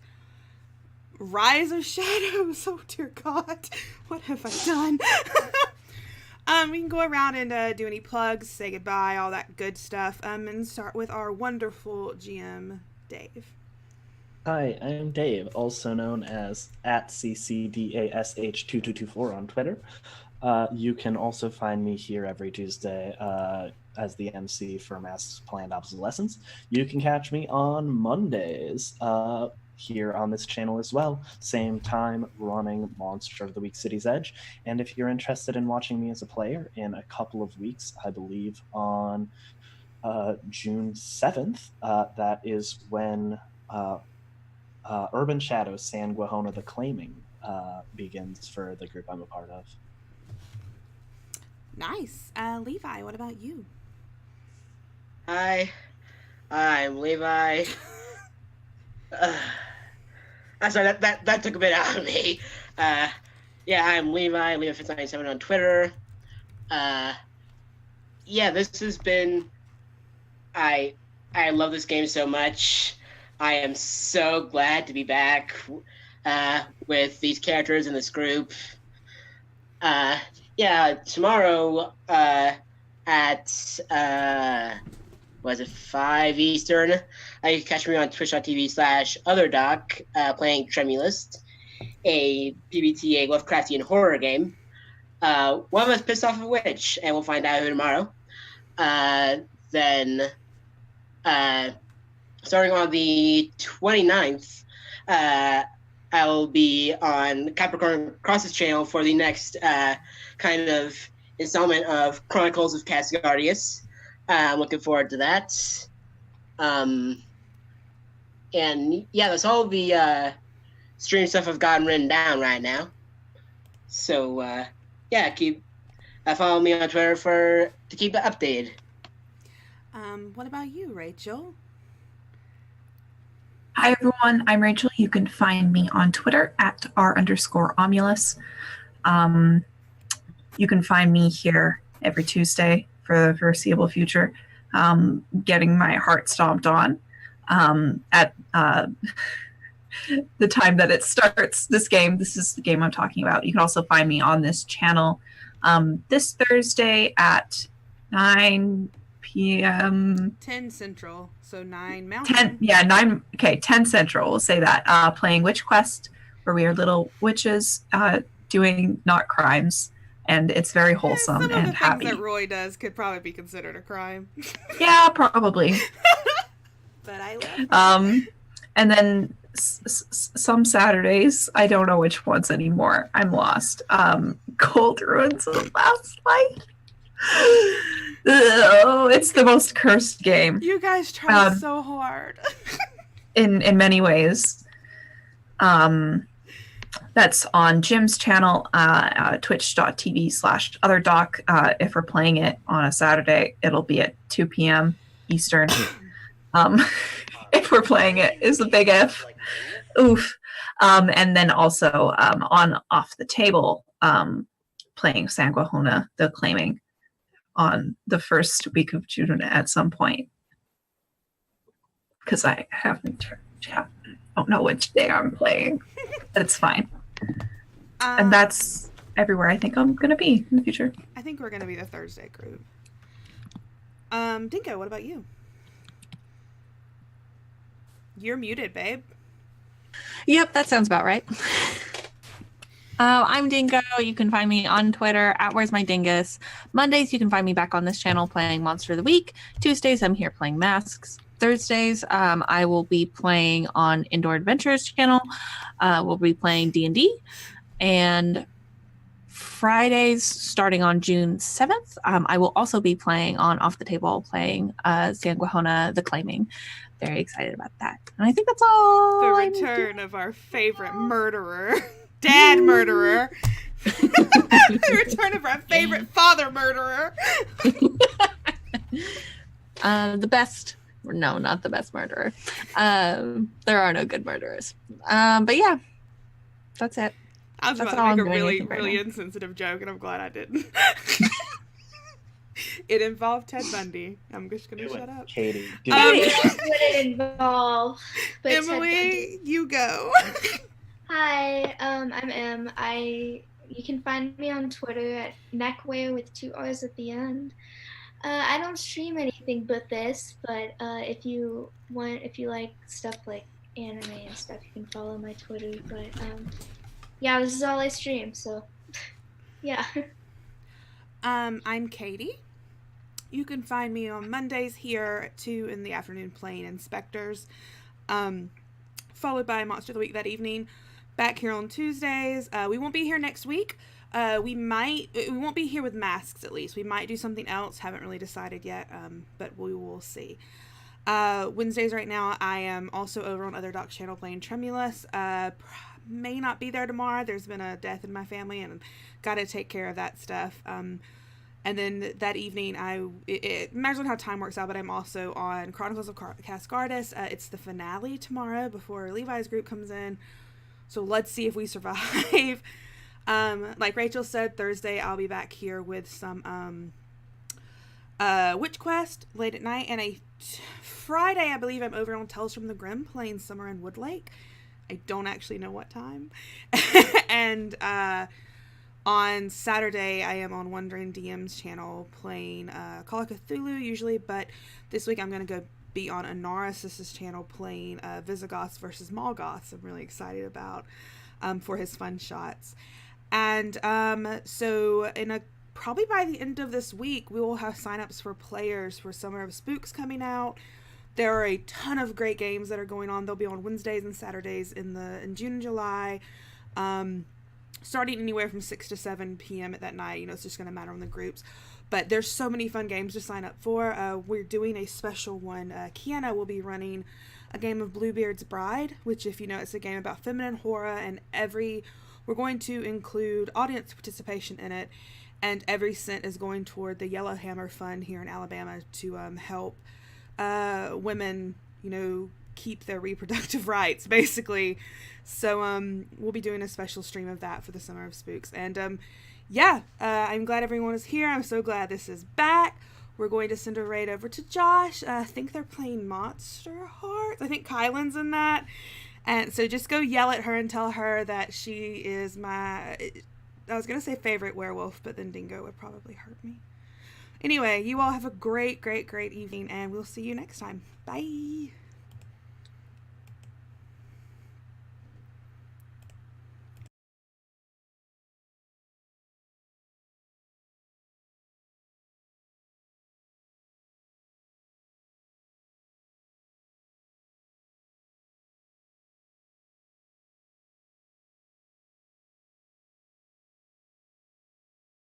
Rise of Shadows. Oh dear God, what have I done? We can go around and do any plugs, say goodbye, all that good stuff. And start with our wonderful GM, Dave. Hi, I am Dave, also known as @CCDASH2224 on Twitter. You can also find me here every Tuesday as the MC for Mass Planned Obsolescence. You can catch me on Mondays here on this channel as well. Same time, running Monster of the Week City's Edge. And if you're interested in watching me as a player, in a couple of weeks, I believe on June 7th, that is when Urban Shadows San Guajona the Claiming begins for the group I'm a part of. Nice. Levi, what about you? Hi, I'm Levi. I'm sorry, that took a bit out of me. Yeah, I'm Levi, Levi697 on Twitter. Yeah, this has been... I love this game so much. I am so glad to be back with these characters in this group. Yeah, tomorrow at 5 Eastern, you can catch me on twitch.tv/otherdoc playing Tremulist, a PBTA Lovecraftian horror game. One of us pissed off a witch, and we'll find out who tomorrow. Then, starting on the 29th, I'll be on Capricorn Cross's channel for the next kind of installment of Chronicles of Casgardius. I'm looking forward to that. And yeah, that's all the stream stuff I've gotten written down right now. So yeah, keep follow me on Twitter to keep it updated. What about you, Rachel? Hi everyone, I'm Rachel. You can find me on Twitter at @r_Omulus. You can find me here every Tuesday for the foreseeable future, getting my heart stomped on at the time that it starts. This is the game I'm talking about. You can also find me on this channel this Thursday at 9 p.m. 10 Central, so 9 Mountain. 10 Central, we'll say that. Playing Witch Quest, where we are little witches doing not crimes, and it's very wholesome Some and of the happy. things that Roy does could probably be considered a crime. Yeah, probably. But I love it. And then some Saturdays, I don't know which ones anymore. I'm lost. Cold Ruins of Last Light. Oh, it's the most cursed game. You guys try so hard. in many ways. That's on Jim's channel, twitch.tv/otherdoc. If we're playing it on a Saturday, it'll be at 2 p.m. Eastern. If we're playing it is a big if. Oof. And then also on Off the Table, playing Sanguahona, the claiming, on the first week of June at some point. Because I don't know which day I'm playing. But it's fine. And that's everywhere I think I'm going to be in the future. I think we're going to be the Thursday group. Dinko, what about you? You're muted, babe. Yep, that sounds about right. I'm Dingo. You can find me on Twitter at Where's My Dingus. Mondays, you can find me back on this channel playing Monster of the Week. Tuesdays, I'm here playing Masks. Thursdays, I will be playing on Indoor Adventures channel. We'll be playing D&D. And Fridays, starting on June 7th, I will also be playing on Off the Table, playing Sanguahona, the Claiming. Very excited about that. And I think that's all. The return of our favorite murderer. Dad murderer. The return of our favorite father murderer. The best. No, not the best murderer. There are no good murderers. But yeah, that's it. I was about to make a really insensitive joke, and I'm glad I didn't. It involved Ted Bundy. I'm just going to shut up. Katie. What it involve? But Emily, you go. Hi, I'm Em. You can find me on Twitter at neckware with 2 R's at the end. I don't stream anything but this, but if you like stuff like anime and stuff, you can follow my Twitter. But yeah, this is all I stream, so yeah. I'm Katie. You can find me on Mondays here at 2 in the afternoon playing Inspectors, followed by Monster of the Week that evening. Back here on Tuesdays. We won't be here next week. We won't be here with Masks, at least. We might do something else. Haven't really decided yet, but we will see. Wednesdays right now, I am also over on Other Doc's channel playing Tremulous. May not be there tomorrow. There's been a death in my family, and got to take care of that stuff. And then that evening, it matters on how time works out, but I'm also on Chronicles of Cascardus. It's the finale tomorrow before Levi's group comes in. So let's see if we survive. Like Rachel said, Thursday I'll be back here with some Witch Quest late at night, and Friday I believe I'm over on Tales from the Grim playing Summer in Woodlake. I don't actually know what time. And on Saturday I am on Wondering DM's channel playing Call of Cthulhu usually, but this week I'm going to go be on Anaris's channel playing Visigoths versus Molgoths. I'm really excited about for his fun shots. And so probably by the end of this week, we will have signups for players for Summer of Spooks coming out. There are a ton of great games that are going on. They'll be on Wednesdays and Saturdays in June and July, starting anywhere from 6 to 7 p.m. at that night. It's just going to matter on the groups. But there's so many fun games to sign up for. We're doing a special one. Kiana will be running a game of Bluebeard's Bride, which, if you know, it's a game about feminine horror, and we're going to include audience participation in it, and every cent is going toward the Yellowhammer Fund here in Alabama to help women, keep their reproductive rights, basically. So we'll be doing a special stream of that for the Summer of Spooks. And I'm glad everyone is here. I'm so glad this is back. We're going to send a raid over to Josh. I think they're playing Monster Hearts. I think Kylan's in that. And so just go yell at her and tell her that she is I was going to say favorite werewolf, but then Dingo would probably hurt me. Anyway, you all have a great, great, great evening, and we'll see you next time. Bye.